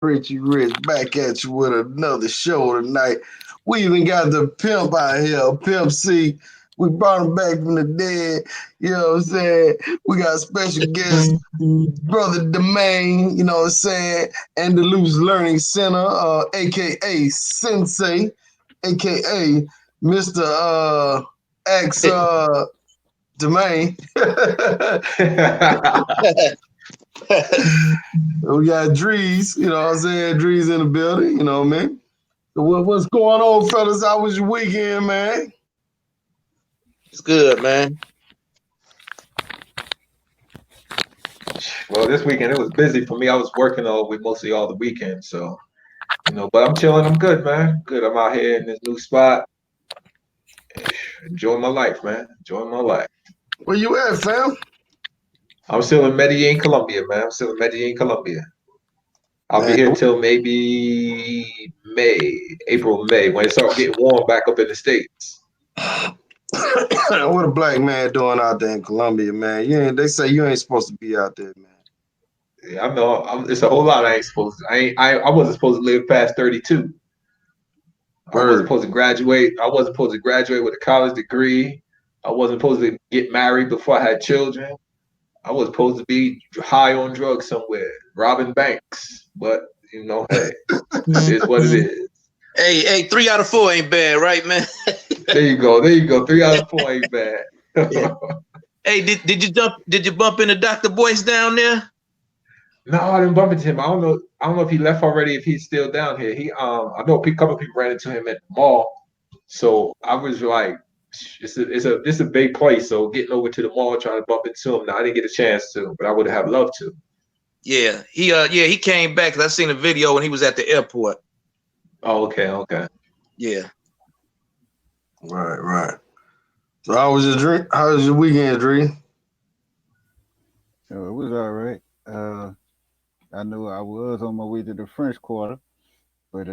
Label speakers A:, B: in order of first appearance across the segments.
A: Richie Rich back at you with another show tonight. We even got the pimp out here, Pimp C. We brought him back from the dead. You know what I'm saying? We got special guest, Brother Domain, you know what I'm saying? And the Loose Learning Center, aka Sensei, aka Mr. X Domain. We got Drees, you know what I'm saying? Drees in the building, you know what I mean? So what's going on, fellas? How was your weekend, man?
B: It's good, man.
C: Well, this weekend it was busy for me. I was working all week, mostly all the weekend. So, but I'm chilling. I'm good, man. Good. I'm out here in this new spot. Enjoying my life, man. Enjoying my life.
A: Where you at, fam?
C: I'm still in Medellin, Colombia, man. I'm still in Medellin, Colombia. I'll be
A: Man,
C: here till maybe April, May, when it starts getting warm back up in the States.
A: what a black man doing out there in Colombia, man? They say you ain't supposed to be out there, man.
C: Yeah, I know. It's a whole lot I ain't supposed to. I wasn't supposed to live past 32. I wasn't
A: Word.
C: supposed to graduate. I wasn't supposed to graduate with a college degree. I wasn't supposed to get married before I had children. I was supposed to be high on drugs somewhere, robbing banks. But hey, it is what it is.
B: Hey, 3 out of 4 ain't bad, right, man?
C: There you go. There you go. 3 out of 4 ain't bad.
B: Hey, did you bump into Dr. Boyce down there?
C: No, I didn't bump into him. I don't know. I don't know if he left already. If he's still down here. I know a couple of people ran into him at the mall. So I was like, it's a big place. So getting over to the mall trying to bump into him. Now I didn't get a chance to, but I would have loved to.
B: Yeah, he came back because I seen a video when he was at the airport.
C: Oh, okay.
B: Yeah.
A: Right. So how was your dream? How was your weekend, Dream?
D: So it was all right. I know I was on my way to the French Quarter, but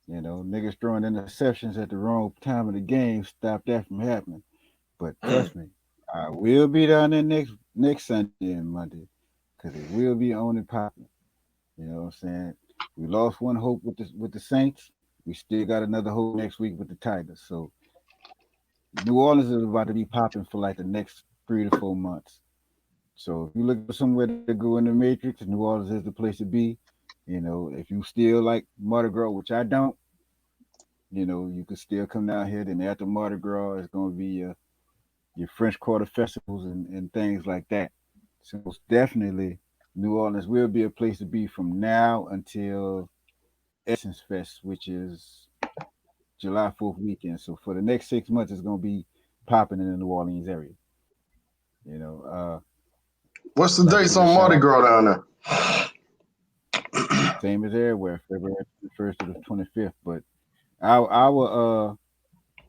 D: niggas throwing interceptions at the wrong time of the game stopped that from happening. But trust me, I will be down there next Sunday and Monday, because it will be on and popping. You know what I'm saying? We lost one hope with the Saints. We still got another hope next week with the Tigers. So New Orleans is about to be popping for like the next 3 to 4 months. So if you look for somewhere to go in the Matrix, New Orleans is the place to be. If you still like Mardi Gras, which I don't, you can still come down here. Then after Mardi Gras, it's going to be your French Quarter festivals and things like that. So most definitely, New Orleans will be a place to be from now until Essence Fest, which is July 4th weekend. So for the next 6 months, it's going to be popping in the New Orleans area. You know, uh,
A: What's the
D: like I
A: dates
D: said,
A: on
D: shout
A: Mardi
D: out,
A: Gras down there?
D: same as everywhere, February 1st to the 25th. But our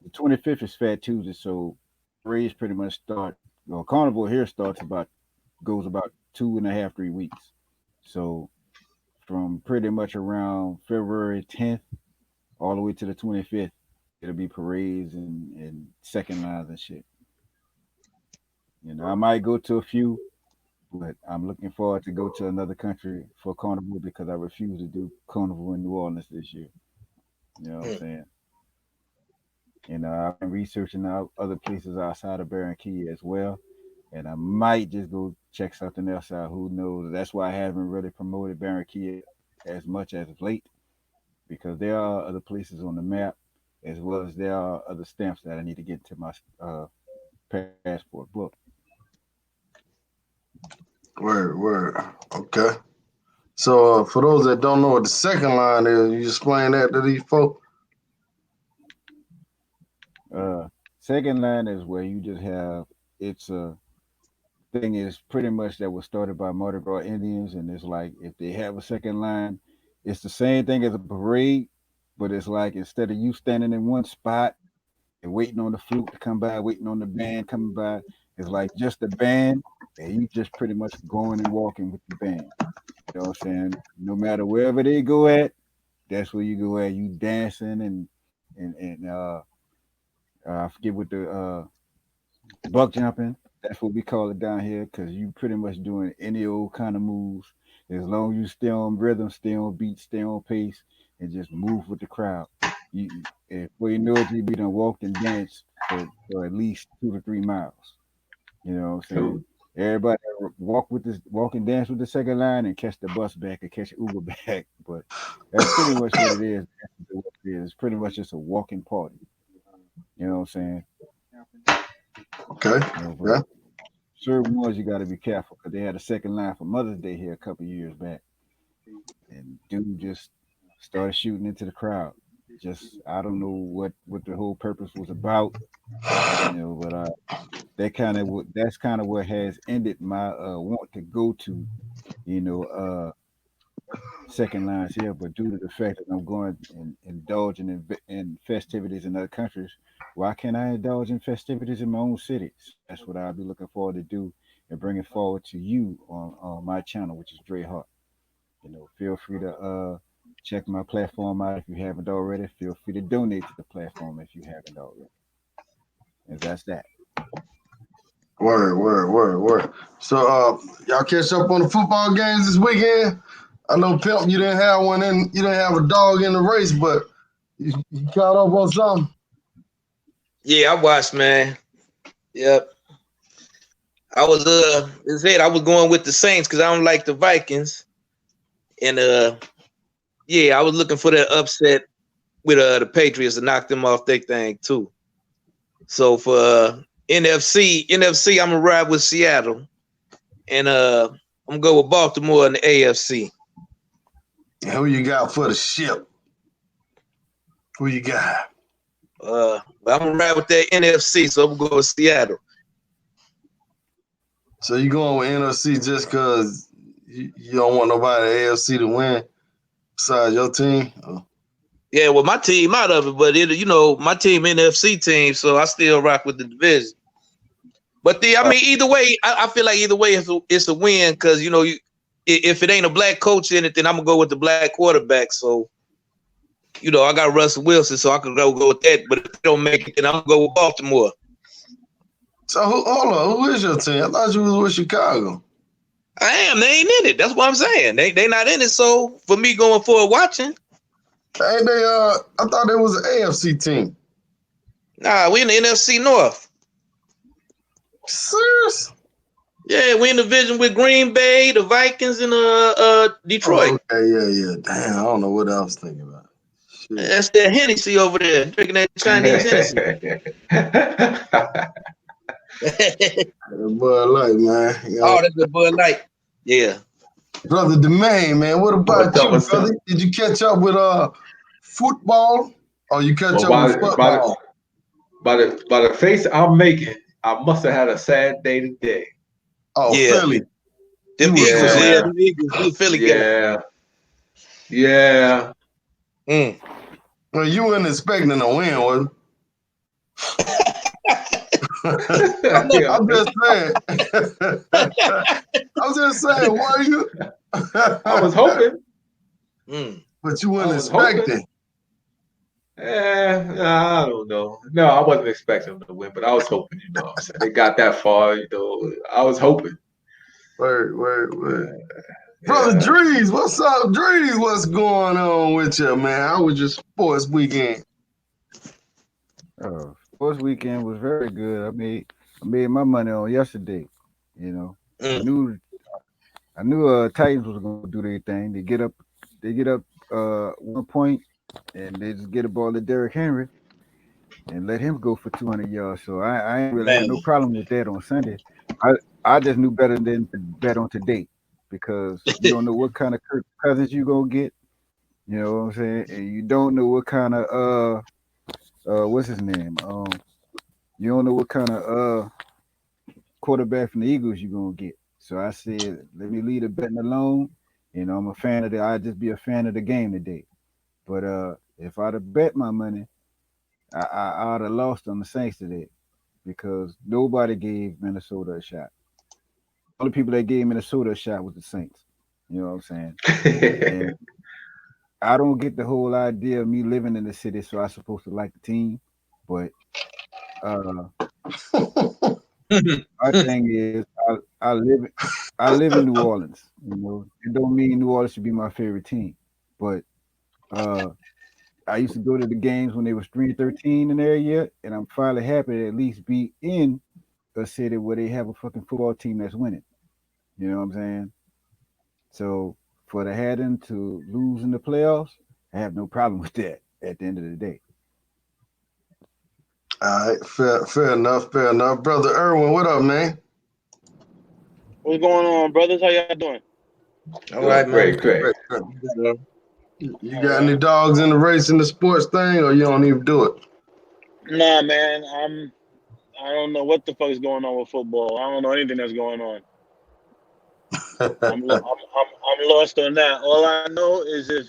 D: the 25th is Fat Tuesday, so parades pretty much start. Well, Carnival here goes about 2.5, 3 weeks. So from pretty much around February 10th all the way to the 25th, it'll be parades and second lines and shit. I might go to a few, but I'm looking forward to go to another country for Carnival because I refuse to do Carnival in New Orleans this year. You know what I'm saying? I've been researching out other places outside of Barranquilla as well, and I might just go check something else out. Who knows? That's why I haven't really promoted Barranquilla as much as of late, because there are other places on the map, as well as there are other stamps that I need to get to my passport book.
A: Word. Okay. So for those that don't know what the second line is, you explain that to these folks.
D: Second line is where you just have it's a thing is pretty much that was started by Mardi Gras Indians, and it's like if they have a second line, it's the same thing as a parade, but it's like instead of you standing in one spot and waiting on the flute to come by, waiting on the band coming by, it's like just the band, and you just pretty much going and walking with the band. You know what I'm saying? No matter wherever they go at, that's where you go at. You dancing and I forget what the buck jumping. That's what we call it down here, because you pretty much doing any old kind of moves. As long as you stay on rhythm, stay on beat, stay on pace, and just move with the crowd. Before you know it, you be done walked and danced for at least 2 to 3 miles. You know what I'm saying? Everybody walk and dance with the second line and catch the bus back or catch Uber back. But that's pretty much what it is. It's pretty much just a walking party. You know what I'm saying?
A: Okay.
D: But certain ones you got to be careful because they had a second line for Mother's Day here a couple years back, and dude just started shooting into the crowd. Just I don't know what the whole purpose was about, but that's kind of what has ended my want to go to, second lines here. But due to the fact that I'm going and indulging in festivities in other countries, why can't I indulge in festivities in my own cities? That's what I'll be looking forward to do and bring it forward to you on my channel, which is Dre Hart. Feel free to check my platform out if you haven't already. Feel free to donate to the platform if you haven't already. And that's that.
A: Word. So y'all catch up on the football games this weekend? I know Pimp, you didn't have a dog in the race, but you caught up on something.
B: Yeah, I watched, man. Yep. I was I was going with the Saints because I don't like the Vikings. And I was looking for that upset with the Patriots to knock them off their thing too. So for NFC, I'm gonna ride with Seattle. And I'm gonna go with Baltimore in the AFC.
A: Who you got for the ship? Who you got?
B: I'm gonna ride with that NFC, so I'm gonna go with Seattle.
A: So you going with NFC just because you don't want nobody in the AFC to win besides your team? Oh.
B: Yeah, well, my team out of it, but my team NFC team, so I still rock with the division. But either way, I feel like either way it's a win because if it ain't a black coach in it, then I'm gonna go with the black quarterback. So, I got Russell Wilson, so I could go with that. But if they don't make it, then I'm gonna go with Baltimore.
A: So hold on, who is your team? I thought you was with Chicago.
B: I am. They ain't in it. That's what I'm saying. They not in it. So for me going forward watching,
A: Ain't they? I thought it was an AFC team.
B: Nah, we in the NFC North.
A: Serious?
B: Yeah, we in the division with Green Bay, the Vikings, and Detroit.
A: Oh, okay, yeah. Damn, I don't know what I was thinking about. Shit.
B: That's that Hennessy over there, drinking that Chinese Hennessy.
A: Bud Light, man.
B: Oh, that's the Bud Light. Yeah.
A: Brother Demain, man, what about you, brother? Did you catch up with football or you catch up with football?
C: By the face I'm making, I must have had a sad day today.
A: Oh, yeah. Philly.
B: Them Eagles, them Eagles, Philly game.
C: Yeah.
A: Well, you weren't expecting a win, was you? I'm just saying, were you?
C: I was hoping.
A: But you weren't expecting.
C: I don't know. No, I wasn't expecting them to win, but I was hoping, So they got that far, I was hoping.
A: Word. Brother Drees, what's up, Drees? What's going on with you, man? How was your sports weekend?
D: Sports weekend was very good. I made my money on yesterday. I knew Titans was gonna do their thing. They get up 1 point, and they just get a ball to Derrick Henry and let him go for 200 yards. So I ain't really had no problem with that on Sunday. I just knew better than to bet on today because you don't know what kind of Kirk Cousins you gonna get. You know what I'm saying? And you don't know what kind of what's his name? You don't know what kind of quarterback from the Eagles you're gonna get. So I said, let me leave the betting alone. I'm a fan of I'd just be a fan of the game today. But if I'd have bet my money, I'd have lost on the Saints today because nobody gave Minnesota a shot. The only people that gave Minnesota a shot was the Saints. You know what I'm saying? And I don't get the whole idea of me living in the city, so I'm supposed to like the team. But my thing is, I live in New Orleans. You know, it don't mean New Orleans should be my favorite team, but I used to go to the games when they was 3-13 in their year, and I'm finally happy to at least be in a city where they have a fucking football team that's winning. You know what I'm saying? So for the Haddon to lose in the playoffs, I have no problem with that at the end of the day.
A: All right, fair enough, brother Irwin. What up, man?
E: What's going on, brothers? How y'all doing?
B: All right, man.
C: Great.
A: You got any dogs in the race in the sports thing, or you don't even do it?
E: Nah, man. I don't know what the fuck is going on with football. I don't know anything that's going on. I'm lost on that. All I know is if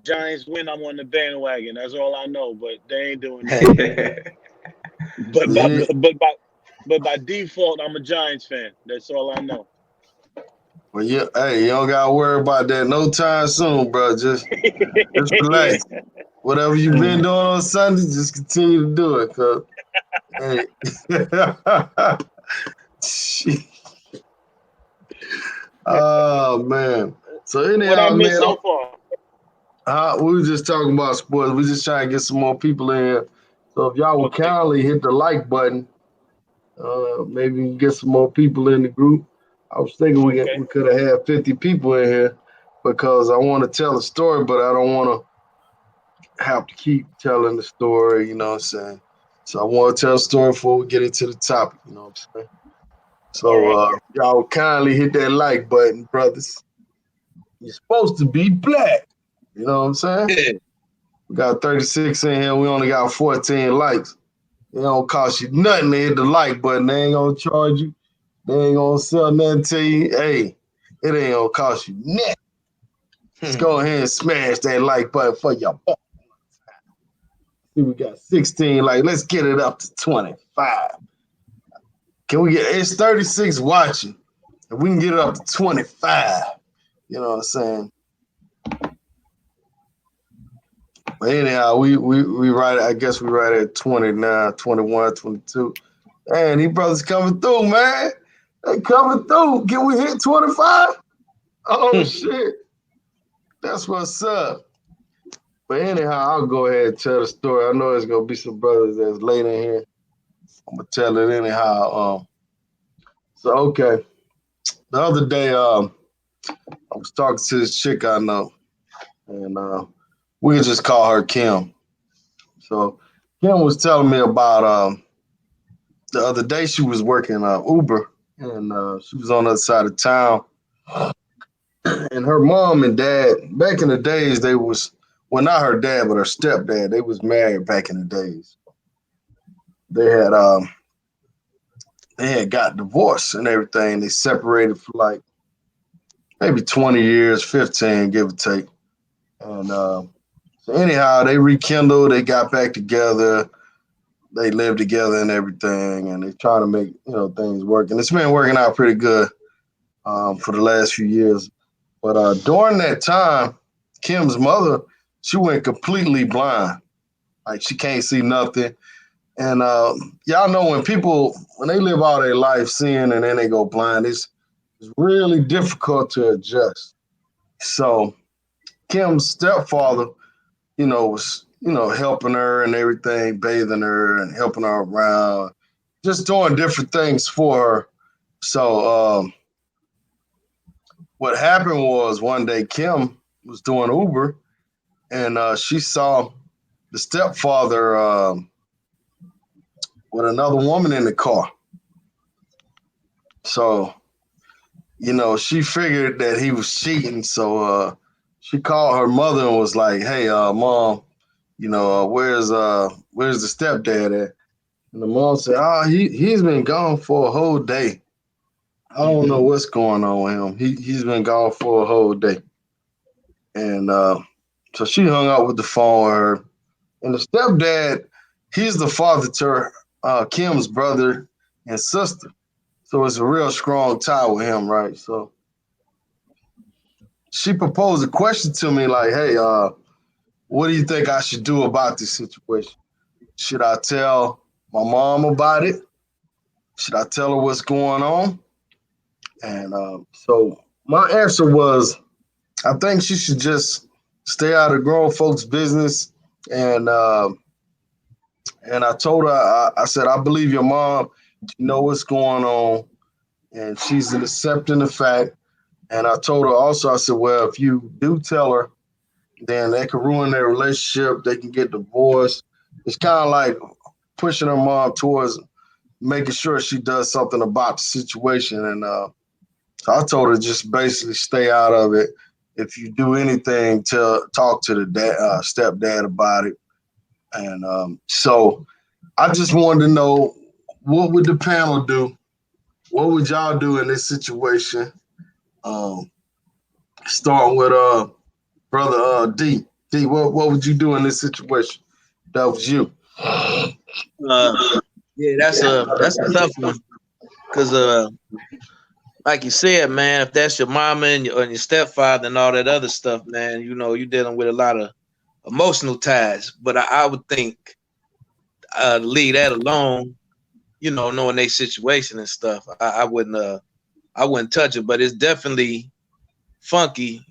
E: Giants win, I'm on the bandwagon. That's all I know. But they ain't doing that. but by default, I'm a Giants fan. That's all I know.
A: Well, yeah, hey, you don't gotta worry about that no time soon, bro. Just relax. Whatever you've been doing on Sunday, just continue to do it, cause hey. Oh man. So anyhow,
E: what I missed
A: man,
E: so far?
A: we were just talking about sports. We just trying to get some more people in here. So if y'all would kindly hit the like button, maybe we can get some more people in the group. I was thinking we could have had 50 people in here because I want to tell a story, but I don't want to have to keep telling the story, you know what I'm saying? So I want to tell a story before we get into the topic, you know what I'm saying? So y'all kindly hit that like button, brothers. You're supposed to be black. You know what I'm saying?
B: Yeah.
A: We got 36 in here. We only got 14 likes. It don't cost you nothing to hit the like button. They ain't going to charge you. They ain't going to sell nothing to you. Hey, it ain't going to cost you nothing. Let's go ahead and smash that like button for your boy. See, we got 16 likes. Let's get it up to 25. Can we get, it's 36 watching. If we can get it up to 25, you know what I'm saying? But anyhow, we right, I guess we right at 20 now, 21, 22. Man, these brothers coming through, man. They coming through. Can we hit 25? Oh, shit. That's what's up. But anyhow, I'll go ahead and tell the story. I know there's going to be some brothers that's late in here. I'm going to tell it anyhow. So, okay. The other day, I was talking to this chick I know, and we could just call her Kim. So Kim was telling me about the other day she was working Uber, and she was on the other side of town. And her mom and dad, back in the days, they was, well, not her dad, but her stepdad, they was married back in the days. They had got divorced and everything. They separated for like maybe 20 years, 15, give or take. And so anyhow, they rekindled, they got back together, they lived together and everything, and they try to make, things work. And it's been working out pretty good for the last few years. But during that time, Kim's mother, she went completely blind. Like she can't see nothing. And y'all know when they live all their life seeing and then they go blind, it's really difficult to adjust. So Kim's stepfather, was, helping her and everything, bathing her and helping her around, just doing different things for her. So what happened was one day Kim was doing Uber and she saw the stepfather with another woman in the car. So, she figured that he was cheating. So she called her mother and was like, hey, Mom, where's the stepdad at? And the mom said, he's been gone for a whole day. I don't know what's going on with him. He's been gone for a whole day. And so she hung up with the phone with her. And the stepdad, he's the father to Kim's brother and sister. So it's a real strong tie with him, right? So she proposed a question to me like, hey, what do you think I should do about this situation? Should I tell my mom about it? Should I tell her what's going on? And so my answer was, I think she should just stay out of grown folks' business. And I told her, I said, I believe your mom, you know what's going on, and she's accepting the fact. And I told her also, I said, well, if you do tell her, then that could ruin their relationship. They can get divorced. It's kind of like pushing her mom towards making sure she does something about the situation. And so I told her just basically stay out of it. If you do anything, talk to the stepdad about it. And so I just wanted to know, what would the panel do? What would y'all do in this situation? Starting with brother D. D, what would you do in this situation? That was you.
B: Yeah, that's a tough one. Cause like you said, man, if that's your mama and your stepfather and all that other stuff, man, you know, you're dealing with a lot of emotional ties. But I would think leave that alone, you know, knowing their situation and stuff. I wouldn't touch it. But it's definitely funky,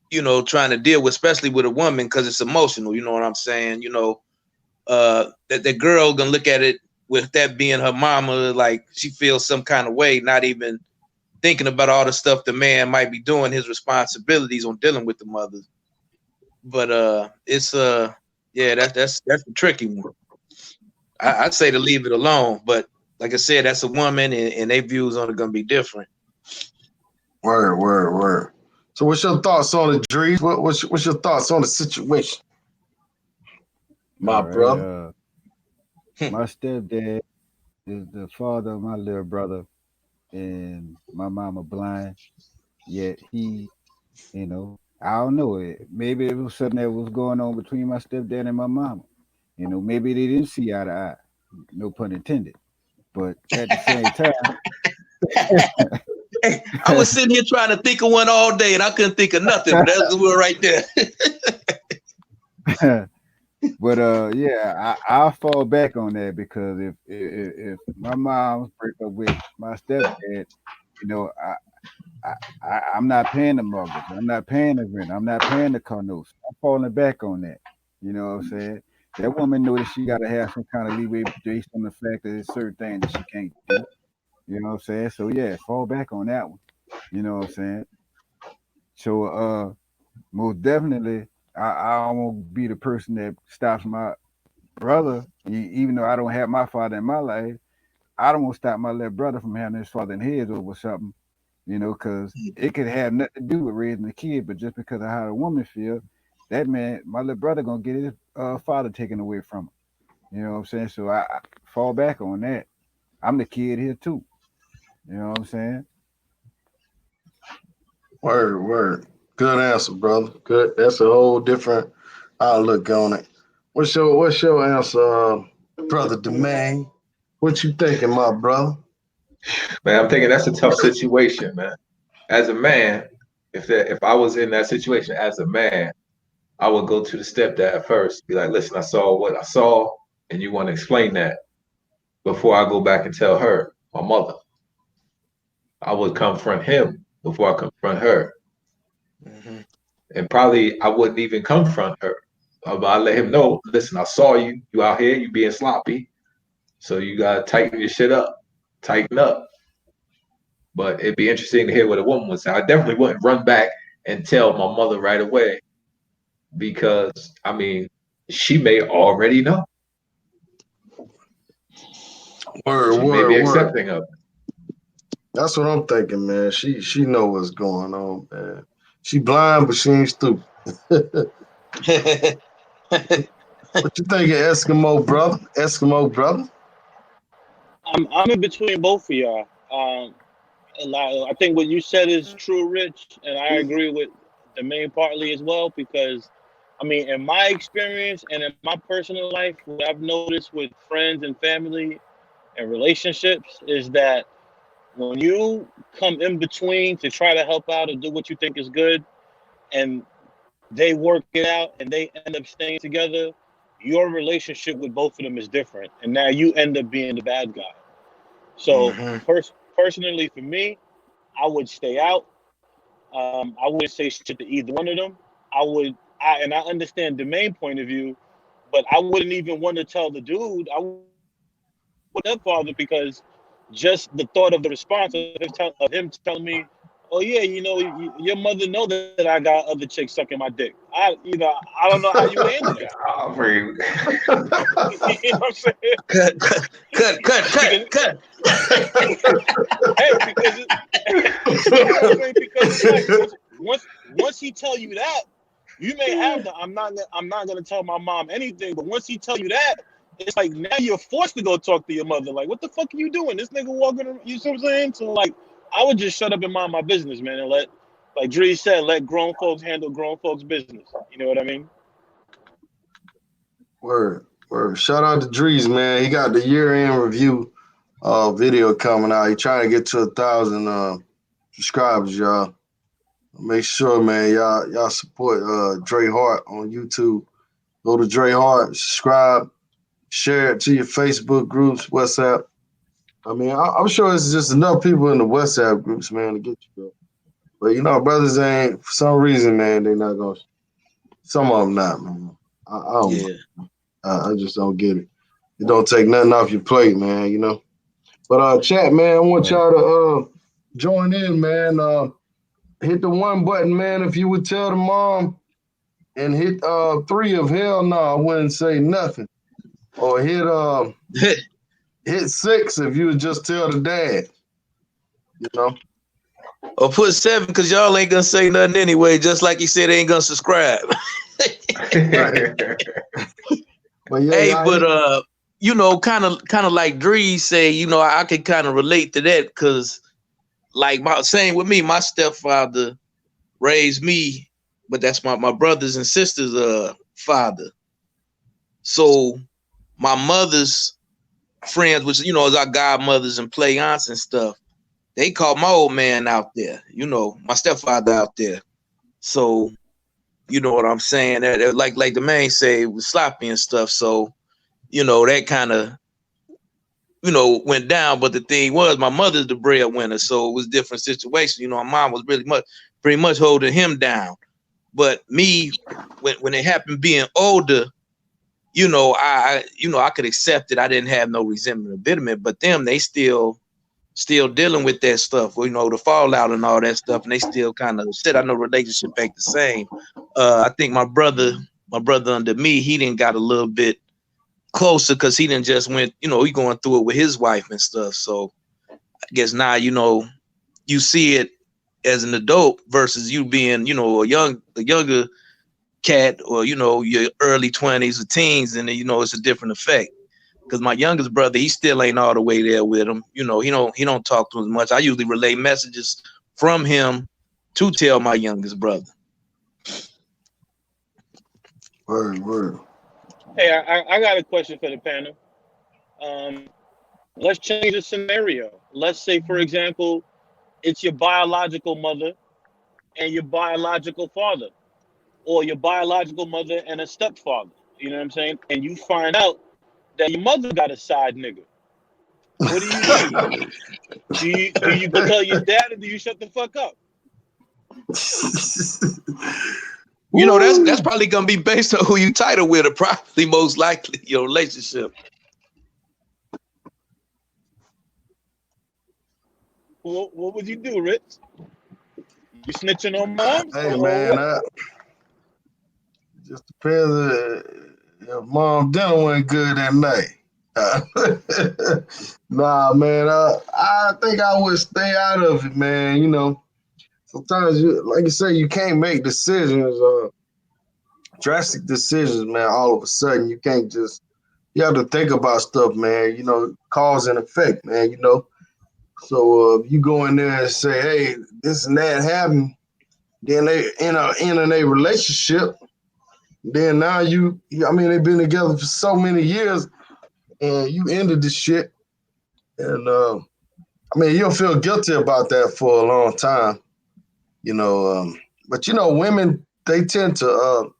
B: you know, trying to deal with, especially with a woman, because it's emotional. You know what I'm saying? You know, that girl gonna look at it with that being her mama, like she feels some kind of way, not even thinking about all the stuff the man might be doing, his responsibilities on dealing with the mother. But it's yeah, that's a tricky one. I'd say to leave it alone, but like I said, that's a woman, and their views on it gonna be different.
A: Word. So what's your thoughts on it, Drees? What's your thoughts on the situation? My brother.
D: My stepdad is the father of my little brother, and my mama blind. Yet he, you know, I don't know. Maybe it was something that was going on between my stepdad and my mama. You know, maybe they didn't see eye to eye. No pun intended. But at the same time,
B: Hey, I was sitting here trying to think of one all day, and I couldn't think of nothing. But that's the one right there.
D: But yeah, I'll fall back on that, because if my mom break up with my stepdad, you know, I'm not paying the mortgage, I'm not paying the rent, I'm not paying the car notes. I'm falling back on that. You know what I'm saying? That woman know that she got to have some kind of leeway based on the fact that there's certain things that she can't do. You know what I'm saying? So yeah, fall back on that one. You know what I'm saying? So most definitely, I won't be the person that stops my brother, even though I don't have my father in my life. I don't want to stop my little brother from having his father in his over something, you know, because it could have nothing to do with raising a kid, but just because of how the woman feel, that man, my little brother, gonna get his father taken away from him. You know what I'm saying? So I fall back on that. I'm the kid here too. You know what I'm saying?
A: Word. Good answer, brother. Good. That's a whole different outlook on it. What's your answer, brother Domain? What you thinking, my brother?
C: Man, I'm thinking that's a tough situation, man. As a man, if I was in that situation as a man, I would go to the stepdad first, be like, listen, I saw what I saw, and you want to explain that before I go back and tell her, my mother. I would confront him before I confront her.
B: Mm-hmm.
C: And probably I wouldn't even confront her. But I let him know, listen, I saw you. You out here, you being sloppy. So you gotta tighten your shit up. Tighten up. But it'd be interesting to hear what a woman would say. I definitely wouldn't run back and tell my mother right away, because I mean, she may already know. She may be
A: Word.
C: accepting of it.
A: That's what I'm thinking, man. She know what's going on, man. She blind, but she ain't stupid. What you thinking, Eskimo brother?
E: I'm in between both of y'all. I think what you said is true, Rich, and I agree with the main partly as well, because I mean, in my experience and in my personal life, what I've noticed with friends and family and relationships is that when you come in between to try to help out and do what you think is good, and they work it out and they end up staying together, your relationship with both of them is different, and now you end up being the bad guy. So
B: Mm-hmm.
E: personally, for me, I would stay out. I wouldn't say shit to either one of them. I understand the main point of view, but I wouldn't even want to tell the dude. I would that father because just the thought of the response of him telling me, "Oh yeah, you know, your mother know that I got other chicks sucking my dick." I don't know how you would handle that.
C: I mean,
E: You know what I'm saying?
B: Cut.
E: Hey, because you know what I'm saying? Because it's like once he tell you that, you may have the I'm not gonna tell my mom anything, but once he tell you that, it's like now you're forced to go talk to your mother. Like, what the fuck are you doing? This nigga walking around, you see what I'm saying? So like, I would just shut up and mind my business, man, and let, like Dree said, let grown folks handle grown folks' business. You know what I mean?
A: Word. Shout out to Drees, man. He got the year-end review video coming out. He trying to get to 1,000 subscribers, y'all. Make sure, man, y'all support Dre Hart on YouTube. Go to Dre Hart, subscribe, share it to your Facebook groups, WhatsApp. I mean, I'm sure it's just enough people in the WhatsApp groups, man, to get you, bro. But you know, brothers ain't, for some reason, man, they not gonna. Some of them not, man. I don't.
B: Yeah.
A: I just don't get it. It don't take nothing off your plate, man. You know. But chat, man, I want y'all to join in, man. Hit the one button, man. If you would tell the mom, and hit 3 of hell no, I wouldn't say nothing. Or hit 6 if you would just tell the dad. You know.
B: Or put 7 because y'all ain't gonna say nothing anyway. Just like you said, they ain't gonna subscribe.
A: But yeah,
B: Hey, but you know, kind of like Dree say, you know, I can kind of relate to that because, like, same with me, my stepfather raised me, but that's my brothers and sisters' father. So my mother's friends, which you know is our godmothers and play aunts and stuff, they called my old man out there, you know, my stepfather out there. So, you know what I'm saying? Like the man say, it was sloppy and stuff. So, you know, that kind of, you know, went down. But the thing was, my mother's the breadwinner, so it was a different situation. You know, my mom was pretty much holding him down. But me, when it happened being older, you know, I could accept it. I didn't have no resentment or bitterment. But them, they still dealing with that stuff, you know, the fallout and all that stuff, and they still kind of said, I know relationship ain't the same. I think my brother under me, he didn't got a little bit closer because he didn't just went, you know, he going through it with his wife and stuff. So I guess now, you know, you see it as an adult versus you being, you know, a younger cat or, you know, your early 20s or teens, and you know, it's a different effect. Because my youngest brother, he still ain't all the way there with him. You know, he don't talk to him as much. I usually relay messages from him to tell my youngest brother.
A: Word.
E: Hey, I got a question for the panel. Let's change the scenario. Let's say, for example, it's your biological mother and your biological father, or your biological mother and a stepfather. You know what I'm saying? And you find out that your mother got a side nigga. What do? Do you go tell your dad, or do you shut the fuck up?
B: You know, that's probably gonna be based on who you title with, or probably most likely your relationship.
E: What would you do, Rich? You snitching on moms?
A: Hey man, just depends if mom dinner went good that night. Nah, man. I think I would stay out of it, man. You know, sometimes like you say, you can't make decisions, drastic decisions, man. All of a sudden, you can't just. You have to think about stuff, man. You know, cause and effect, man. You know, so you go in there and say, "Hey, this and that happened," then they in a relationship. Then now I mean, they've been together for so many years, and you ended the shit. And I mean, you'll feel guilty about that for a long time, you know. But you know, women, they tend to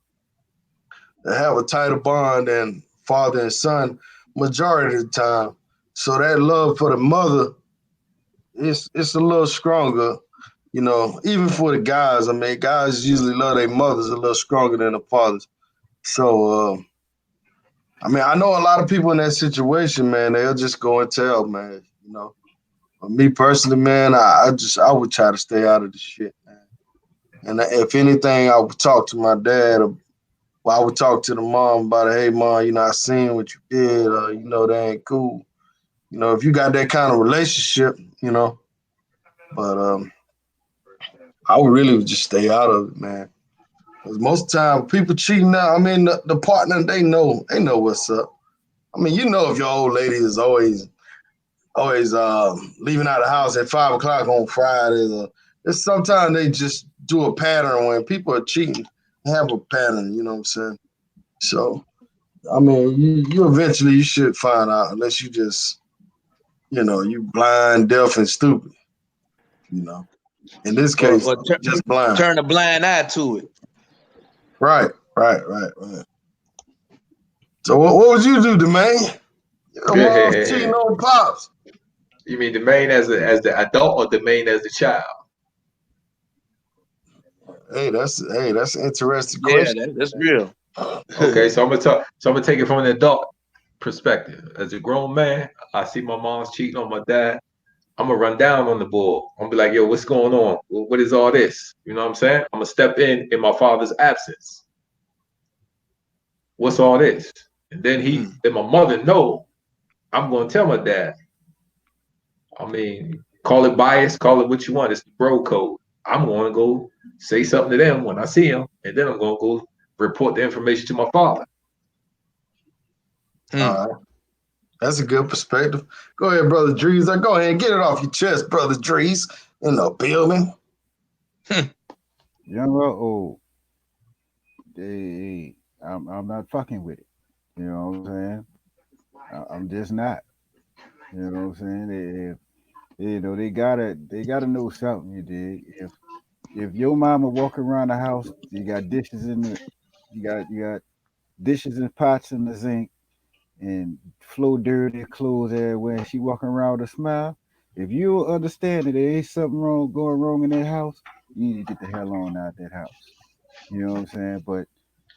A: have a tighter bond than father and son majority of the time. So that love for the mother, it's a little stronger You know, even for the guys, I mean, guys usually love their mothers a little stronger than the fathers. So, I mean, I know a lot of people in that situation, man. They'll just go and tell, man. You know, but me personally, man, I would try to stay out of the shit, man. And if anything, I would talk to my dad, or well, I would talk to the mom about it. Hey, mom, you know, I seen what you did. You know, that ain't cool. You know, if you got that kind of relationship, you know. But I would really just stay out of it, man. Because most of the time, people cheating now. I mean, the partner, they know what's up. I mean, you know, if your old lady is always leaving out of the house at 5 o'clock on Fridays, it's sometimes they just do a pattern when people are cheating, have a pattern. You know what I'm saying? So, I mean, you eventually you should find out, unless you just, you know, you blind, deaf, and stupid. You know, in this case,
B: or
A: just blind.
B: turn a blind eye to it.
A: Right. So what would you do, Demaine? Your mom's cheating on pops.
C: You mean the main as the adult or the main as the child?
A: Hey, that's an interesting
B: Yeah,
A: question.
B: that's real.
C: Okay, so I'm gonna talk. So I'm gonna take it from an adult perspective. As a grown man, I see my mom's cheating on my dad. I'm gonna run down on the bull. I'm gonna be like, yo, what's going on? What is all this? You know what I'm saying? I'm gonna step in my father's absence. What's all this? And then then my mother know. I'm gonna tell my dad. I mean, call it bias, call it what you want. It's the bro code. I'm gonna go say something to them when I see them, and then I'm gonna go report the information to my father.
A: All right. That's a good perspective. Go ahead, brother Drees. Go ahead and get it off your chest, brother Drees, in the building.
D: Young or old, I'm not fucking with it. You know what I'm saying? I'm just not. You know what I'm saying? You know they gotta know something. You did. If your mama walk around the house, you got dishes and pots in the zinc and flow dirty clothes everywhere. And she walking around with a smile. If you understand that there ain't something going wrong in that house, you need to get the hell on out of that house. You know what I'm saying? But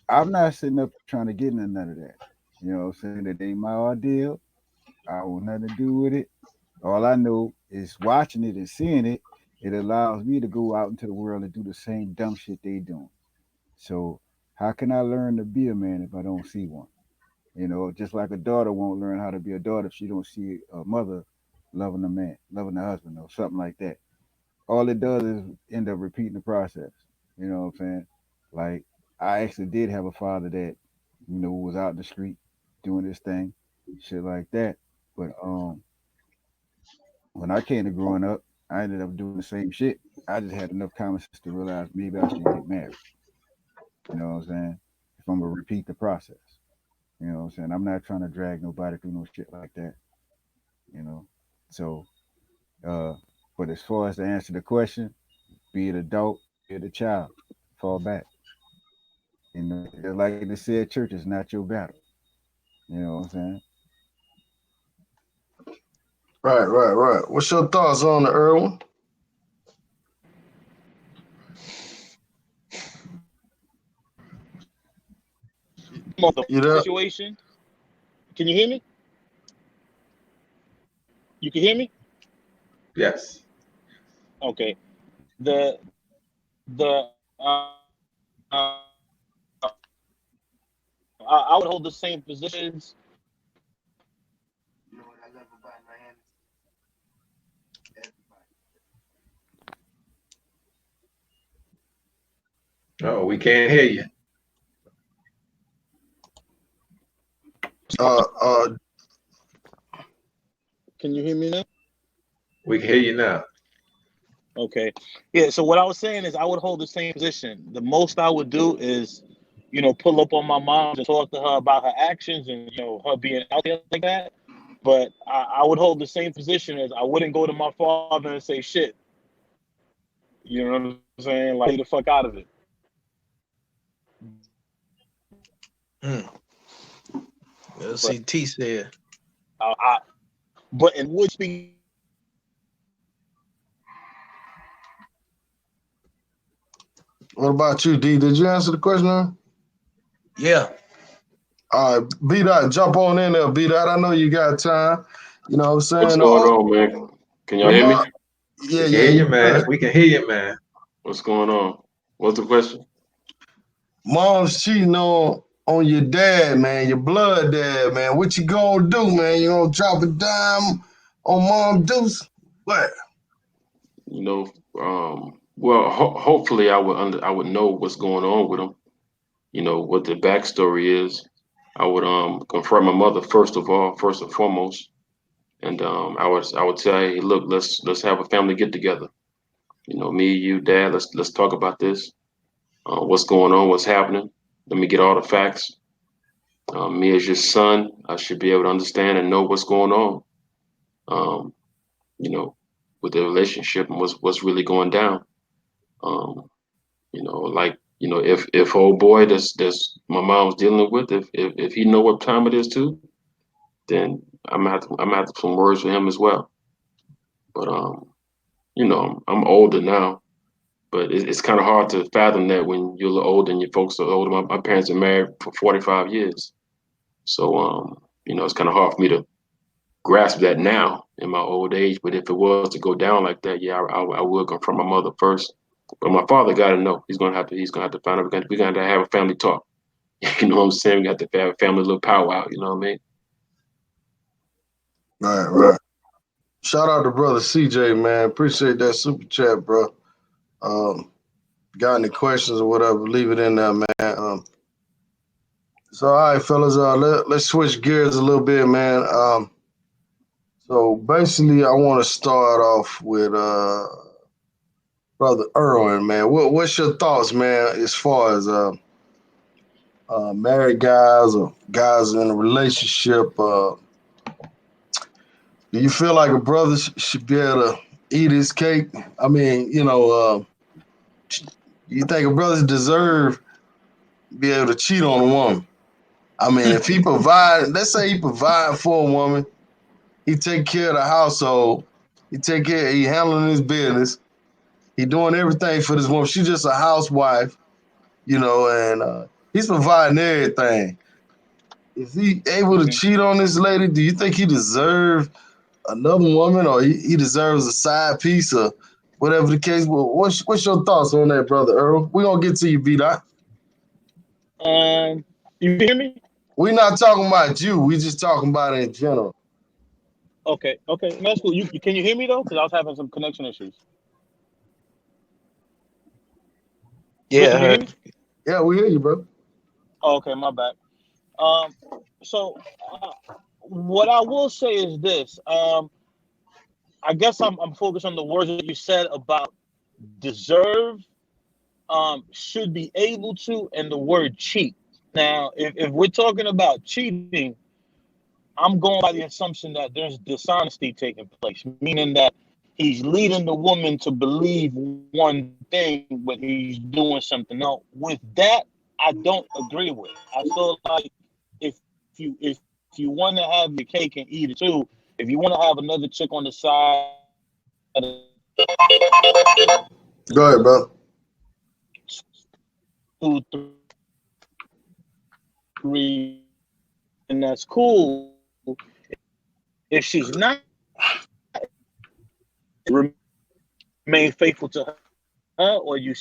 D: I'm not sitting up trying to get into none of that. You know what I'm saying? That ain't my ordeal. I want nothing to do with it. All I know is watching it and seeing it. It allows me to go out into the world and do the same dumb shit they doing. So how can I learn to be a man if I don't see one? You know, just like a daughter won't learn how to be a daughter if she don't see a mother loving a man, loving a husband, or something like that. All it does is end up repeating the process. You know what I'm saying? Like I actually did have a father that, was out in the street doing this thing, shit like that. But when I came to growing up, I ended up doing the same shit. I just had enough common sense to realize maybe I should get married. You know what I'm saying? If I'm gonna repeat the process. You know what I'm saying? I'm not trying to drag nobody through no shit like that. You know. So uh but as far as to answer the question, be it adult, be it a child, fall back. You know, like they said, church is not your battle. You know what I'm saying?
A: Right. What's your thoughts on the Irwin?
E: The
A: You there?
E: situation. Can you hear me? You can hear me?
C: Yes.
E: Okay. The I would hold the same positions.
C: Oh, we can't hear you.
A: Uh,
E: Can you hear me now?
C: We can hear you now.
E: Okay. Yeah, so what I was saying is I would hold the same position. The most I would do is, pull up on my mom and talk to her about her actions and, her being out there like that. But I would hold the same position as I wouldn't go to my father and say shit. You know what I'm saying? Like, get the fuck out of it.
B: Let's see, T said.
E: But it would speak
A: What about you, D? Did you answer the question? Man?
B: Yeah.
A: All right, B-Dot, jump on in there, B-Dot. I know you got time. You know what I'm saying?
F: What's going on, man? Can y'all
A: the
F: hear me?
A: mom, yeah,
C: We can
A: yeah,
C: hear
A: you
C: you, man.
A: good.
C: We can hear you, man.
F: What's going on? What's the question?
A: Mom's cheating on your dad, man, your blood dad, man. What you gonna do, man? You gonna drop a dime on Mom Deuce? What?
F: You know, well, hopefully I would know what's going on with him. You know what the backstory is. I would confront my mother first and foremost, and I would say, hey, look, let's have a family get together. You know, me, you, dad. Let's talk about this. What's going on? What's happening? Let me get all the facts. Me as your son, I should be able to understand and know what's going on. Um, you know, with the relationship and what's really going down. Um, you know, like if old boy that's my mom's dealing with, if he know what time it is too, then I'm gonna have to put some words with him as well. But you know, I'm older now, but it's kind of hard to fathom that when you're a little older and your folks are older. My parents are married for 45 years, so you know, it's kind of hard for me to grasp that now in my old age. But if it was to go down like that, yeah, I would confront my mother first. But my father got to know. He's gonna have to find out. We're gonna have to have a family talk. You know what I'm saying? We got to have a family little powwow. You know what I mean?
A: Right, right. Shout out to brother CJ, man. Appreciate that super chat, bro. Got any questions or whatever, leave it in there, man. So, all right, fellas, let's switch gears a little bit, man. So, basically, I want to start off with brother Erwin, man. What's your thoughts, man, as far as married guys or guys in a relationship? Do you feel like a brother should be able to eat his cake? I mean, you think a brother deserve to be able to cheat on a woman? I mean, if he provide, let's say he provide for a woman, he take care of the household, he handling his business, he doing everything for this woman. She's just a housewife, and he's providing everything. Is he able to cheat on this lady? Do you think he deserves another woman, or he deserves a side piece, or whatever the case? Well, what's your thoughts on that, brother Earl? We're gonna get to you, B-Dot.
E: You hear me?
A: We're not talking about you. We just talking about it in general.
E: Okay, that's cool. Can you hear me though? Because I was having some connection issues.
B: Yeah,
E: Can
B: I
E: you hear
B: heard.
E: me?
A: Yeah, we hear you, bro.
E: Oh, okay, my bad. So what I will say is this. I guess I'm focused on the words that you said about deserve, should be able to, and the word cheat. Now, if we're talking about cheating, I'm going by the assumption that there's dishonesty taking place, meaning that he's leading the woman to believe one thing, but he's doing something else. With that, I don't agree with. I feel like if you want to have your cake and eat it too, if you want to have another chick on the side,
A: Go ahead, bro.
E: 2, 3, and that's cool. If she's not, remain faithful to her, or you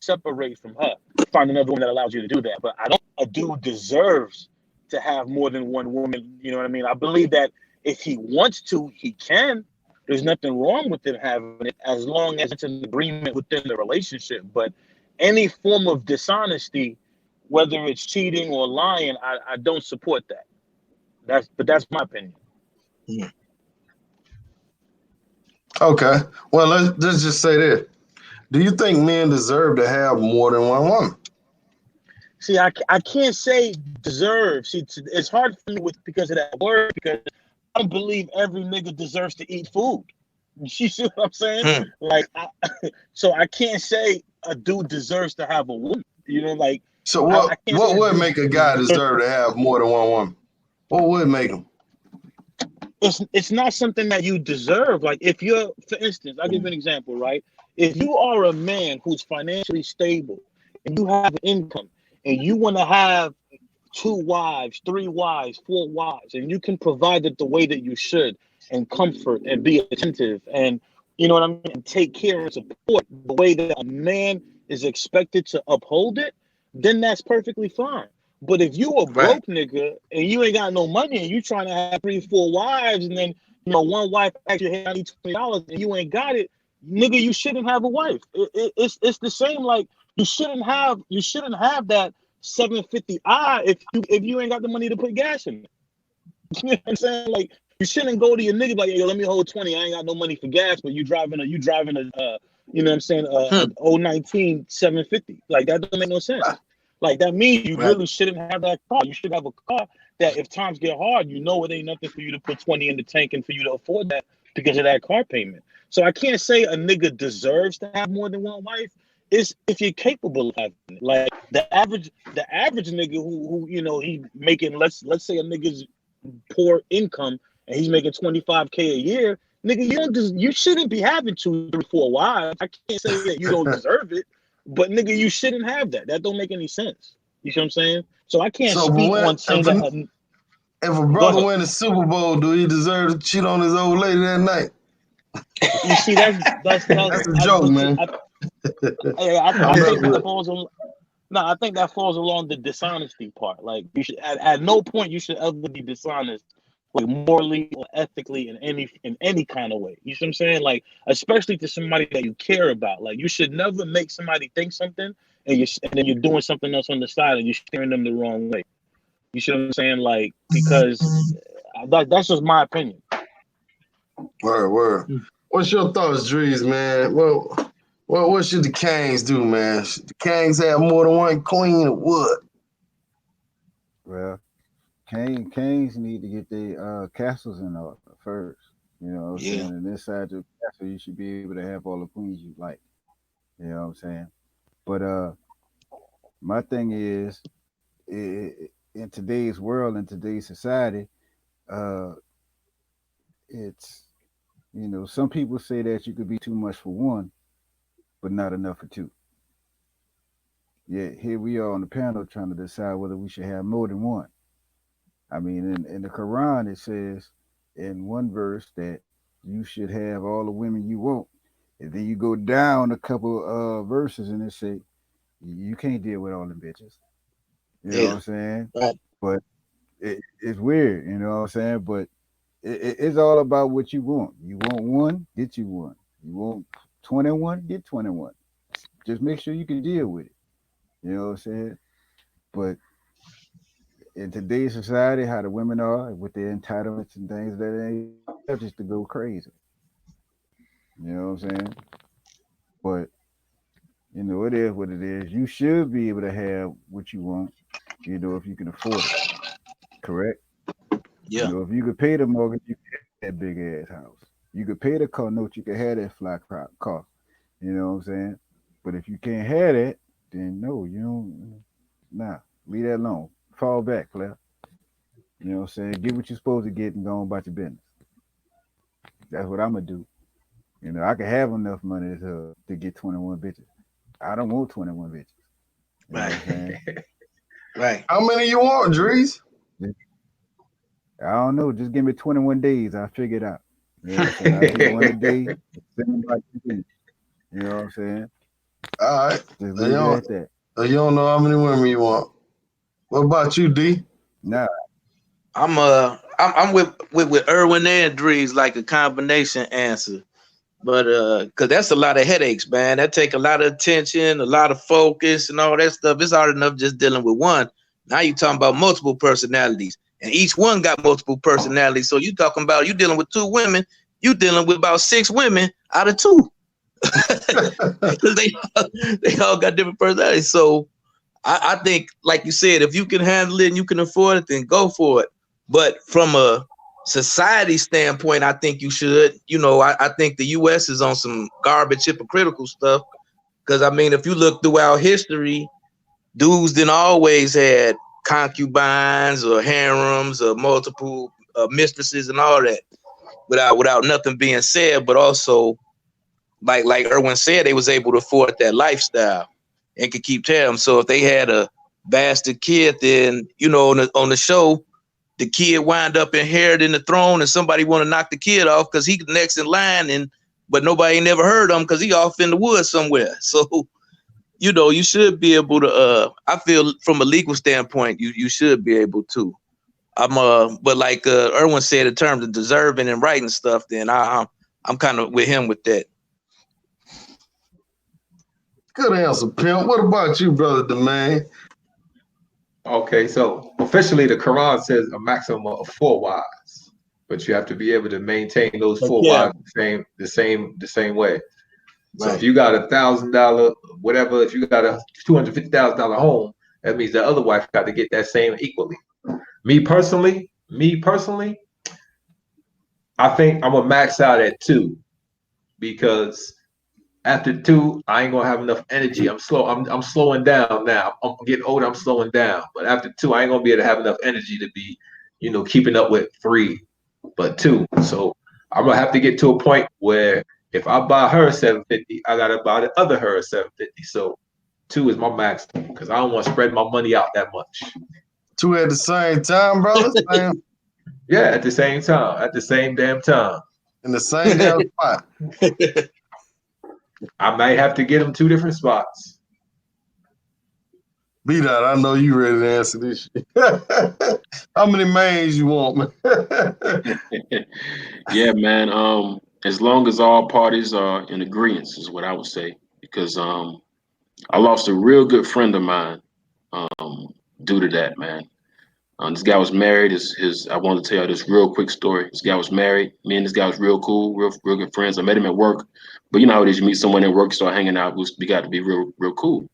E: separate from her. Find another woman that allows you to do that. But I don't. A dude deserves to have more than one woman. You know what I mean? I believe that if he wants to, he can. There's nothing wrong with him having it as long as it's an agreement within the relationship. But any form of dishonesty, whether it's cheating or lying, I don't support that. That's my opinion.
A: Okay. Well, let's just say this. Do you think men deserve to have more than one woman?
E: See, I can't say deserve. See, it's hard for me because of that word, because I don't believe every nigga deserves to eat food. You see what I'm saying? Like, so I can't say a dude deserves to have a woman. You know, like,
A: So
E: I can't say
A: what
E: a
A: would
E: dude
A: make a guy deserve to have more than one woman? What would make him?
E: It's not something that you deserve. Like, if you're, for instance, I'll give you an example, right? If you are a man who's financially stable and you have income and you want to have 2 wives, 3 wives, 4 wives, and you can provide it the way that you should and comfort and be attentive and you know what I mean, and take care and support the way that a man is expected to uphold it, then that's perfectly fine. But if you a
B: Right.
E: broke nigga and you ain't got no money and you trying to have 3, 4 wives and then one wife asks you, hey, I need $20 and you ain't got it, nigga, you shouldn't have a wife. It's the same. Like you shouldn't have that 750i if you ain't got the money to put gas in it. You know what I'm saying? Like you shouldn't go to your nigga like, yo, let me hold 20. I ain't got no money for gas, but you driving a you know what I'm saying, 019 750. Like that doesn't make no sense. Like that means you
B: Right.
E: really shouldn't have that car. You should have a car that if times get hard, you know it ain't nothing for you to put 20 in the tank and for you to afford that because of that car payment. So I can't say a nigga deserves to have more than one wife. It's if you're capable of having it. Like the average nigga who he making let's say a nigga's poor income and he's making 25K a year, nigga, you shouldn't be having 2, 3, 4 wives. I can't say that you don't deserve it, but nigga, you shouldn't have that. That don't make any sense. You see what I'm saying? So I can't
A: So,
E: speak
A: but
E: on saying that.
A: if a brother win the Super Bowl, do he deserve to cheat on his old lady that night?
E: You see, that's
A: That's a joke, man.
E: I think that falls on. No, I think that falls along the dishonesty part. Like you should, at no point you should ever be dishonest, like morally or ethically in any kind of way. You see what I'm saying? Like especially to somebody that you care about. Like you should never make somebody think something and then you're doing something else on the side and you're steering them the wrong way. You see what I'm saying? Like because that's just my opinion.
A: Word. What's your thoughts, Drees, man? Well, what should the Kings do, man? Should the Kings have more than one queen or what?
D: Well, Kings need to get their castles in order first. You know what I'm saying? And inside your castle, you should be able to have all the queens you like. You know what I'm saying? But my thing is, in today's world, in today's society, it's some people say that you could be too much for one, but not enough for two. Yeah, here we are on the panel trying to decide whether we should have more than one. I mean, in the Quran, it says in one verse that you should have all the women you want. And then you go down a couple verses and it say you can't deal with all the bitches. You know what I'm saying?
B: Right.
D: But it's weird, you know what I'm saying? But it's all about what you want. You want one, get you one. You want 21, get 21. Just make sure you can deal with it. You know what I'm saying? But in today's society, how the women are with their entitlements and things, they're just to go crazy. You know what I'm saying? But it is what it is. You should be able to have what you want, if you can afford it. Correct?
B: Yeah.
D: If you could pay the mortgage, you could have that big ass house. You could pay the car note, you could have that fly car. You know what I'm saying? But if you can't have that, then no, you don't. Nah, leave that alone. Fall back, player. You know what I'm saying? Get what you're supposed to get and go on about your business. That's what I'm gonna do. I can have enough money to get 21 bitches. I don't want 21 bitches. You know what I'm saying?
B: Right.
A: How many you want, Drees?
D: I don't know. Just give me 21 days. I'll figure it out. You know what I'm saying? I'll get one a day. You know what I'm saying?
A: All right.
D: Just leave it at that.
A: You don't know how many women you want. What about you, D?
D: Nah.
B: I'm with Erwin and Drees, like a combination answer. But because that's a lot of headaches, man. That take a lot of attention, a lot of focus, and all that stuff. It's hard enough just dealing with one. Now you're talking about multiple personalities, and each one got multiple personalities. So you talking about you dealing with 2 women, you dealing with about 6 women out of 2. they all got different personalities. So I think, like you said, if you can handle it and you can afford it, then go for it. But from a society standpoint, I think you should. I think the U.S. is on some garbage, hypocritical stuff. Because I mean, if you look throughout history, dudes didn't always had concubines or harems or multiple mistresses and all that, without nothing being said. But also, like Erwin said, they was able to afford that lifestyle and could keep tabs. So if they had a bastard kid, then on the show, the kid wind up inheriting the throne, and somebody want to knock the kid off because he's next in line, but nobody never heard him because he off in the woods somewhere. So you should be able to. I feel from a legal standpoint, you should be able to. But like Erwin said, in terms of deserving and writing stuff, then I'm kind of with him with that.
A: Good answer, Pimp. What about you, brother Demain?
C: Okay, so officially the Quran says a maximum of 4 wives, but you have to be able to maintain those 4 wives the same way. So if you got $1,000, whatever, if you got a $250,000 home, that means the other wife got to get that same equally. Me personally, I think I'm gonna max out at 2, because after 2, I ain't gonna have enough energy. I'm slowing down now. I'm getting older. I'm slowing down. But after 2, I ain't gonna be able to have enough energy to be, keeping up with 3, but 2. So I'm gonna have to get to a point where if I buy her $750, I gotta buy the other her $750. So 2 is my max, because I don't want to spread my money out that much.
A: 2 at the same time, brother?
C: Yeah, at the same time, at the same damn time.
A: In the same damn spot.
C: I might have to get them 2 different spots.
A: B-Dot, I know you ready to answer this shit. How many mains you want, man?
F: Yeah, man. As long as all parties are in agreement is what I would say, because I lost a real good friend of mine due to that, man. This guy was married. I wanted to tell you this real quick story. This guy was married. Me and this guy was real cool, real good friends. I met him at work, but you know how it is. You meet someone at work, you start hanging out. We got to be real cool.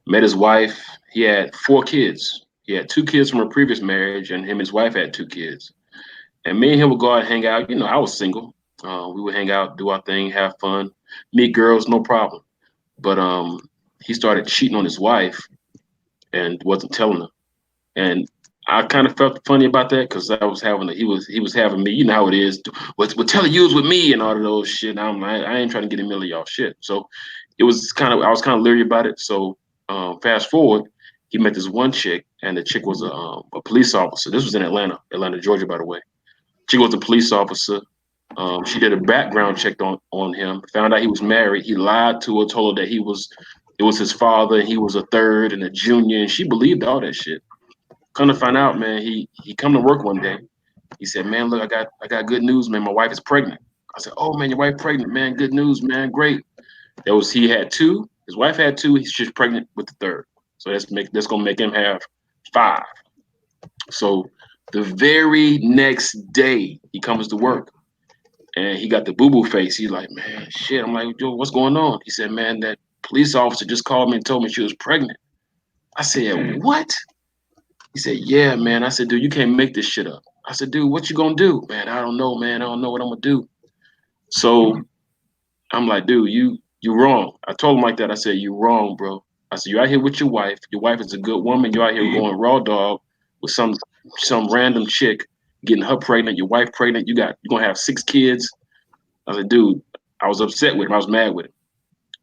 F: Met his wife. He had 4 kids. He had 2 kids from a previous marriage, and him and his wife had 2 kids. And me and him would go out and hang out. I was single. We would hang out, do our thing, have fun, meet girls, no problem. But he started cheating on his wife and wasn't telling her. And I kind of felt funny about that, because I was he was having me, you know how it is, we'll tell you was with me and all of those shit. And I'm like, I ain't trying to get in the middle of y'all shit. So I was kind of leery about it. So fast forward, he met this one chick, and the chick was a police officer. This was in Atlanta, Georgia, by the way. She was a police officer. She did a background check on him, found out he was married. He lied to her, told her that it was his father, and he was a third and a junior, and she believed all that shit. Come to find out, man, he come to work one day. He said, "Man, look, I got good news, man. My wife is pregnant." I said, "Oh man, your wife pregnant, man. Good news, man. Great." He had 2. His wife had 2. She's pregnant with the third. So that's gonna make him have 5. So the very next day he comes to work, and he got the boo-boo face. He's like, "Man, shit." I'm like, "Yo, what's going on?" He said, "Man, that police officer just called me and told me she was pregnant." I said, "What?" He said, "Yeah, man." I said, "Dude, you can't make this shit up." I said, "Dude, what you gonna do?" "Man, I don't know, man. I don't know what I'm gonna do." So I'm like, "Dude, you wrong." I told him like that. I said, "You wrong, bro." I said, "You out here with your wife. Your wife is a good woman. You out here going raw dog with some random chick, getting her pregnant, your wife pregnant. You're gonna have 6 kids." I said, "Dude," I was upset with him. I was mad with him.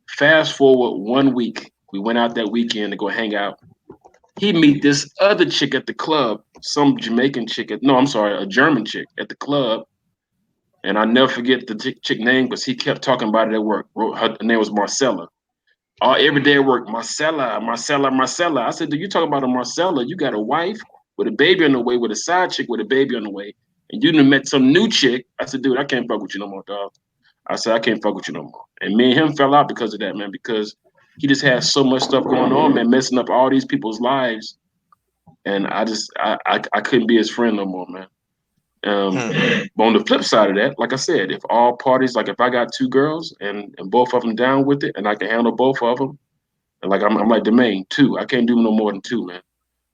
F: Fast forward 1 week, we went out that weekend to go hang out. He meet this other chick at the club, some Jamaican chick. A German chick at the club. And I never forget the chick name, because he kept talking about it at work. Her name was Marcella. Every day at work, Marcella. I said, "Do you talk about a Marcella? You got a wife with a baby on the way, with a side chick with a baby on the way, and you done met some new chick." I said, "Dude, I can't fuck with you no more, dog." I said, "I can't fuck with you no more." And me and him fell out because of that, man, because he just had so much stuff going on, man, messing up all these people's lives. And I couldn't be his friend no more, man. But on the flip side of that, like I said, if all parties, like if I got 2 girls and both of them down with it, and I can handle both of them, and like I'm like Demain, 2. I can't do no more than 2, man.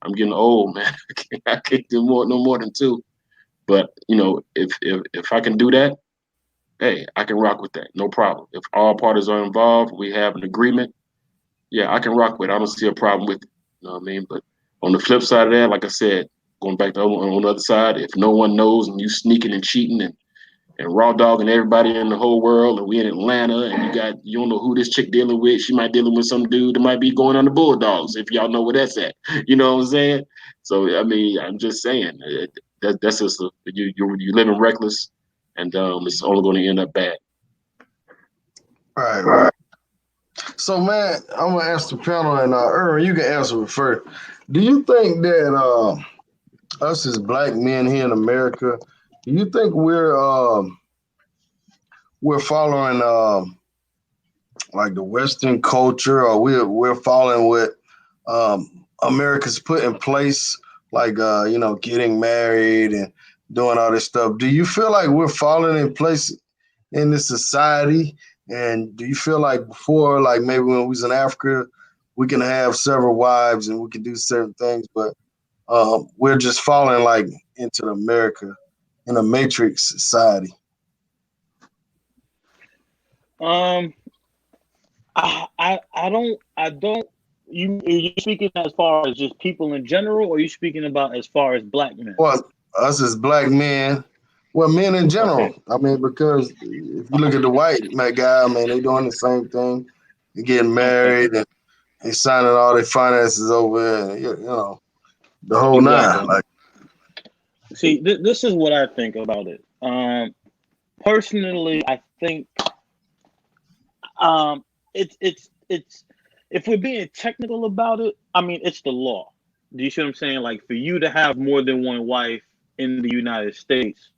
F: I'm getting old, man. I can't do no more than 2. But if I can do that, hey, I can rock with that, no problem. If all parties are involved, we have an agreement. Yeah, I can rock with it. I don't see a problem with it. You know what I mean? But on the flip side of that, like I said, going back to on the other side, if no one knows and you sneaking and cheating and raw dogging everybody in the whole world, and we in Atlanta, and you don't know who this chick dealing with. She might dealing with some dude that might be going on the Bulldogs, if y'all know where that's at. You know what I'm saying? So I mean, I'm just saying that's just you're living reckless, and it's only going to end up bad.
A: Right. So, man, I'm gonna ask the panel, and Erwin, you can answer it first. Do you think that us as black men here in America, do you think we're following like the Western culture, or we're following what America's put in place, like getting married and doing all this stuff? Do you feel like we're falling in place in this society? And do you feel like before, like maybe when we was in Africa, we can have several wives and we can do certain things, but we're just falling like into America in a matrix society?
E: I don't. You speaking as far as just people in general, or are you speaking about as far as black men?
A: Well, us as black men, well, men in general.
E: Okay.
A: I mean, because if you look at the white guy, I mean, they doing the same thing. They're getting married and they signing all their finances over, and the whole nine. Like,
E: see, this is what I think about it. Personally, I think it's if we're being technical about it, I mean, it's the law. Do you see what I'm saying? Like, for you to have more than one wife in the United States,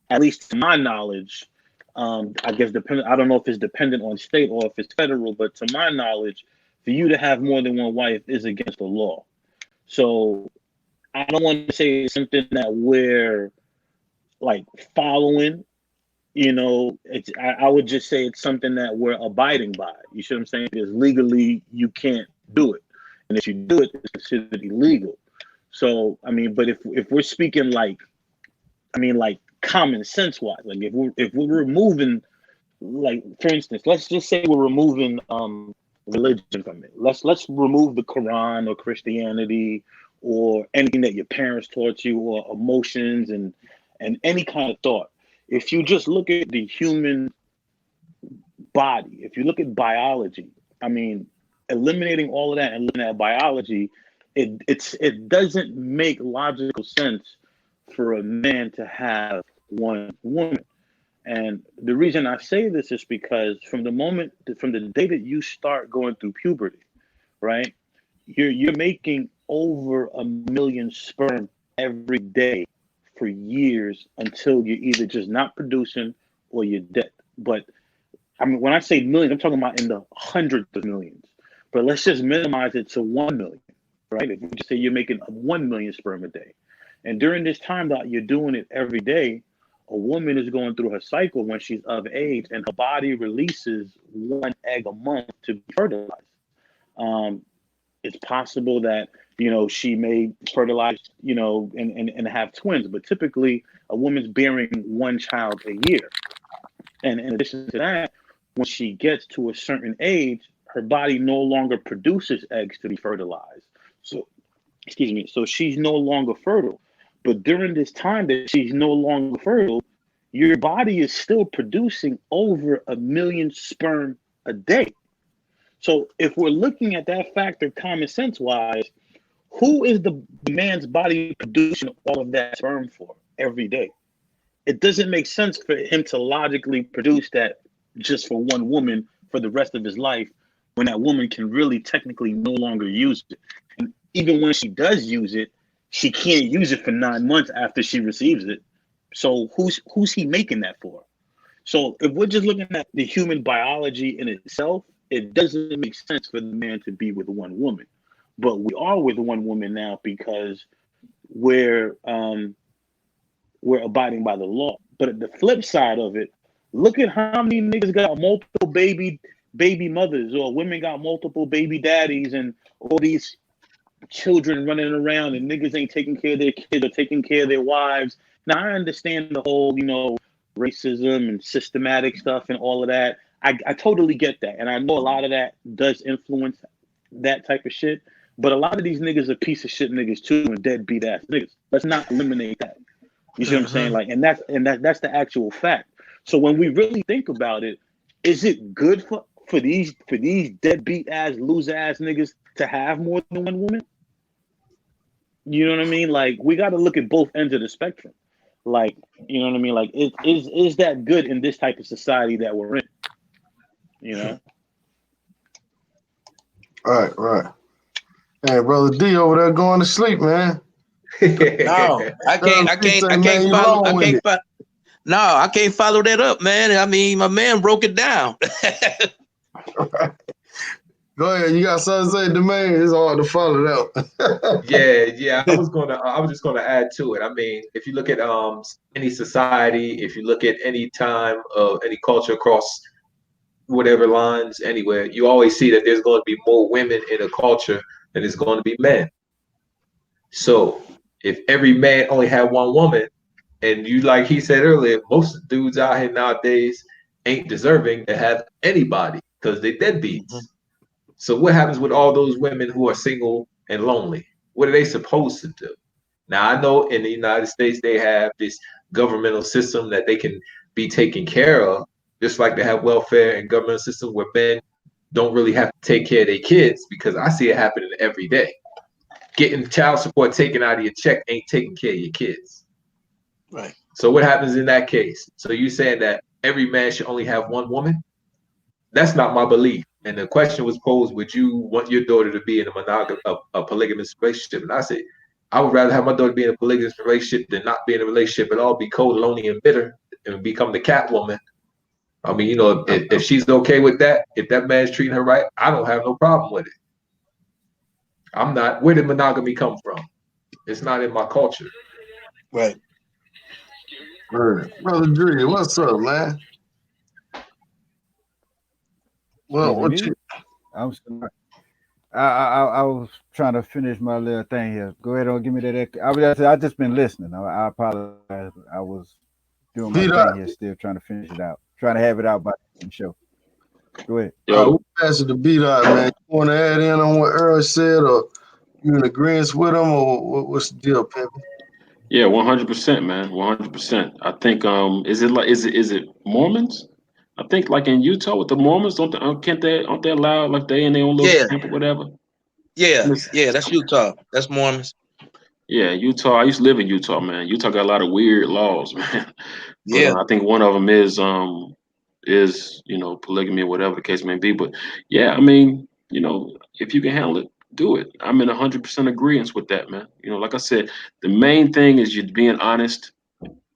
E: at least to my knowledge, I guess I don't know if it's dependent on state or if it's federal, but to my knowledge, for you to have more than one wife is against the law. So I don't want to say something that we're like following. I would just say it's something that we're abiding by. You see what I'm saying? Because legally you can't do it, and if you do it, it's considered illegal. So I mean, but if we're speaking like common sense wise, like if we're removing, like, for instance, let's just say we're removing religion from it. Let's remove the Quran or Christianity or anything that your parents taught you, or emotions and any kind of thought. If you just look at the human body, if you look at biology, I mean, eliminating all of that and looking at biology, it doesn't make logical sense for a man to have one woman. And the reason I say this is because from the day that you start going through puberty, right, you're making over 1 million sperm every day for years until you're either just not producing or you're dead. But I mean, when I say millions, I'm talking about in the hundreds of millions. But let's just minimize it to 1 million, right? If you just say you're making 1 million sperm a day, and during this time that you're doing it every day, a woman is going through her cycle when she's of age, and her body releases 1 egg a month to be fertilized. It's possible that she may fertilize, and have twins, but typically a woman's bearing 1 child a year. And in addition to that, when she gets to a certain age, her body no longer produces eggs to be fertilized. So she's no longer fertile. But during this time that she's no longer fertile, your body is still producing over 1 million sperm a day. So if we're looking at that factor common sense wise, who is the man's body producing all of that sperm for every day? It doesn't make sense for him to logically produce that just for one woman for the rest of his life, when that woman can really technically no longer use it. And even when she does use it, she can't use it for 9 months after she receives it. So who's he making that for? So if we're just looking at the human biology in itself, it doesn't make sense for the man to be with one woman. But we are with one woman now because we're abiding by the law. But at the flip side of it, look at how many niggas got multiple baby mothers, or women got multiple baby daddies, and all these children running around, and niggas ain't taking care of their kids or taking care of their wives. Now I understand the whole, racism and systematic stuff and all of that. I totally get that. And I know a lot of that does influence that type of shit. But a lot of these niggas are piece of shit niggas too, and deadbeat ass niggas. Let's not eliminate that. You see what I'm saying? Like, and that's the actual fact. So when we really think about it, is it good for these deadbeat ass, loser ass niggas to have more than one woman? You know what I mean? Like, we got to look at both ends of the spectrum. Like, you know what I mean? Like, is that good in this type of society that we're in? You know?
A: Right. Hey, brother D over there going to sleep, man.
B: No, I can't follow that up, man. I mean, my man broke it down.
A: Go ahead. You got something to say, Domain? It's hard to follow that.
C: Yeah. I was just gonna add to it. I mean, if you look at any society, if you look at any time of any culture across whatever lines anywhere, you always see that there's going to be more women in a culture than there's going to be men. So if every man only had one woman, and you, like he said earlier, most dudes out here nowadays ain't deserving to have anybody because they deadbeats. Mm-hmm. So what happens with all those women who are single and lonely? What are they supposed to do? Now, I know in the United States, they have this governmental system that they can be taken care of, just like they have welfare and government system where men don't really have to take care of their kids, because I see it happening every day. Getting child support taken out of your check ain't taking care of your kids.
B: Right.
C: So what happens in that case? So you're saying that every man should only have one woman? That's not my belief. And the question was posed, would you want your daughter to be in a polygamous relationship? And I said, I would rather have my daughter be in a polygamous relationship than not be in a relationship at all, be cold, lonely, and bitter, and become the cat woman. I mean, you know, if she's okay with that, if that man's treating her right, I don't have no problem with it. I'm not. Where did monogamy come from? It's not in my culture.
B: Right.
A: Brother Dre, what's up, man? Well, what you?
D: I was trying to finish my little thing here. Go ahead and give me that. I just been listening. I apologize. I was doing my thing here, still trying to finish it out. Trying to have it out by the show. Go ahead.
A: We'll pass it to B-Dot, man. You want to add in on what Earl said, or you in agreement with him, or what's the deal, Pimpy?
F: Yeah, 100%, man. 100%. I think is it Mormons? I think like in Utah with the Mormons, aren't they allowed, like they in their own little camp or whatever?
B: Yeah, that's Utah. That's Mormons.
F: Yeah, Utah. I used to live in Utah, man. Utah got a lot of weird laws, man.
B: Yeah.
F: But I think one of them is polygamy or whatever the case may be. But yeah, I mean, if you can handle it, do it. I'm in 100% agreement with that, man. Like I said, the main thing is you being honest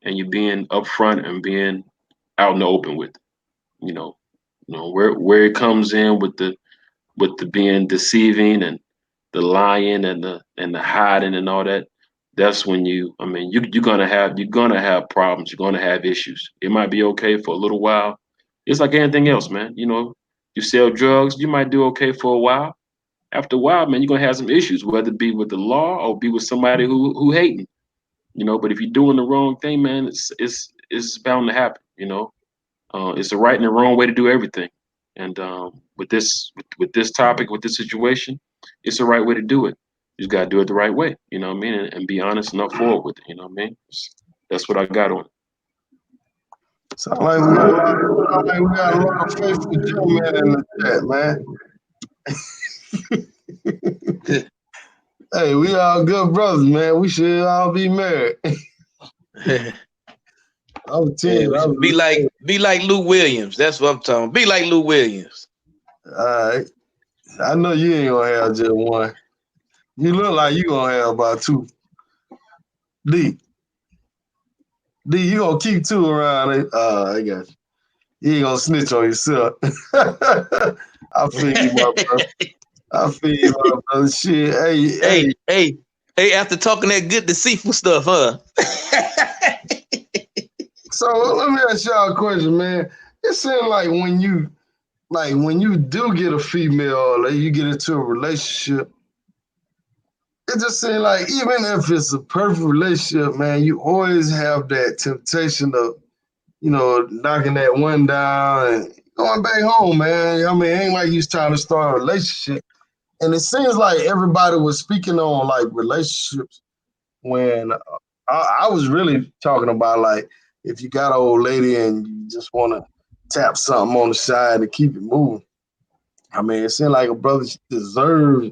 F: and you being upfront and being out in the open with it. Where it comes in with the being deceiving and the lying and the hiding and all that. That's when you're gonna have problems. You're gonna have issues. It might be okay for a little while. It's like anything else, man. You sell drugs, you might do okay for a while. After a while, man, you're gonna have some issues, whether it be with the law or be with somebody who hating. But if you're doing the wrong thing, man, it's bound to happen. It's the right and the wrong way to do everything. And with this topic, with this situation, it's the right way to do it. You just gotta do it the right way, you know what I mean, and be honest and up forward with it, you know what I mean. That's what I got on it.
A: Sound like we got a lot of faith with Joe, man, in the chat, man. Hey, we all good brothers, man. We should all be married.
B: Be like Lou Williams. That's what I'm talking. Be like Lou Williams.
A: All right. I know you ain't gonna have just one. You look like you gonna have about two. D, you gonna keep two around it. I got you. You ain't gonna snitch on yourself. I feel you, my brother. Shit.
B: Hey, after talking that good deceitful stuff, huh?
A: So let me ask y'all a question, man. It seems like when you do get a female or you get into a relationship, it just seems like even if it's a perfect relationship, man, you always have that temptation of, knocking that one down and going back home, man. I mean, it ain't like you trying to start a relationship. And it seems like everybody was speaking on like relationships when I was really talking about like, if you got an old lady and you just want to tap something on the side to keep it moving. I mean, it seems like a brother deserves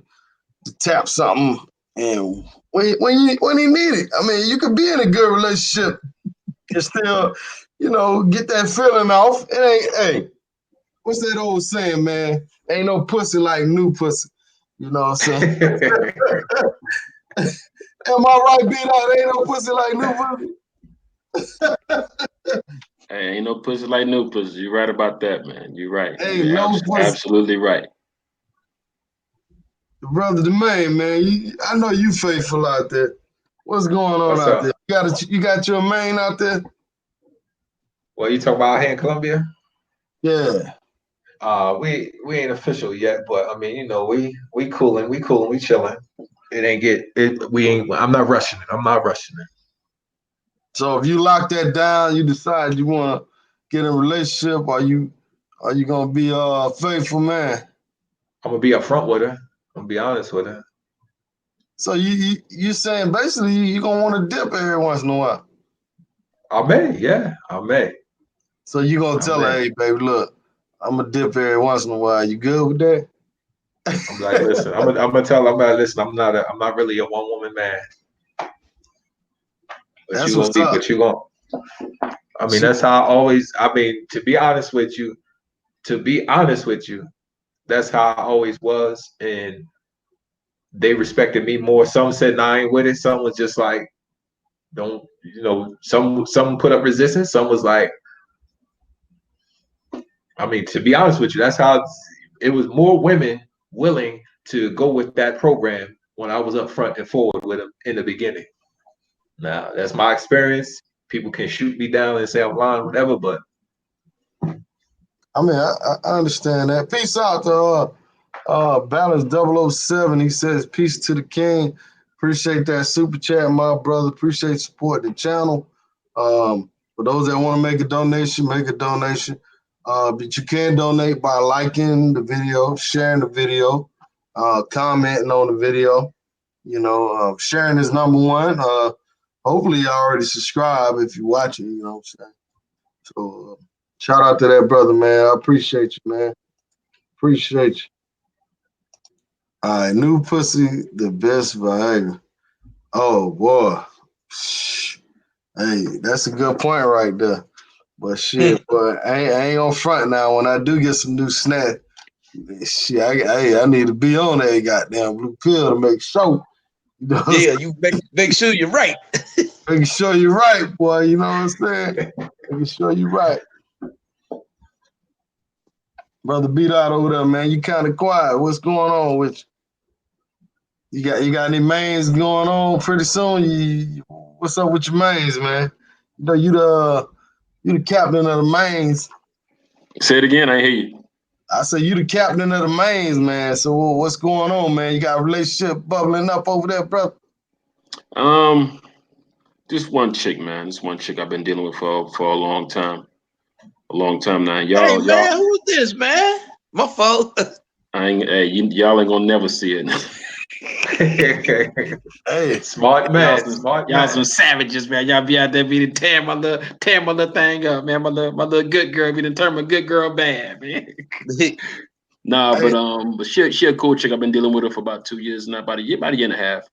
A: to tap something, and when he need it. I mean, you could be in a good relationship and still, get that feeling off. It ain't, hey, what's that old saying, man? Ain't no pussy like new pussy. You know what I'm saying? Am I right, B-Dot? Ain't no pussy like new pussy.
F: Hey, ain't no pussy like new pussy. You're right about that, man. You're right.
A: Hey,
F: You're
A: no pussy.
F: absolutely right.
A: Brother Jermaine, man, I know you faithful out there. What's going on
C: What's
A: out
C: up?
A: there? You got your main out there?
C: Well, you talking about here in Columbia?
A: Yeah.
C: We ain't official yet, but I mean, we cooling, we chilling. It ain't get it. We ain't. I'm not rushing it. I'm not rushing it.
A: So if you lock that down, you decide you want to get in a relationship, are you gonna be a faithful man?
C: I'm gonna be upfront with her. I'm gonna be honest with her.
A: So you saying basically you gonna want to dip every once in a while.
C: I may.
A: So you gonna tell her, hey, baby, look, I'm gonna dip every once in a while. You good with that?
C: I'm like, listen, I'm gonna tell her, listen, I'm not really a one woman man. But
A: That's
C: you gonna
A: what's
C: be,
A: up.
C: but you gonna. I mean, that's how I always. I mean, to be honest with you, that's how I always was, and they respected me more. Some said, "Nah, I ain't with it." Some was just like, "Don't," Some put up resistance. Some was like, I mean, to be honest with you, that's how it was. More women willing to go with that program when I was up front and forward with them in the beginning. Now, that's my experience. People can shoot me down and say I'm lying, whatever, but
A: I mean, I understand that. Peace out to Balance 007. He says, peace to the king. Appreciate that super chat, my brother. Appreciate supporting the channel. For those that want to make a donation, make a donation. But you can donate by liking the video, sharing the video, commenting on the video. Sharing is number one. Hopefully you already subscribe if you're watching, you know what I'm saying? So shout out to that brother, man. I appreciate you, man. Appreciate you. All right, new pussy, the best Viagra. Oh boy. Hey, that's a good point right there. But shit, but I ain't on front now. When I do get some new snack, shit, I need to be on that goddamn blue pill to make sure. You know
B: Yeah, you make sure you're right.
A: Making sure you're right, boy. You know what I'm saying? Making sure you're right. Brother B-Dot over there, man. You kind of quiet. What's going on with you? You got any mains going on pretty soon? What's up with your mains, man? You the captain of the mains.
F: Say it again. I hear you.
A: I say you the captain of the mains, man. So what's going on, man? You got a relationship bubbling up over there, brother?
F: Just one chick, man. Just one chick I've been dealing with for a long time. A long time now.
B: Hey
F: Y'all,
B: man, who's this, man? My fault.
F: y'all ain't gonna never see it.
A: Hey,
C: smart man.
F: Y'all some savages, man. Y'all be out there be tearing my little thing up, man. My little good girl be turn my good girl bad, man. Nah,
A: hey.
F: but she a cool chick. I've been dealing with her for about 2 years now, about a year and a half.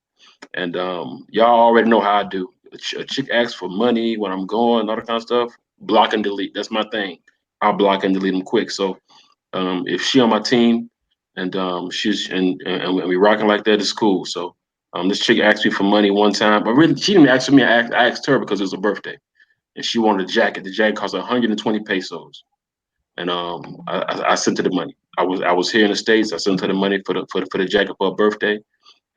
F: And y'all already know how I do. A chick asks for money when I'm going, all that kind of stuff. Block and delete. That's my thing. I'll block and delete them quick. So if she on my team and she's and we rocking like that, it's cool. So this chick asked me for money one time, but really she didn't ask for me. I asked her because it was a birthday, and she wanted a jacket. The jacket cost 120 pesos, and I sent her the money. I was here in the States. I sent her the money for the jacket for her birthday.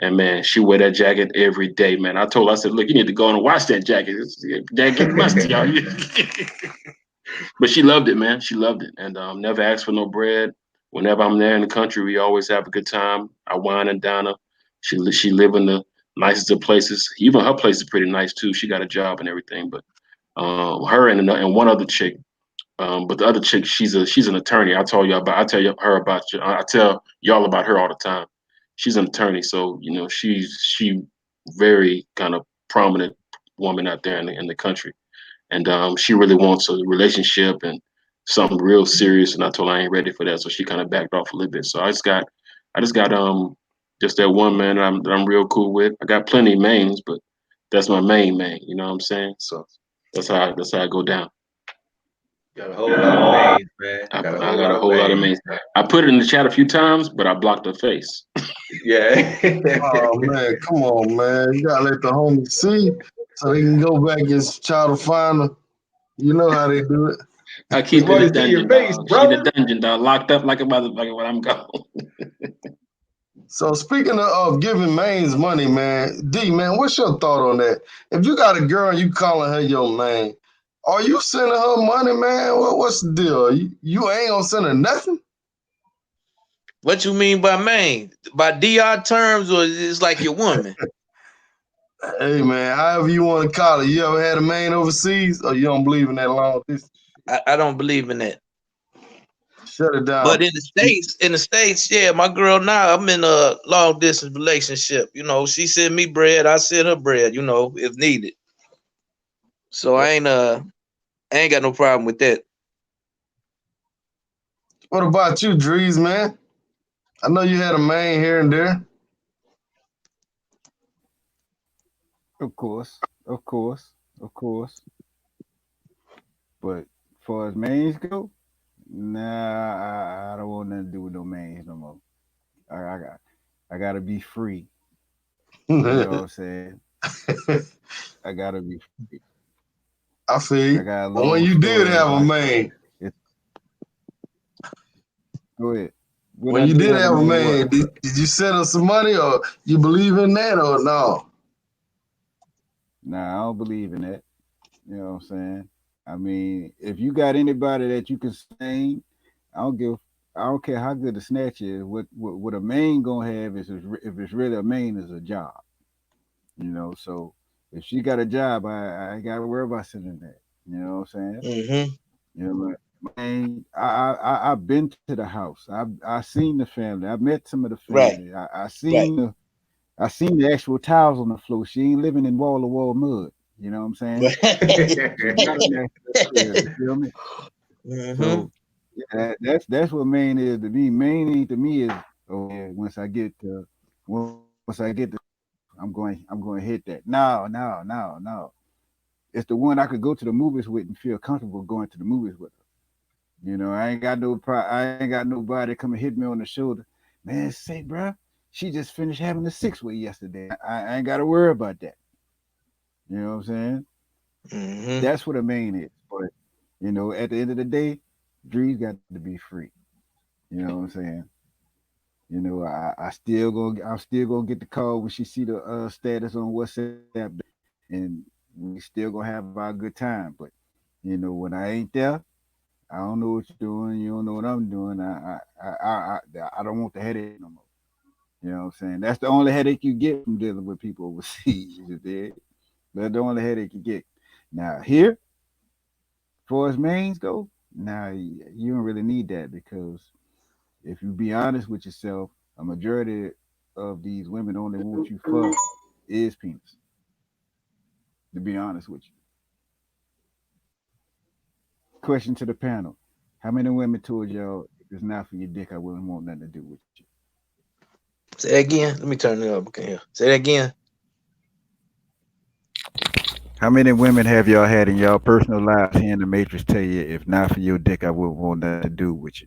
F: And man, she wear that jacket every day, man. I told her, I said, look, you need to go on and wash that jacket. Jacket musty, y'all. But she loved it, man. She loved it. And never asked for no bread. Whenever I'm there in the country, we always have a good time. I wine and dine her. She live in the nicest of places. Even her place is pretty nice too. She got a job and everything. But her and one other chick. But the other chick, she's an attorney. I tell y'all about you. I tell y'all about her all the time. She's an attorney, so she very kind of prominent woman out there in the country. and she really wants a relationship and something real serious. And I told her I ain't ready for that, so she kind of backed off a little bit. So I just got just that one man that I'm real cool with. I got plenty of mains, but that's my main man. You know what I'm saying? So that's how I go down.
C: Got a whole lot of names, man.
F: I
C: Got a
F: got a whole lot of mains. I put it in the chat a few times, but I blocked her face.
C: Yeah.
A: Oh man, come on, man. You gotta let the homies see so they can go back and try to find her. You know how they do it.
F: I keep
C: Boy,
F: in the
C: you see your
F: dungeon,
C: face,
F: dog. She
C: brother.
F: the dungeon, dog. Locked up like a motherfucker when I'm gone.
A: So speaking of giving mains money, man, D man, what's your thought on that? If you got a girl and you calling her your main, are you sending her money, man? What's the deal? You ain't gonna send her nothing?
B: What you mean by main? By DR terms, or it's like your woman?
A: Hey man, however you want to call it. You ever had a main overseas, or you don't believe in that long distance?
B: I don't believe in that.
A: Shut it down.
B: But in the states, yeah, my girl now, I'm in a long distance relationship. You know, she send me bread, I send her bread. You know, if needed. So I ain't got no problem with that.
A: What about you, Drees, man? I know you had a main here and there.
D: Of course, of course, of course. But far as mains go, nah, I don't want nothing to do with no mains no more. I gotta be free. You know what I'm saying? I gotta be free.
A: I feel
D: I
A: you.
D: got a
A: But when
D: long
A: you did
D: story
A: have a
D: about
A: main,
D: go ahead. When
A: when
D: I
A: you
D: did
A: did
D: have a
A: have a
D: main, what?
A: man, did you send her some money or you believe in that or no?
D: Nah, I don't believe in that. You know what I'm saying? I mean, if you got anybody that you can sing, I don't give. I don't care how good the snatch is. What a main gonna have is if it's really a main is a job. You know, so if she got a job, I ain't gotta worry about sending that. You know what I'm saying?
B: Mm-hmm.
D: You know, man, I've been to the house. I seen the family. I met some of the
B: Right.
D: family.
B: Right.
D: I seen the actual tiles on the floor. She ain't living in wall to wall mud. You know what I'm saying? She's not a natural player. You feel me?
B: Mm-hmm.
D: So yeah, that's what main is to me. Main ain't to me is okay. Once I get to I'm going to hit that. No, no, no, no. It's the one I could go to the movies with and feel comfortable going to the movies with her. You know, I ain't got nobody come and hit me on the shoulder. Man, say, bro, she just finished having a 6-way yesterday. I ain't got to worry about that. You know what I'm saying?
B: Mm-hmm.
D: That's what a main is. But you know, at the end of the day, Dre's got to be free. You know what I'm saying? You know, I'm still gonna get the call when she see the status on WhatsApp, and we still gonna have our good time. But you know, when I ain't there, I don't know what you're doing. You don't know what I'm doing. I don't want the headache no more. You know what I'm saying? That's the only headache you get from dealing with people overseas. You did. That's the only headache you get. Now here, far as mains go, now you don't really need that because if you be honest with yourself, a majority of these women only want you for is penis. To be honest with you. Question to the panel: how many women told y'all if it's not for your dick, I wouldn't want nothing to do with you?
B: Say that again. Let me turn it up. Okay. Say that again.
D: How many women have y'all had in y'all personal lives hearing the Matrix tell you, if not for your dick, I wouldn't want nothing to do with you?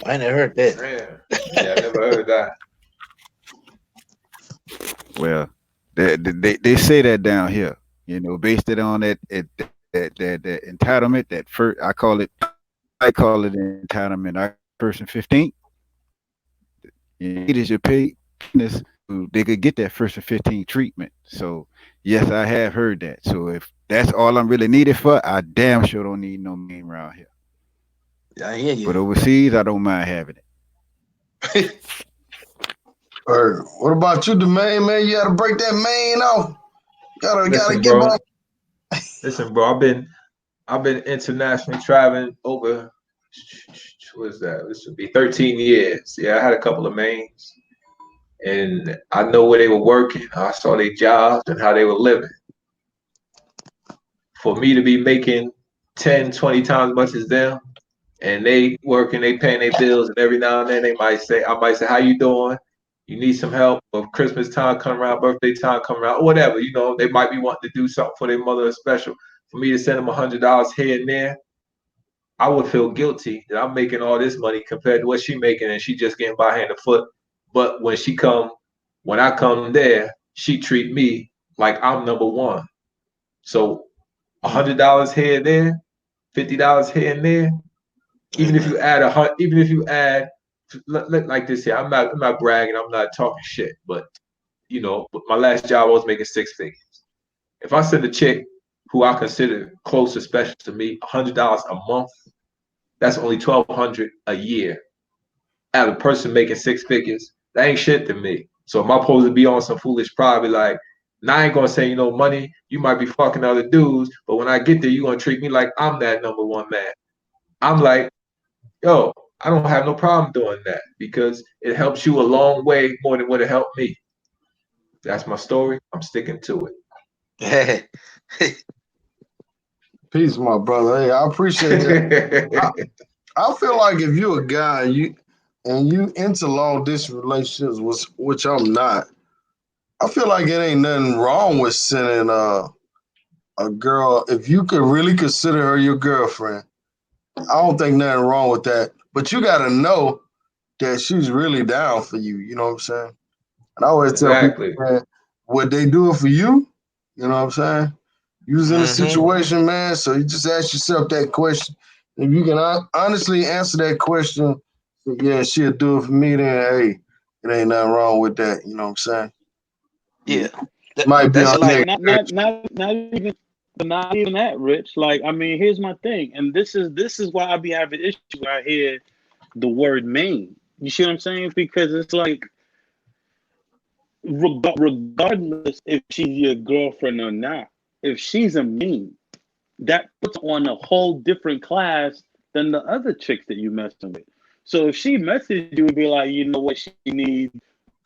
B: I never heard that.
C: Yeah, I never heard that.
D: Well, they say that down here, you know, based it on that entitlement. That first, I call it entitlement. I first and 15th, it is your pay penis. They could get that first and 15 treatment. So yes, I have heard that. So if that's all I'm really needed for, I damn sure don't need no main around here.
B: I hear
D: But
B: you.
D: overseas, I don't mind having it.
A: What about you, the main man? You gotta break that main off. Gotta
C: Listen,
A: get
C: bro.
A: back.
C: Listen, bro. I've been internationally traveling over. What is that? This would be 13 years. Yeah, I had a couple of mains, and I know where they were working. I saw their jobs and how they were living. for me to be making 10, 20 times as much as them, and they working, they paying their bills, and every now and then I might say, how you doing? You need some help? Or Christmas time come around, birthday time come around, whatever, they might be wanting to do something for their mother special. For me to send them $100 here and there, I would feel guilty that I'm making all this money compared to what she making, and she just getting by hand and foot. But when I come there, she treat me like I'm number one. So $100 here and there, $50 here and there. Even if you add like this here, I'm not bragging, I'm not talking shit, but my last job I was making 6 figures. If I send a chick who I consider close or special to me $100 a month, that's only $1,200 a year. As a person making 6 figures, that ain't shit to me. So am I supposed to be on some foolish pride, be like, now I ain't gonna say, money, you might be fucking other dudes, but when I get there, you gonna treat me like I'm that number one man. I'm like, yo, I don't have no problem doing that because it helps you a long way more than what it helped me. That's my story. I'm sticking to
B: it.
A: Peace, my brother. Hey, I appreciate that. I feel like if you're a guy and you into long distance relationships, which I'm not, I feel like it ain't nothing wrong with sending a girl, if you could really consider her your girlfriend. I don't think nothing wrong with that. But you got to know that she's really down for you. You know what I'm saying? And I always tell people, man, would they do it for you? You know what I'm saying? You was in a situation, man, so you just ask yourself that question. If you can honestly answer that question, yeah, she'll do it for me, then, hey, it ain't nothing wrong with that. You know what I'm saying?
B: Yeah.
A: Might be on
E: like
A: next.
E: not even that, Rich. Like, I mean, here's my thing, and this is why I be having issues when I hear the word main. You see what I'm saying? Because it's like, regardless if she's your girlfriend or not, if she's a main, that puts on a whole different class than the other chicks that you messing with. So if she messaged you and be like, you know what, she needs,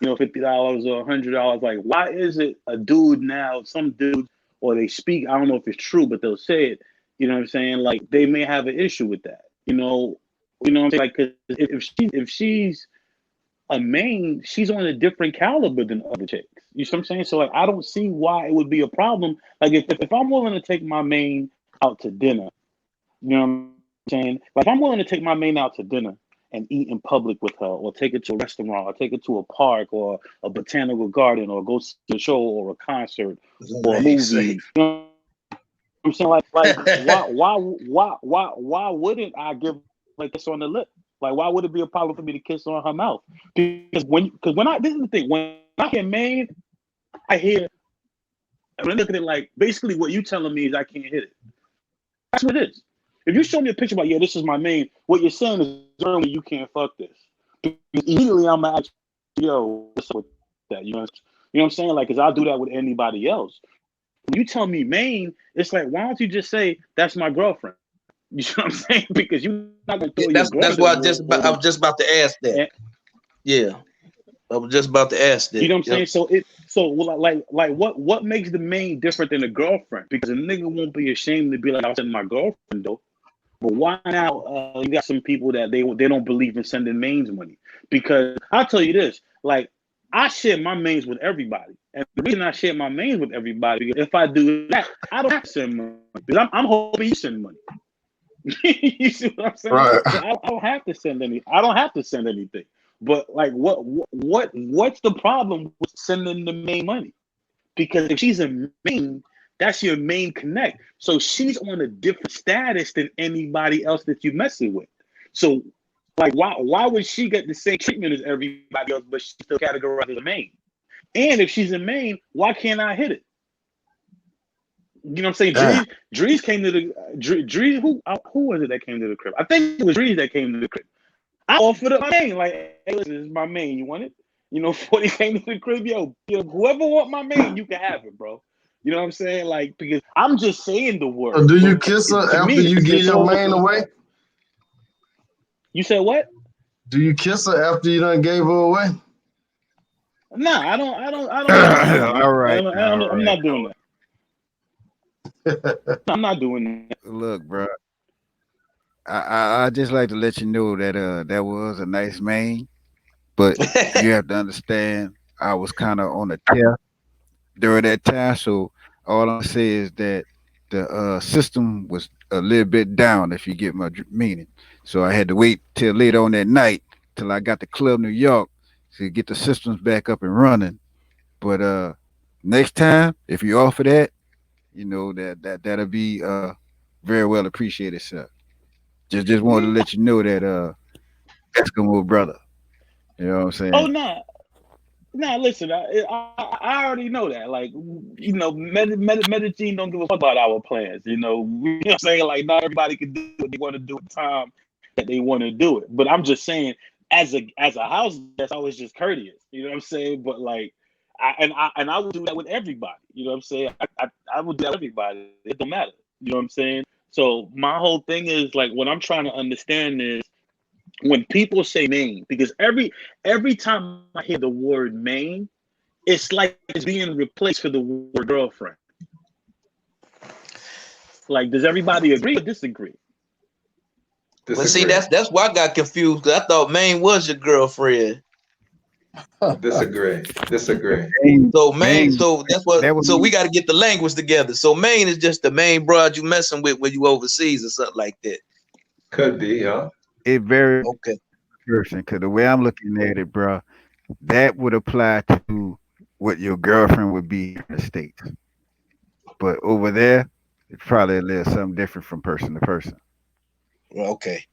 E: $50 or $100, like, why is it a dude now, some dudes, or they speak, I don't know if it's true, but they'll say it, you know what I'm saying? Like, they may have an issue with that, you know what I'm saying? Like, cause if she's a main, she's on a different caliber than other chicks. You see what I'm saying? So like, I don't see why it would be a problem. Like if I'm willing to take my main out to dinner, you know what I'm saying? Like if I'm willing to take my main out to dinner and eat in public with her, or take her to a restaurant, or take her to a park, or a botanical garden, or go see a show, or a concert, or a movie. You know what I'm saying? Like why wouldn't I give like this on the lip? Like, why would it be a problem for me to kiss on her mouth? Because this is the thing, when I hear main, I hear, when I look at it like, basically what you telling me is I can't hit it. That's what it is. If you show me a picture about, yeah, this is my main, what you're saying is early you can't fuck this. Because immediately I'm like, yo, what's up with that? You know what I'm saying? Like, because I'll do that with anybody else. When you tell me main, it's like, why don't you just say that's my girlfriend? You know what I'm saying? Because you're not gonna throw
B: that's why I was just about to ask that. Yeah, I was just about to ask that.
E: You know what I'm saying? So what makes the main different than a girlfriend? Because a nigga won't be ashamed to be like, I send my girlfriend though. But why now? You got some people that they don't believe in sending mains money. Because I'll tell you this, like, I share my mains with everybody, and the reason I share my mains with everybody, because if I do that, I don't have to send money. Because I'm hoping you send money. You see what I'm saying?
A: Right.
E: So I don't have to send anything. But like, what's the problem with sending the main money? Because if she's a main, that's your main connect. So she's on a different status than anybody else that you messing with. So like, why would she get the same treatment as everybody else, but she's still categorized as a main? And if she's a main, why can't I hit it? You know what I'm saying? Drees came to the Drees. Who was it that came to the crib? I think it was Drees that came to the crib. I offered up my main, like, hey, listen, this is my main. You want it? 40 came to the crib. Yo, whoever want my main, you can have it, bro. You know what I'm saying? Like, because I'm just saying the word.
A: So do you kiss her after you give your main away?
E: You said what?
A: Do you kiss her after you done gave her away?
E: Nah, I don't.
D: All right.
E: I'm not doing that. I'm not doing that.
D: Look, bro. I just like to let you know that that was a nice mane, but you have to understand I was kind of on a tear during that time. So all I'm saying is that the system was a little bit down, if you get my meaning. So I had to wait till later on that night till I got to Club New York to get the systems back up and running. But next time, if you offer that, you know that'll be very well appreciated, sir. Just wanted to let you know that Eskimo brother. You know what I'm
E: Oh
D: saying?
E: no, nah, listen, I already know that. Like, you know, Medellin don't give a fuck about our plans. You know, you know what I'm saying? Like, not everybody can do what they want to do at the time that they want to do it. But I'm just saying, as a house guest, I was just courteous. You know what I'm saying? But like, I would do that with everybody. You know what I'm saying? I would do that with everybody. It don't matter. You know what I'm saying? So my whole thing is like, what I'm trying to understand is when people say main, because every time I hear the word main, it's like it's being replaced for the word girlfriend. Like, does everybody agree or disagree?
B: Well, see, that's why I got confused, because I thought Maine was your girlfriend.
C: Disagree.
B: So Maine,
D: Maine,
B: so that's what.
D: that was
B: So we got to get the language together. So Maine is just the main broad you messing with when you overseas or something like that.
C: Could be, huh?
D: it very
B: Okay.
D: person because the way I'm looking at it, bro, that would apply to what your girlfriend would be here in the States. But over there, it's probably a little something different from person to person.
B: Okay.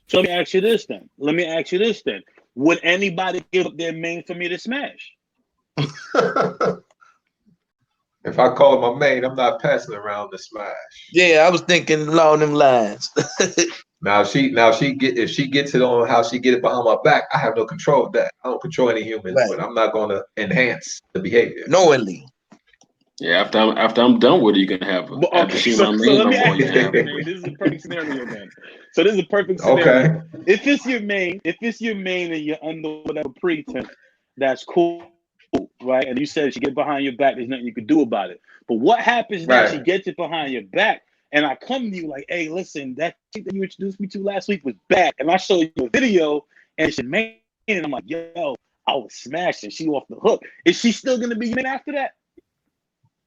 E: So let me ask you this then. Would anybody give up their main for me to smash?
C: If I call it my main, I'm not passing around the smash.
B: Yeah, I was thinking along them lines.
C: Now if she gets it on how she get it behind my back, I have no control of that. I don't control any humans,
B: Right.
C: but I'm not going to enhance the behavior.
B: Knowingly.
F: Yeah, after I'm done with it, you can have her.
E: Well,
F: After
E: okay,
F: she
E: so
F: my main
E: let
F: no
E: me
F: more,
E: ask
F: you
E: you
F: can have
E: this,
F: her.
E: man. This is a perfect scenario then. So this is a perfect scenario.
C: Okay.
E: If it's your main and you're under whatever pretense, that's cool, right? And you said she get behind your back, there's nothing you can do about it. But what happens now? She
C: Right.
E: gets it behind your back, and I come to you like, hey, listen, that chick that you introduced me to last week was back, and I show you a video, and it's your main, and I'm like, yo, I was smashing. She off the hook. Is she still gonna be your main after that?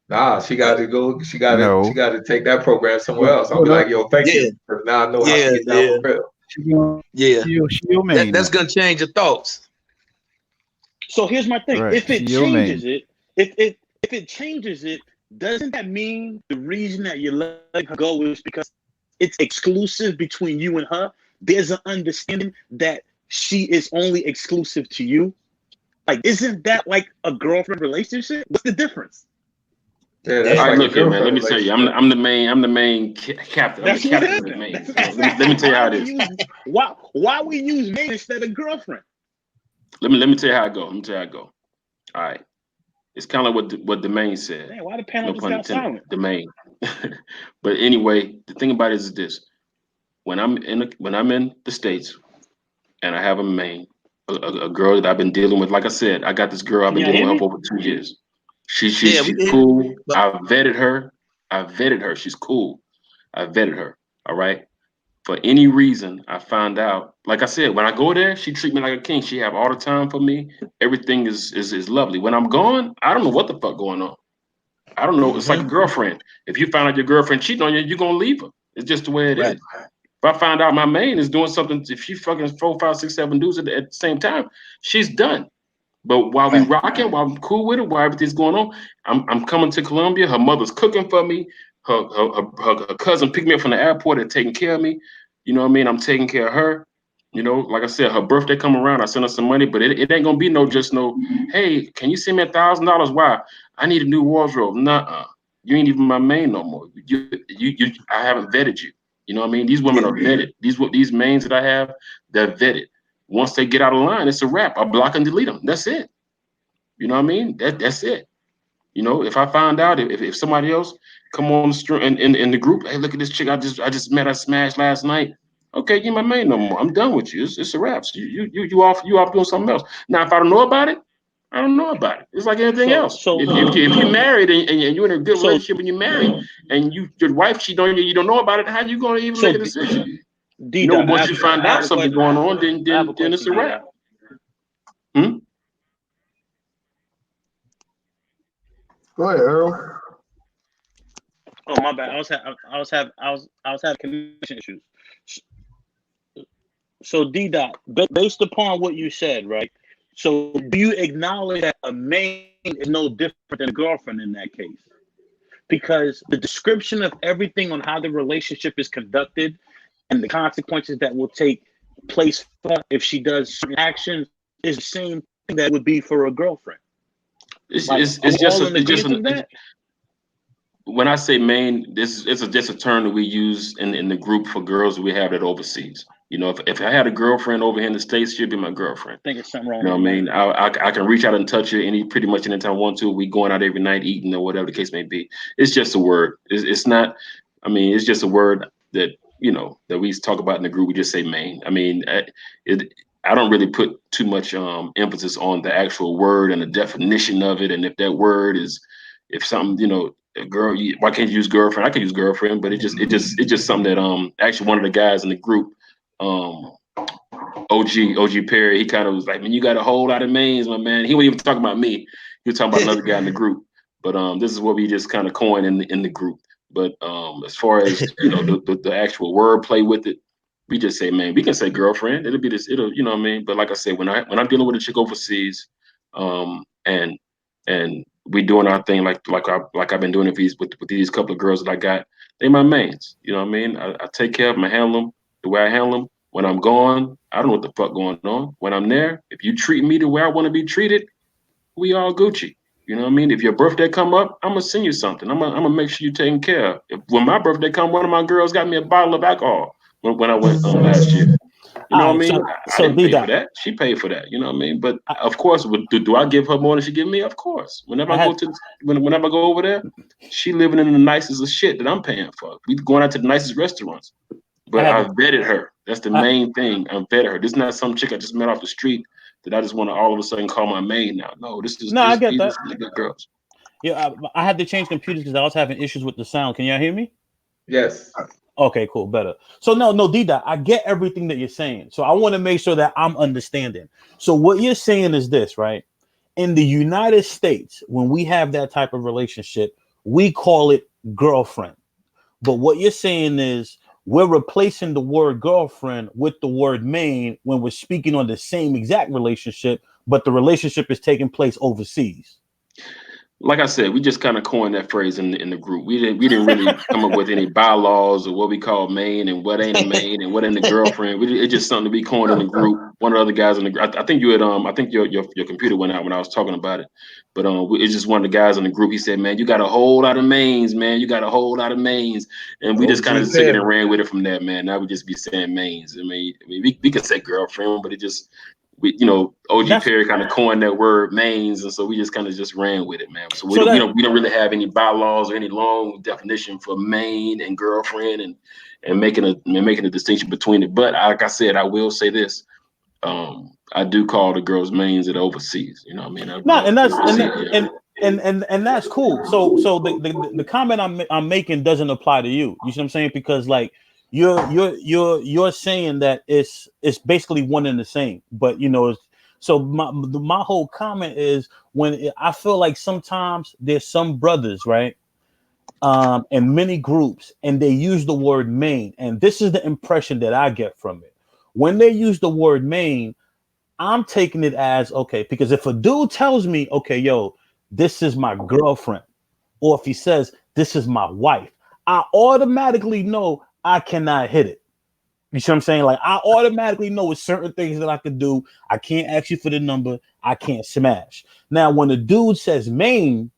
C: Nah, she got to go. She got
D: No.
C: to take that program somewhere
D: Well,
C: else. I'll be
D: hold up.
C: like, yo, thank
B: Yeah.
C: you. Because now I know how she
B: Yeah.
C: get down
B: Yeah.
C: for real.
B: Yeah.
D: She your main
B: That's
D: now.
B: gonna change your thoughts.
E: So here's my thing.
D: Right.
E: If
D: She
E: it
D: your main.
E: changes it, if it changes it, doesn't that mean the reason that you let her go is because it's exclusive between you and her? There's an understanding that she is only exclusive to you. Like, isn't that like a girlfriend relationship? What's the difference?
C: Yeah,
B: Yeah.
C: that's
F: All right,
C: like a
F: look here, man. Let
C: girlfriend
F: me tell you,
C: relationship.
F: I'm the main captain. I'm the
E: That's what it
F: captain
E: is
F: of the
E: then.
F: main.
E: That's
F: So
E: what I'm
F: let me
E: saying.
F: tell you how it is.
E: Why we use maid instead of girlfriend?
F: Let me tell you how I go. Let me tell you how I go. All right. It's kind of like what the main said.
E: Man, why the panel
F: No
E: just
F: pun
E: got
F: intended.
E: silent?
F: The main. But anyway, the thing about it is this: when I'm in the States and I have a main, a girl that I've been dealing with. Like I said, I got this girl I've
E: Can
F: been
E: y'all
F: dealing
E: hear
F: with her
E: me?
F: for over 2 years.
B: Yeah,
F: She's
B: we can.
F: cool.
B: But
F: I vetted her. She's cool. I vetted her. All right. For any reason, I find out. Like I said, when I go there, she treat me like a king. She have all the time for me. Everything is lovely. When I'm gone, I don't know what the fuck going on. I don't know. It's like a girlfriend. If you find out your girlfriend cheating on you, you're gonna leave her. It's just the way it
B: right.
F: is. If I find out my main is doing something, if she fucking 4, 5, 6, 7 dudes at the same time, she's done. But while we
B: Right.
F: rocking, while I'm cool with it, while everything's going on, I'm coming to Colombia. Her mother's cooking for me. Her cousin picked me up from the airport and taking care of me. You know what I mean? I'm taking care of her. You know, like I said, her birthday come around. I send her some money, but it ain't gonna be no. Hey, can you send me $1,000? Why? I need a new wardrobe. Nuh-uh. You ain't even my main no more. I haven't vetted you. You know what I mean? These women
B: Yeah.
F: are vetted. These mains that I have, they're vetted. Once they get out of line, it's a wrap. I block and delete them. That's it. You know what I mean? That's it. You know, if I find out if somebody else come on the stream in the group, hey, look at this chick I just met, I smashed last night. Okay, you my man no more. I'm done with you. It's a wrap. So you off doing something else. Now if I don't know about it, I don't know about it. It's like anything else.
E: So
F: If you're married and you're in a good
E: So-
F: relationship and you're married and your wife cheat on you, you don't know about it. How you going to even
E: So,
F: make a decision?
E: D-Dot,
F: Once you find
E: I have
F: out
E: a
F: something
E: question.
F: going on,
E: I have a
F: then it's a
E: question,
F: wrap.
E: D-Dot.
A: Go ahead, Earl.
E: Oh, my bad. I was having connection issues. So D-Dot, based upon what you said, right? So do you acknowledge that a main is no different than a girlfriend in that case? Because the description of everything on how the relationship is conducted and the consequences that will take place for her if she does certain actions is the same thing that would be for a girlfriend.
F: It's
E: Like,
F: just
E: are we all
F: a,
E: in
F: it's just
E: agreement
F: an,
E: of that?
F: when I say main, this is just a term that we use in the group for girls we have that overseas. If I had a girlfriend over here in the States, she'd be my girlfriend.
E: I think it's something wrong
F: You know
E: with
F: what I
E: the
F: mean?
E: mic.
F: I can reach out and touch her pretty much anytime I want to. We going out every night eating or whatever the case may be. It's just a word. It's not. I mean, it's just a word that that we talk about in the group. We just say main. I mean, I don't really put too much emphasis on the actual word and the definition of it. And if that word is, if something, a girl, why can't you use girlfriend? I can use girlfriend, but it's just something that actually one of the guys in the group, OG Perry, he kind of was like, man, you got a whole lot of mains, my man. He wasn't even talking about me. He was talking about another guy in the group. But this is what we just kind of coined in the group. But as far as the actual word play with it, we just say, man, we can say girlfriend. It'll be this, you know what I mean? But like I said, when I'm dealing with a chick overseas, and we doing our thing like I've been doing it with these couple of girls that I got, they my mains. You know what I mean? I take care of them, I handle them the way I handle them. When I'm gone, I don't know what the fuck going on. When I'm there, if you treat me the way I want to be treated, we all Gucci. You know what I mean? If your birthday come up, I'm gonna send you something. I'm gonna make sure you're taken care of. When my birthday come, one of my girls got me a bottle of alcohol when I went last year. You know what I mean? I didn't pay for that. She paid for that. You know what I mean? But of course, do I give her more than she give me? Of course. Whenever I go over there, she living in the nicest of shit that I'm paying for. We going out to the nicest restaurants. But I vetted her. That's the main thing. I vetted her. This is not some chick I just met off the street that I just want to all of a sudden call my maid now. No,
G: I get
F: these
G: that.
F: are really good girls.
G: Yeah, I had to change computers because I was having issues with the sound. Can y'all hear me?
C: Yes.
G: Okay, cool, better. So no, D-Dot, I get everything that you're saying. So I want to make sure that I'm understanding. So what you're saying is this, right? In the United States, when we have that type of relationship, we call it girlfriend. But what you're saying is we're replacing the word girlfriend with the word main when we're speaking on the same exact relationship, but the relationship is taking place overseas.
F: Like I said, we just kind of coined that phrase in the group. We didn't really come up with any bylaws or what we call main and what ain't a main and what ain't a girlfriend. It's just something we coined in the group. One of the other guys in the group, I think you had I think your computer went out when I was talking about it. But it's just one of the guys in the group. He said, "Man, you got a whole lot of mains, man. You got a whole lot of mains." And we just kind of took it and ran with it from there, man. Now we just be saying mains. I mean we could say girlfriend, but it just OG Perry kind of coined that word mains, and so we just kind of just ran with it, man. So we don't really have any bylaws or any long definition for main and girlfriend and making a distinction between it. But like I said, I will say this: I do call the girls mains that are overseas. You know what I mean?
G: And that's cool. So the comment I'm making doesn't apply to you. You see what I'm saying? Because like you're saying that it's basically one and the same. But so my whole comment is when I feel like sometimes there's some brothers, right? In many groups, and they use the word main, and this is the impression that I get from it. When they use the word main, I'm taking it as okay, because if a dude tells me, okay, yo, this is my girlfriend, or if he says this is my wife, I automatically know I cannot hit it. You see what I'm saying? Like I automatically know with certain things that I can do. I can't ask you for the number. I can't smash. Now, when a dude says main,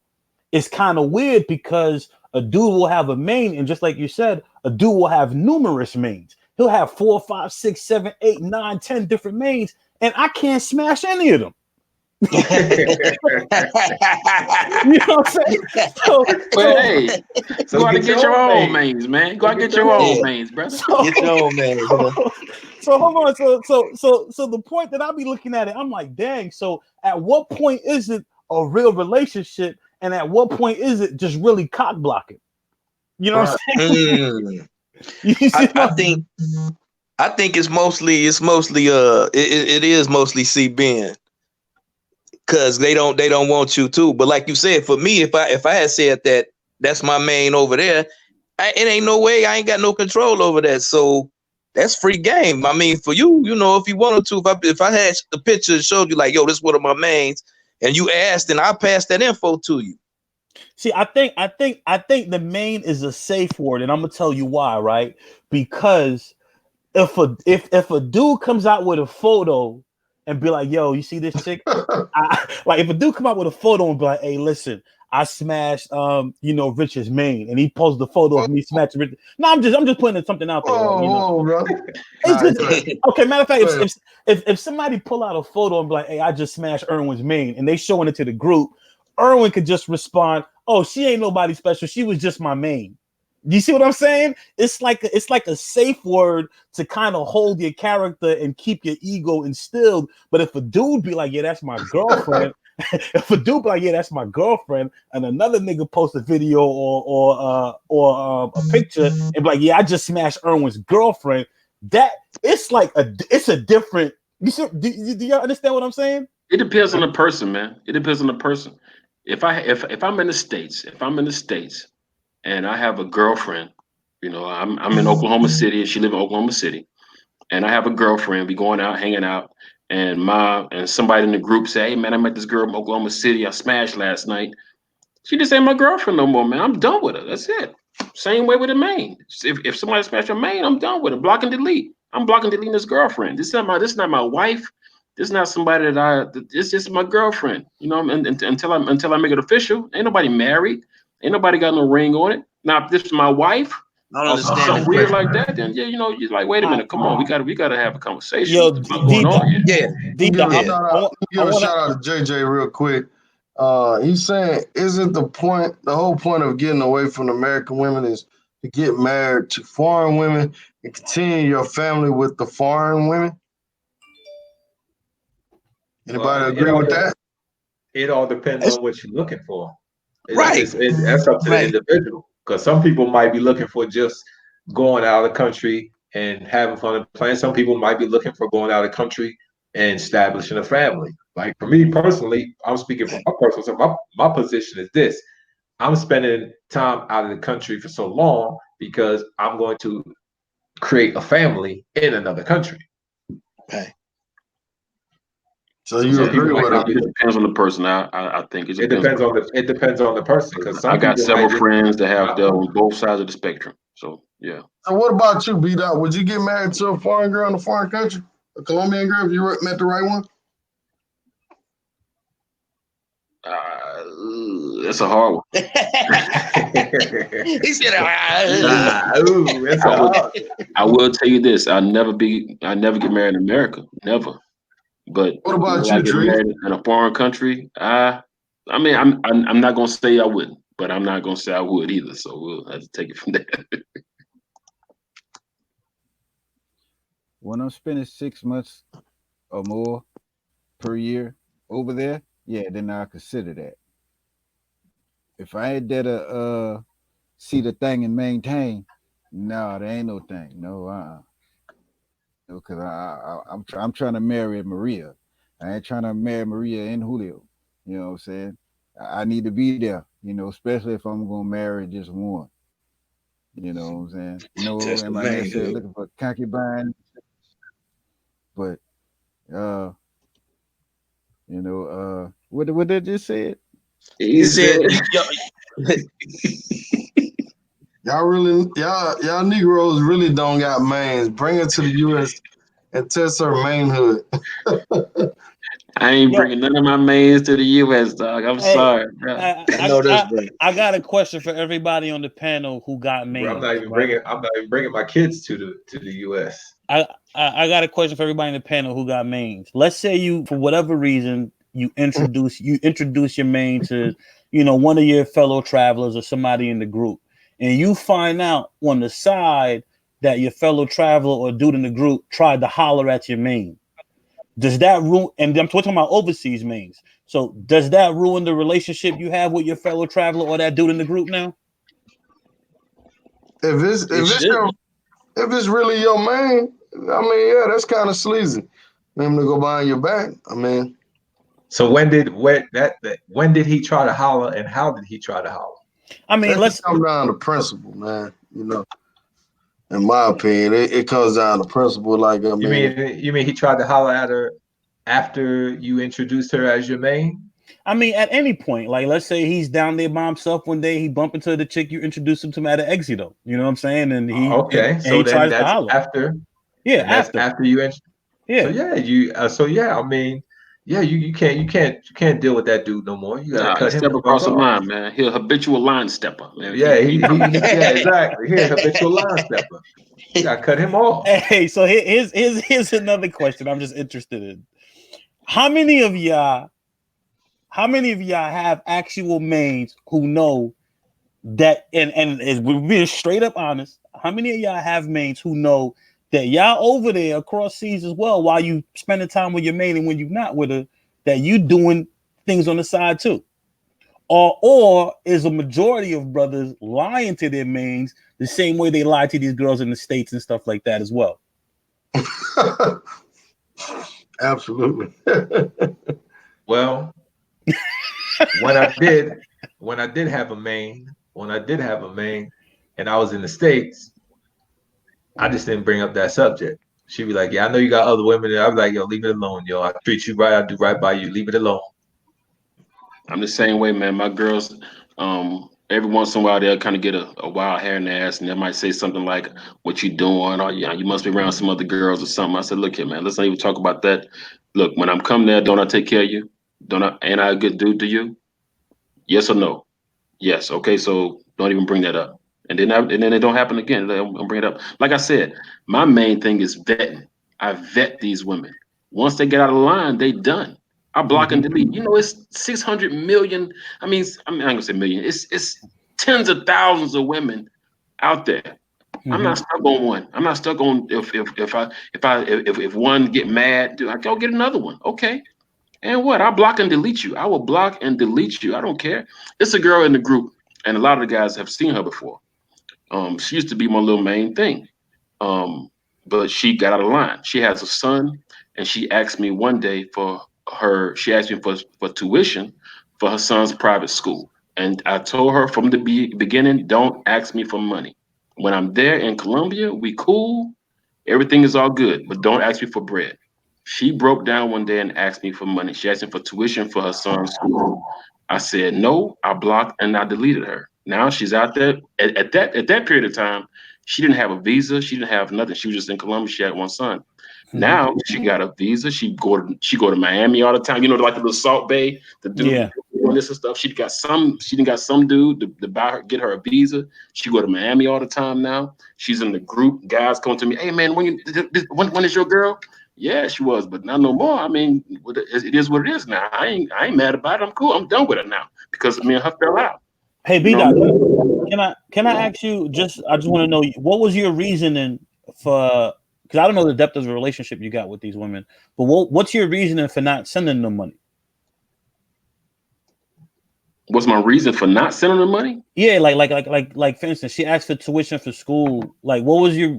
G: it's kind of weird because a dude will have a main, and just like you said, a dude will have numerous mains. He'll have 4, 5, 6, 7, 8, 9, 10 different mains, and I can't smash any of them. You know what I'm saying?
F: But hey, go out and get your own mains, man. Go out and get your own mains, brother.
B: Get your own man.
G: So hold on. So the point that I'll be looking at it, I'm like, dang. So at what point is it a real relationship, and at what point is it just really cock blocking? You know what I'm saying?
B: I think it's mostly it is mostly C-Ben. Cause they don't want you to. But like you said, for me, if I had said that that's my main over there, it ain't no way. I ain't got no control over that. So that's free game. I mean, for you, you know, if you wanted to, if I had the picture and showed you like, yo, this is one of my mains, and you asked, then I passed that info to you.
G: See, I think the main is a safe word, and I'm gonna tell you why, right? Because if a dude comes out with a photo and be like, yo, you see this chick? Like if a dude come out with a photo and be like, hey, listen, I smashed Rich's main, and he posts the photo of me smashing Rich. No, I'm just putting something out there.
A: Bro.
G: Okay, matter of fact, if somebody pull out a photo and be like, hey, I just smashed Erwin's main, and they showing it to the group, Erwin could just respond, oh, she ain't nobody special, she was just my main. You see what I'm saying? It's like a safe word to kind of hold your character and keep your ego instilled. But if a dude be like, yeah, that's my girlfriend, if a dude be like, yeah, that's my girlfriend, and another nigga post a video or a picture and be like, yeah, I just smashed Erwin's girlfriend, that it's a different. You see, do y'all understand what I'm saying?
F: It depends on the person, man. It depends on the person. If I'm in the States, and I have a girlfriend, you know, I'm in Oklahoma City, and she lives in Oklahoma City, and I have a girlfriend. We going out, hanging out, and somebody in the group say, hey man, I met this girl in Oklahoma City. I smashed last night. She just ain't my girlfriend no more, man. I'm done with her. That's it. Same way with a main. If somebody smashed a main, I'm done with it. Block and delete. I'm blocking, deleting this girlfriend. This is not my wife. This is not somebody it's just my girlfriend. You know, until I make it official. Ain't nobody married. Ain't nobody got no ring on it. Now, if this is my wife,
B: I don't understand
F: something weird like that, then yeah, you know, you're like, wait a minute, come on, we gotta have a conversation.
G: Yo,
F: what's going on here?
A: Give a shout out to JJ real quick. He's saying, isn't the whole point of getting away from American women is to get married to foreign women and continue your family with the foreign women? Anybody agree with that?
C: It all depends on what you're looking for.
B: Right.
C: That's up to the individual. Because some people might be looking for just going out of the country and having fun and playing. Some people might be looking for going out of the country and establishing a family. Like for me personally, I'm speaking from my personal self. My position is this. I'm spending time out of the country for so long because I'm going to create a family in another country.
B: Okay.
A: So you agree with it?
F: It depends on the person. I think
C: it depends on the person. Because
F: I got several friends that have dealt on both sides of the spectrum. So yeah.
A: So what about you, B-Dot? Would you get married to a foreign girl in a foreign country? A Colombian girl if you met the right one?
F: That's a hard one.
B: He said,
F: I will tell you this: I never get married in America, never. But
A: what about
F: I get married in a foreign country? I mean, I'm not gonna say I wouldn't, but I'm not gonna say I would either. So we'll have to take it from there.
D: When I'm spending 6 months or more per year over there, yeah, then I consider that. If I ain't there to see the thing and maintain, no, there ain't no thing. No, because I'm trying to marry Maria. I ain't trying to marry Maria and Julio. You know what I'm saying? I need to be there, you know, especially if I'm gonna marry just one. You know what I'm saying? No, am I necessarily looking for concubine? But what they just said?
B: He said,
A: y'all Negroes really don't got mains. Bring her to the U.S. and test her manhood.
F: I ain't bringing none of my mains to the U.S., dog. I'm sorry, bro.
G: I got a question for everybody on the panel who got mains.
C: Bro, I'm not even bringing my kids to the U.S.
G: I got a question for everybody in the panel who got mains. Let's say you, for whatever reason, you introduce your main to, you know, one of your fellow travelers or somebody in the group, and you find out on the side that your fellow traveler or dude in the group tried to holler at your main. Does that ruin? And I'm talking about overseas mains. So does that ruin the relationship you have with your fellow traveler or that dude in the group now?
A: If it's really your man, I mean, yeah, that's kind of sleazy. Him to go behind your back. I mean,
C: So when did he try to holler, and how did he try to holler?
G: I mean, let's
A: come down to principle, man. You know, in my opinion, it comes down to principle. Like, I mean,
C: You mean he tried to holler at her after you introduced her as your main?
G: I mean, at any point, like let's say he's down there by himself one day, he bump into the chick you introduced him to at an Exito. You know what I'm saying? And he
C: so
G: he
C: then
G: tries
C: that's
G: to holler.
C: after.
G: Yeah,
C: that's after you.
G: Yeah.
C: So yeah, I mean, yeah, you can't deal with that dude no more. You gotta cut him
F: step
C: the
F: across
C: fuck
F: the
C: off.
F: line, man. He's a habitual line stepper. Man.
C: Yeah, yeah, exactly. He's a habitual line stepper. You gotta cut him off.
G: Hey, so here's another question I'm just interested in. How many of y'all have actual mains who know that, and as we're being straight up honest, how many of y'all have mains who know that y'all over there across seas as well while you spending time with your main, and when you're not with her, that you doing things on the side too? Or is a majority of brothers lying to their mains the same way they lie to these girls in the States and stuff like that as well?
A: Absolutely.
C: Well, when I did have a main, and I was in the States, I just didn't bring up that subject. She'd be like, "Yeah, I know you got other women." I'd be like, "Yo, leave it alone, yo. I treat you right. I do right by you. Leave it alone."
F: I'm the same way, man. My girls, every once in a while they'll kind of get a wild hair in their ass, and they might say something like, "What you doing?" Or, "Yeah, you must be around some other girls or something." I said, "Look here, man. Let's not even talk about that. Look, when I'm coming there, don't I take care of you? Ain't I a good dude to you? Yes or no? Yes. Okay. So don't even bring that up. And then it don't happen again. I'll bring it up. Like I said, my main thing is vetting. I vet these women. Once they get out of line, they done. I block and delete. You know, it's 600 million. I'm not gonna say million. It's tens of thousands of women out there. I'm not stuck on one. I'm not stuck on if one get mad, I go get another one. Okay. And what? I block and delete you. I will block and delete you. I don't care. It's a girl in the group, and a lot of the guys have seen her before. She used to be my little main thing. But she got out of line. She has a son, and she asked me one day she asked me for tuition for her son's private school. And I told her from the beginning, don't ask me for money. When I'm there in Colombia, we cool. Everything is all good, but don't ask me for bread. She broke down one day and asked me for money. She asked me for tuition for her son's school. I said no. I blocked and I deleted her. Now she's out there. At that period of time, she didn't have a visa. She didn't have nothing. She was just in Colombia. She had one son. Now she got a visa. She go to Miami all the time. You know, like the little Salt Bay, the dude doing this and stuff. She got some dude to buy her, get her a visa. She go to Miami all the time now. She's in the group. Guys come to me, hey man, when is your girl? Yeah, she was, but not no more. I mean, it is what it is now. I ain't mad about it. I'm cool. I'm done with it now because me and her fell out.
G: Hey, B-Dot, can I ask you I just want to know, what was your reasoning for, because I don't know the depth of the relationship you got with these women, but what's your reasoning for not sending them money?
F: What's my reason for not sending them money?
G: Yeah, like for instance, she asked for tuition for school. Like, what was your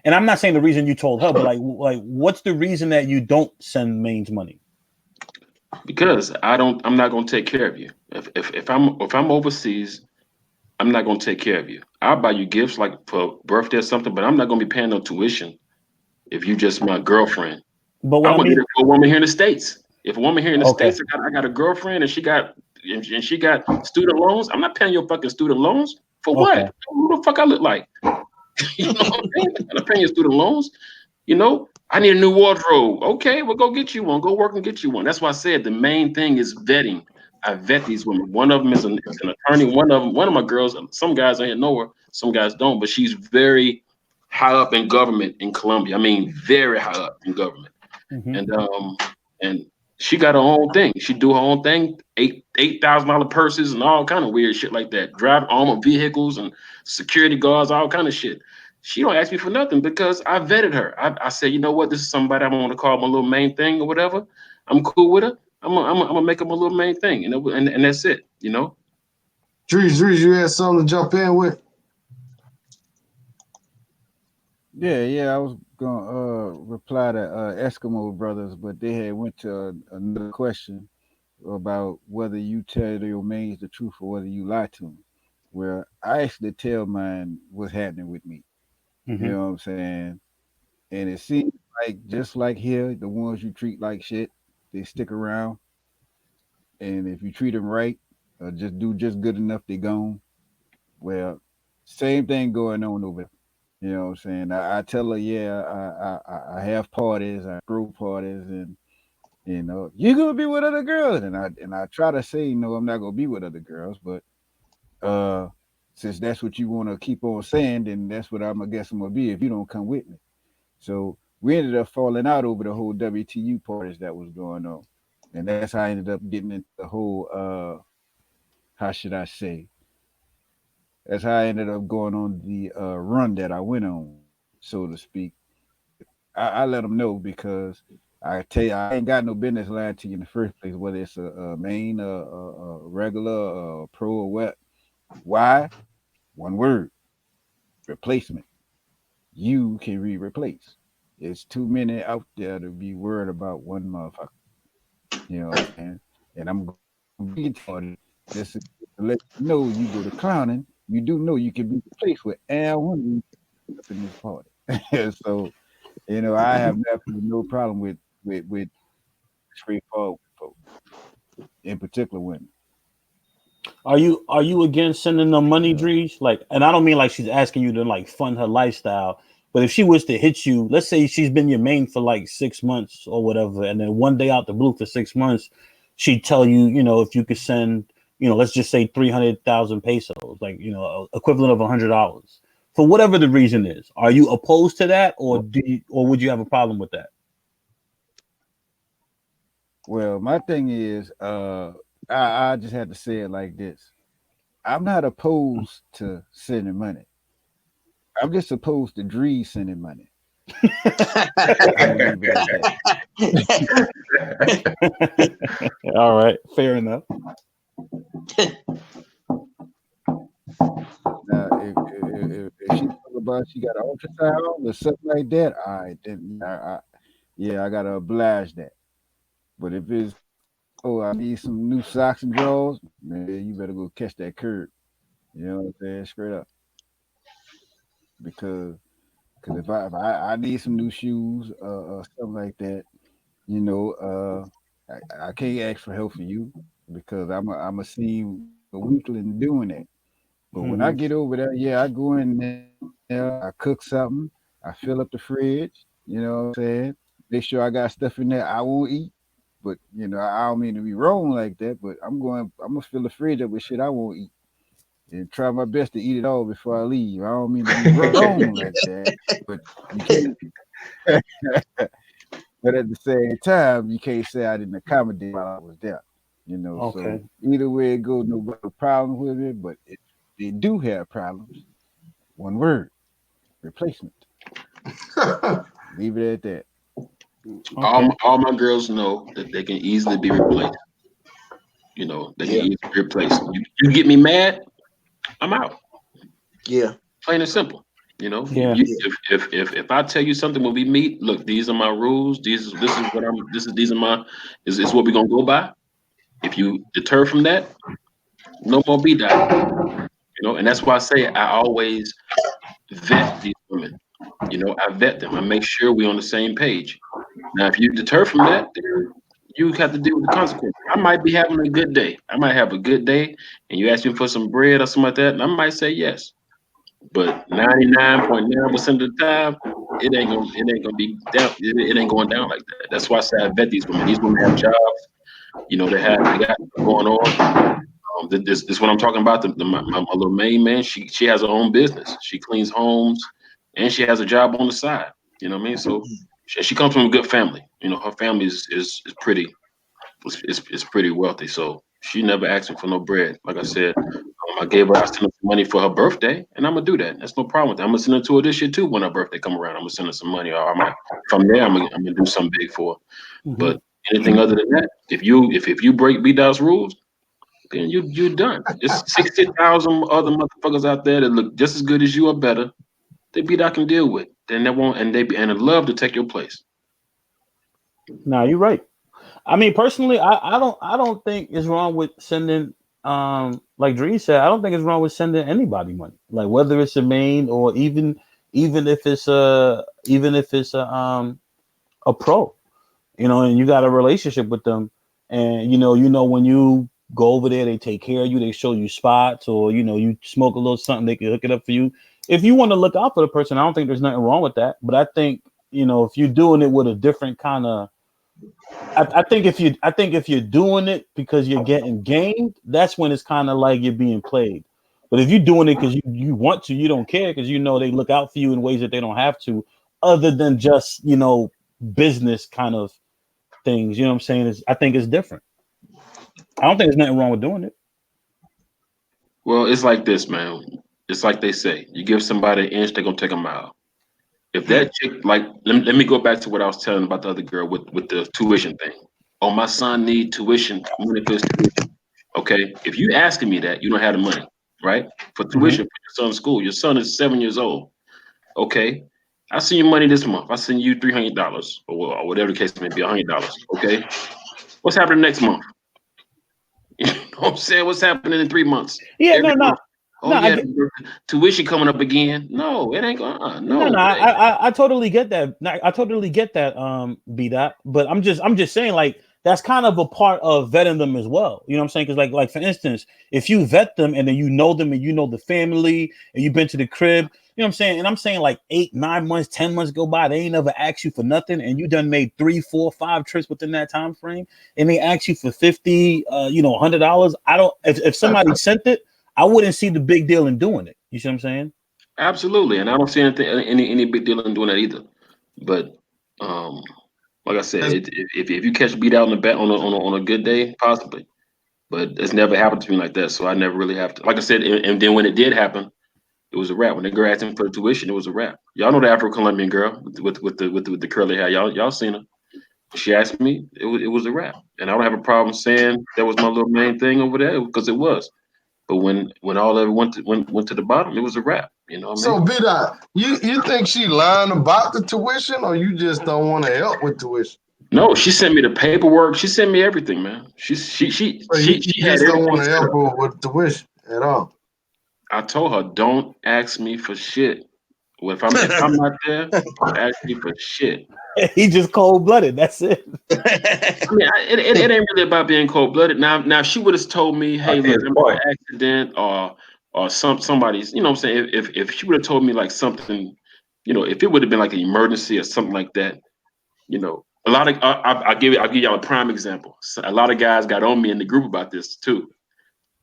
G: and I'm not saying the reason you told her, but like what's the reason that you don't send mains money?
F: Because I'm not gonna take care of you. If I'm overseas, I'm not gonna take care of you. I'll buy you gifts like for birthday or something, but I'm not gonna be paying no tuition if you just my girlfriend.
G: But what
F: I'm
G: I mean,
F: gonna get a woman here in the States. If a woman here in the States, I got a girlfriend and she got student loans, I'm not paying your fucking student loans for what? Who the fuck I look like? You know what I'm saying? I'm not paying your student loans. You know, I need a new wardrobe. Okay, well, go get you one. Go work and get you one. That's why I said the main thing is vetting. I vet these women. One of them is an attorney. One of my girls, some guys I know her, some guys don't, but she's very high up in government in Colombia. I mean, very high up in government. And She got her own thing. She do her own thing. $8,000 purses and all kind of weird shit like that. Drive armored vehicles and security guards, all kind of shit. She don't ask me for nothing because I vetted her. I said, you know what? This is somebody I want to call my little main thing or whatever. I'm cool with her. I'm gonna make her my little main thing, and that's it. You know.
A: Drees, you had something to jump in with?
D: Yeah, I was gonna reply to Eskimo brothers, but they had went to another question about whether you tell your mains the truth or whether you lie to them. Where I actually tell mine what's happening with me. You know what I'm saying? And it seems like just like here, the ones you treat like shit, they stick around. And if you treat them right, or just do just good enough, they gone. Well, same thing going on over there. You know what I'm saying? I tell her, yeah, I have parties, I throw parties, and you're gonna be with other girls, and I try to say, no, I'm not gonna be with other girls, but since that's what you want to keep on saying, then that's what I'm gonna be if you don't come with me. So we ended up falling out over the whole WTU parties that was going on, and that's how I ended up getting into the whole how should I say? That's how I ended up going on the run that I went on, so to speak. I let them know because I tell you, I ain't got no business lying to you in the first place, whether it's a main, regular, pro, or what. Why? One word: replacement. You can replace. It's too many out there to be worried about one motherfucker. You know what I'm saying? And I'm going to just to let you know you go to clowning, you do know you can be replaced with Al Huntley up in this party. So, I have absolutely no problem with straightforward folks, in particular women.
G: Are you against sending them money, Drees? Like, and I don't mean like she's asking you to like fund her lifestyle, but if she was to hit you, let's say she's been your main for like 6 months or whatever, and then one day out the blue for 6 months, she'd tell you, if you could send, let's just say 300,000 pesos, like equivalent of $100, for whatever the reason is. Are you opposed to that, or would you have a problem with that?
D: Well, my thing is, I just had to say it like this. I'm not opposed to sending money. I'm just opposed to Drees sending money.
G: All right, fair enough.
D: Now, if she talk about she got an ultrasound or something like that, all right, then I gotta oblige that. But if it's I need some new socks and drawers, man, you better go catch that curb. You know what I'm saying? Straight up. Because if I need some new shoes, something like that, I can't ask for help for you because I'm a seem a weakling doing that. But when I get over there, I go in there, I cook something, I fill up the fridge, you know what I'm saying? Make sure I got stuff in there I won't eat. But I don't mean to be wrong like that, but I'm gonna fill the fridge up with shit I won't eat. And try my best to eat it all before I leave. I don't mean to be wrong like that, but you can't. But at the same time, you can't say I didn't accommodate while I was there.
G: Okay.
D: So either way it goes, no problem with it. But if they do have problems, one word: replacement. Leave it at that.
G: Okay.
F: All my girls know that they can easily be replaced. They can easily be replaced. You get me mad, I'm out.
B: Yeah.
F: Plain and simple.
G: Yeah.
F: If I tell you something when we meet, look, these are my rules. This is what I'm. These are my. Is what we're gonna go by. If you deter from that, no more be that. And that's why I say I always vet these women. I vet them. I make sure we're on the same page. Now, if you deter from that, then you have to deal with the consequences. I might be having a good day. I might have a good day, and you ask me for some bread or something like that, and I might say yes. But 99.9% of the time, it ain't gonna be down. It ain't going down like that. That's why I say I vet these women. These women have jobs. They got going on. This is what I'm talking about. My little main man. She has her own business. She cleans homes, and she has a job on the side. You know what I mean? So she comes from a good family. Her family is pretty is pretty wealthy. So she never asked me for no bread. Like I said, I gave her, I sent her some money for her birthday, and I'm gonna do that. That's no problem with that. I'm gonna send her to her this year too when her birthday come around. I'm gonna send her some money, or I might from there I'm gonna do something big for her.
G: Mhm.
F: But anything other than that, if you break B-Dot's rules, then you're done. There's 60,000 other motherfuckers out there that look just as good as you or better. That B-Dot can deal with. Then they won't, and they love to take your place.
G: Nah, you're right. I mean, personally, I don't think it's wrong with sending like Dree said, I don't think it's wrong with sending anybody money. Like whether it's a main or even if it's a pro, you know, and you got a relationship with them, and you know when you go over there, they take care of you, they show you spots, or you smoke a little something, they can hook it up for you. If you want to look out for the person, I don't think there's nothing wrong with that. But I think if you're doing it with a different kind of I think if you're doing it because you're getting gamed, that's when it's kind of like you're being played. But if you're doing it because you want to, you don't care because they look out for you in ways that they don't have to, other than just business kind of things. You know what I'm saying? I think it's different. I don't think there's nothing wrong with doing it.
F: Well, it's like this, man. It's like they say, you give somebody an inch, they're gonna take a mile. If that chick, like, let me go back to what I was telling about the other girl with the tuition thing. Oh, my son need tuition, money for his tuition. Okay, if you asking me that, you don't have the money, right? For tuition for your son's school. Your son is 7 years old. Okay, I send you money this month. I send you $300 or whatever the case may be, $100. Okay, what's happening next month? You know what I'm saying? What's happening in 3 months?
G: Yeah,
F: Every
G: no.
F: month. Oh
G: No,
F: yeah, tuition coming up again. No, it ain't gonna. No,
G: I totally get that. I totally get that. B-Dot, but I'm just saying, like, that's kind of a part of vetting them as well. You know what I'm saying? Because like for instance, if you vet them and then you know them and you know the family and you've been to the crib, you know what I'm saying? And I'm saying like 8, 9 months, 10 months go by, they ain't never asked you for nothing, and you done made 3, 4, 5 trips within that time frame, and they ask you for $50, $100. I don't. If somebody sent it, I wouldn't see the big deal in doing it. You see what I'm saying?
F: absolutely, and I don't see any big deal in doing that either. But like I said, if you catch beat out on the bet on a good day, possibly. But it's never happened to me like that, so I never really have to. Like I said, and then when it did happen, it was a wrap. When the girl asked him for the tuition, it was a wrap. Y'all know the Afro-Colombian girl with the curly hair. Y'all seen her. She asked me, it was a wrap, and I don't have a problem saying that was my little main thing over there because it was. But when all of it went to the bottom, it was a wrap. You know what I
A: So
F: mean?
A: B-Dot, you think she lying about the tuition, or you just don't want to help with tuition?
F: No, she sent me the paperwork. She sent me everything, man. She
A: So
F: she
A: you
F: had
A: just don't
F: everything
A: want to
F: set
A: help
F: up.
A: her with tuition at all.
F: I told her, don't ask me for shit. Well, if I'm not there, don't ask me for shit.
G: He just cold-blooded. That's it.
F: I mean, it ain't really about being cold blooded. Now, if she would have told me, hey, look, I'm in an accident or somebody's, you know what I'm saying? If she would have told me like something, if it would have been like an emergency or something like that, a lot of I'll give y'all a prime example. So a lot of guys got on me in the group about this too.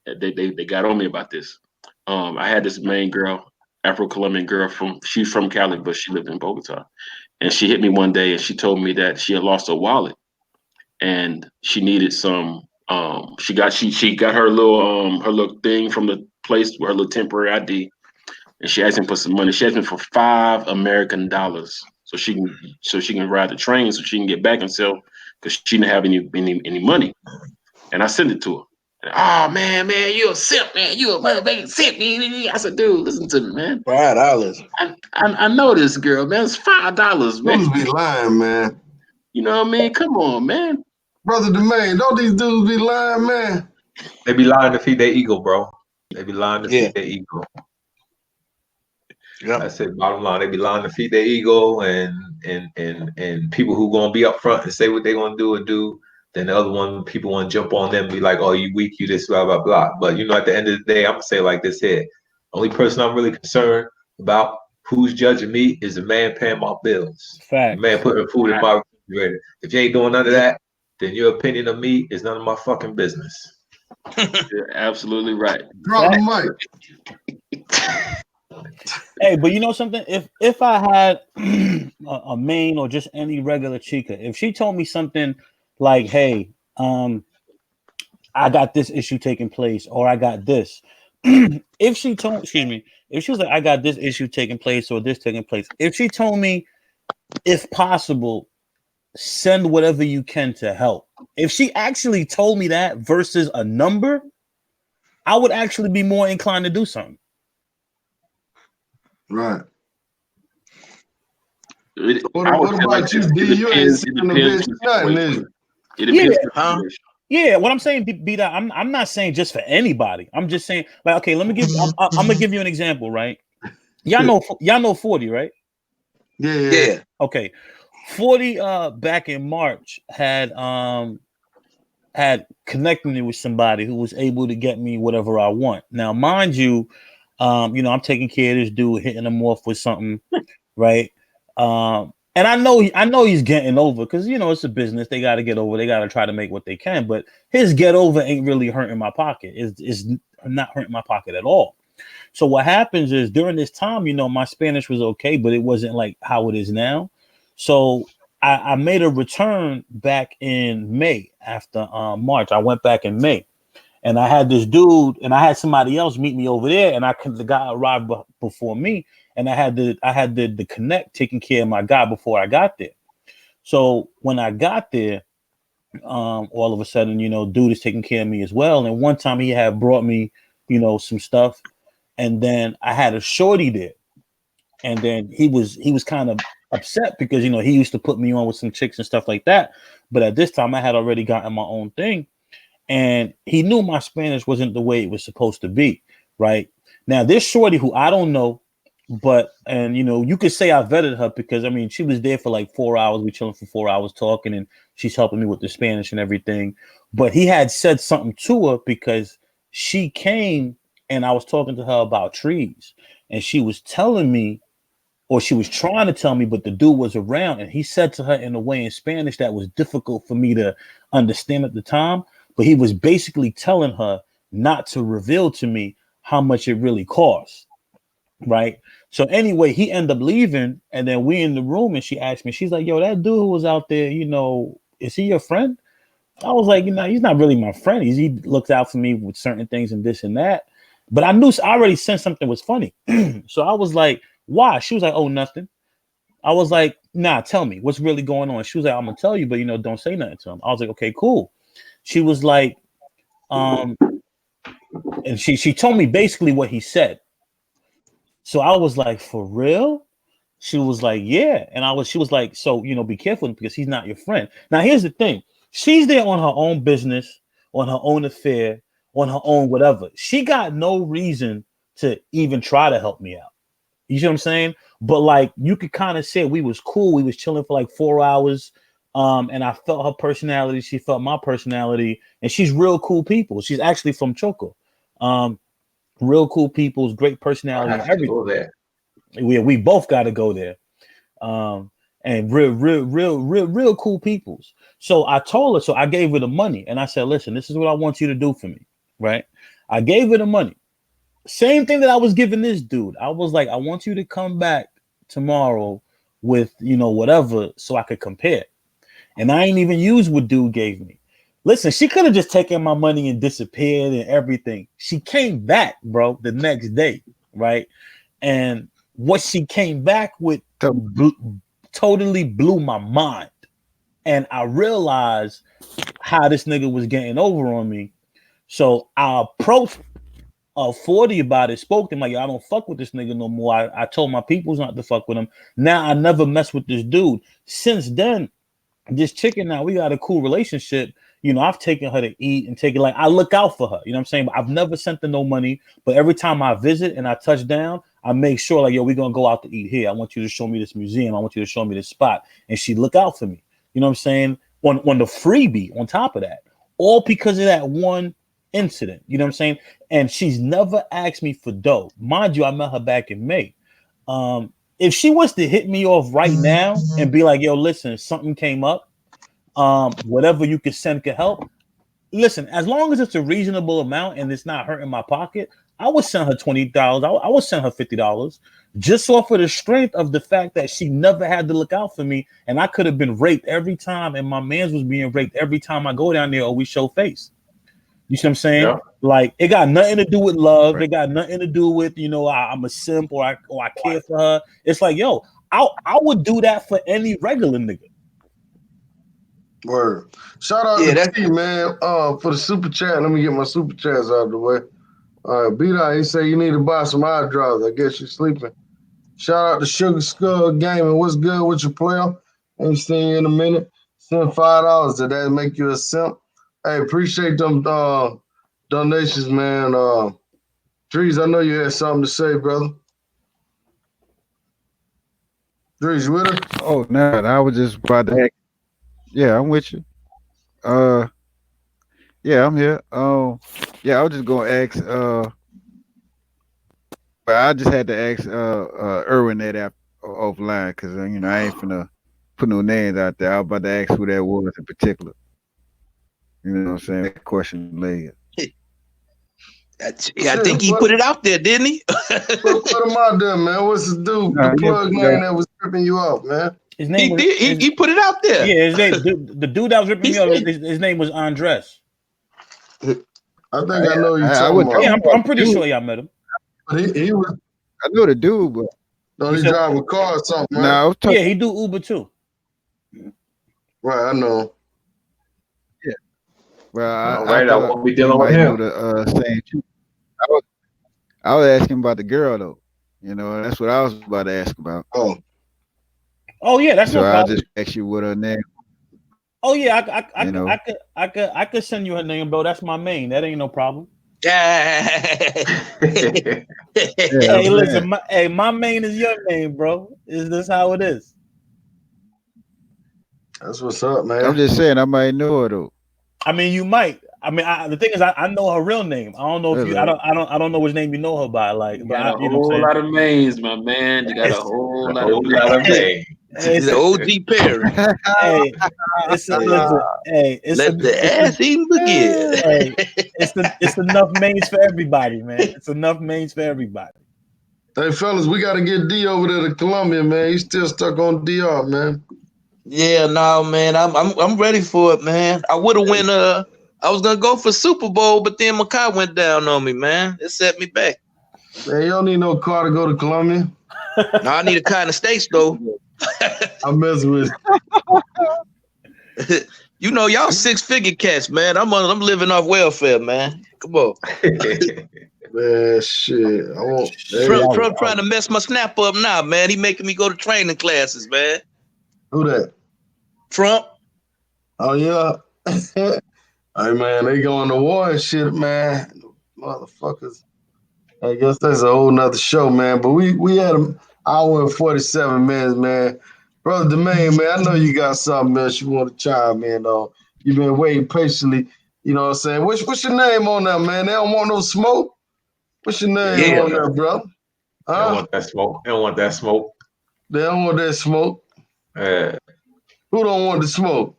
F: They got on me about this. I had this main girl, Afro-Colombian girl she's from Cali, but she lived in Bogota. And she hit me one day and she told me that she had lost her wallet and she needed some she got her little thing from the place where her little temporary ID, and she asked me for some money. She asked me for $5 American so she can ride the train so she can get back and sell because she didn't have any money. And I sent it to her. And, oh man, you a simp, man. You a motherfucking simp. I said, dude, listen to me, man.
B: $5.
F: I know this girl, man. It's $5, man.
A: Dudes be lying, man.
F: You know what I mean? Come on, man.
A: Brother Domain, don't these dudes be lying, man?
C: They be lying to feed their ego, bro. They be lying to feed their ego.
B: Yep.
C: I said, bottom line, they be lying to feed their ego, and people who gonna be up front and say what they gonna do and do. Then the other one, people want to jump on them and be like, "Oh, you weak, you this, blah blah blah." But at the end of the day, I'm gonna say like this here: only person I'm really concerned about who's judging me is the man paying my bills.
G: Fact.
C: The man putting food in my refrigerator. If you ain't doing none of that, then your opinion of me is none of my fucking business.
F: You're absolutely right.
A: Drop the mic.
G: Hey, but you know something? If I had a main or just any regular chica, if she told me something like, "Hey, I got this issue taking place, or I got this. If she told, excuse me, if she was like, I got this issue taking place or this taking place, if she told me, if possible, send whatever you can to help. If she actually told me that versus a number, I would actually be more inclined to do something.
A: Right.
F: I
A: What
F: would feel like
A: about you,
F: it
A: D? You ain't
F: depends. It
A: sending the
F: depends
A: bitch
F: on the
A: nothing, is
F: situation.
A: you?
F: It depends
G: Yeah.
F: on the situation.
G: Yeah, what I'm saying, be that I'm not saying just for anybody. I'm just saying, like, okay, let me give. I'm gonna give you an example, right? Y'all know 40, right?
B: Yeah.
G: Okay, 40. Back in March had connected me with somebody who was able to get me whatever I want. Now, mind you, I'm taking care of this dude, hitting him off with something, right? And I know he's getting over because it's a business. They got to get over. They got to try to make what they can. But his get over ain't really hurting my pocket. It's not hurting my pocket at all. So what happens is during this time, my Spanish was okay, but it wasn't like how it is now. So I made a return back in May after March. I went back in May, and I had this dude, and I had somebody else meet me over there, and the guy arrived before me, and I had the connect taking care of my guy before I got there. So when I got there, all of a sudden, dude is taking care of me as well. And one time he had brought me, some stuff, and then I had a shorty there, and then he was kind of upset because he used to put me on with some chicks and stuff like that. But at this time, I had already gotten my own thing. And he knew my Spanish wasn't the way it was supposed to be, right? Now, this shorty who I don't know, and you could say I vetted her because, she was there for like 4 hours. We chilling for 4 hours talking, and she's helping me with the Spanish and everything. But he had said something to her because she came and I was talking to her about trees. And she was telling me, or she was trying to tell me, but the dude was around. And he said to her in a way in Spanish that was difficult for me to understand at the time. But he was basically telling her not to reveal to me how much it really costs, right? So anyway, he ended up leaving, and then we in the room, and she asked me, she's like, yo, that dude who was out there, is he your friend? I was like, he's not really my friend. He looks out for me with certain things and this and that. But I already sensed something was funny. So I was like, why? She was like, oh, nothing. I was like, nah, tell me what's really going on. She was like, I'm gonna tell you, but don't say nothing to him. I was like, okay, cool. She was like, and she told me basically what he said. So I was like, for real? She was like, yeah. And she was like, so, be careful because he's not your friend. Now, here's the thing. She's there on her own business, on her own affair, on her own whatever. She got no reason to even try to help me out. You see what I'm saying? But like, you could kind of say we was cool. We was chilling for like 4 hours. And I felt her personality. She felt my personality. And she's real cool people. She's actually from Choco. Real cool people's great personality.
C: I have to go there.
G: We both got to go there. And real cool peoples. So I told her, so I gave her the money and I said, listen, this is what I want you to do for me. Right. I gave her the money. Same thing that I was giving this dude. I was like, I want you to come back tomorrow with, whatever, so I could compare. And I ain't even used what dude gave me. Listen, she could have just taken my money and disappeared and everything. She came back, bro, the next day, right? And what she came back with totally blew my mind. And I realized how this nigga was getting over on me. So I approached 40 about it, spoke to him like, I don't fuck with this nigga no more. I told my peoples not to fuck with him. Now I never mess with this dude. Since then, this chicken, now we got a cool relationship. I've taken her to eat and taken, like, I look out for her. You know what I'm saying? But I've never sent her no money. But every time I visit and I touch down, I make sure, like, yo, we're going to go out to eat here. I want you to show me this museum. I want you to show me this spot. And she look out for me. You know what I'm saying? On the freebie on top of that. All because of that one incident. You know what I'm saying? And she's never asked me for dough. Mind you, I met her back in May. If she was to hit me off right now and be like, yo, listen, something came up. Whatever you could send could help. Listen, as long as it's a reasonable amount and it's not hurting my pocket, I would send her $20. I would send her $50 just off of the strength of the fact that she never had to look out for me, and I could have been raped every time, and my man's was being raped every time I go down there or we show face. You see what I'm saying?
C: Yeah.
G: Like, it got nothing to do with love. Right. It got nothing to do with, you know, I'm a simp or I care for her. It's like, yo, I would do that for any regular nigga.
A: Word. Shout out to T, man, for the super chat. Let me get my super chats out of the way. B-Dot, he said you need to buy some eye drops. I guess you're sleeping. Shout out to Sugar Skull Gaming. What's good with your player? Ain't seen you in a minute. Send $5. Did that make you a simp? Hey, appreciate them donations, man. Drees, I know you had something to say, brother. Drees, you with us?
D: Oh, no, I was just about to ask. Yeah, I'm with you. Yeah, I'm here. Yeah, I was just gonna ask. But I just had to ask Erwin that offline because you know I ain't finna put no names out there. I was about to ask who that was in particular. You know what I'm saying? That question later.
B: Yeah, I think he put it out there, didn't he?
A: put him out there, man. What's the dude? The plug name that was tripping you off, man.
G: His name
B: he put it out there.
G: Yeah, his name, the dude that was ripping me off, his name was Andres.
A: I think I know you talking about.
G: Yeah, I'm pretty sure y'all met him.
A: But he was.
D: I know the dude, but
A: no, he drive a car or something. Right?
D: No,
G: yeah, he do Uber too.
A: Right, I know.
D: Yeah. Well,
C: I won't be dealing with him.
D: I was asking about the girl though. You know, that's what I was about to ask about.
G: Oh yeah, that's
D: so
G: no problem.
D: I just asked you what her name.
G: Oh yeah, I could send you her name, bro. That's my main. That ain't no problem.
B: Hey,
G: listen, my main is your main, bro. Is this how it is?
A: That's what's up, man.
D: I'm just saying I might know her though.
G: I mean, you might. I mean, the thing is, I know her real name. I don't know if you. I don't know which name you know her by. Like,
F: you got a whole lot of names, my man. You got a whole lot of names.
B: It's the OG Perry.
G: Hey,
B: let the ass even begin.
G: Hey, it's enough names for everybody, man. It's enough names for everybody.
A: Hey, fellas, we got to get D over there to Columbia, man. He's still stuck on DR, man.
B: Yeah, no, man. I'm ready for it, man. I would have went. I was gonna go for Super Bowl, but then Makai went down on me, man. It set me back.
A: Man, you don't need no car to go to Columbia.
B: No, I need a kind of States though.
A: I'm messing with
B: you know, y'all 6-figure cats, man. I'm living off welfare, man. Come on.
A: Man, shit. I won't.
B: Trump trying to mess my snap up now, man. He making me go to training classes, man.
A: Who that?
B: Trump.
A: Oh yeah. Hey man, they going to war and shit, man. Motherfuckers. I guess that's a whole nother show, man. But we had an hour and 47 minutes, man. Brother Domain, man, I know you got something else you want to chime in on. You've been waiting patiently. You know what I'm saying? What's your name on there, man? They don't want no smoke. What's your name on there, bro?
C: They don't want that smoke. They don't want that smoke.
A: They don't want that smoke. Who don't want the smoke?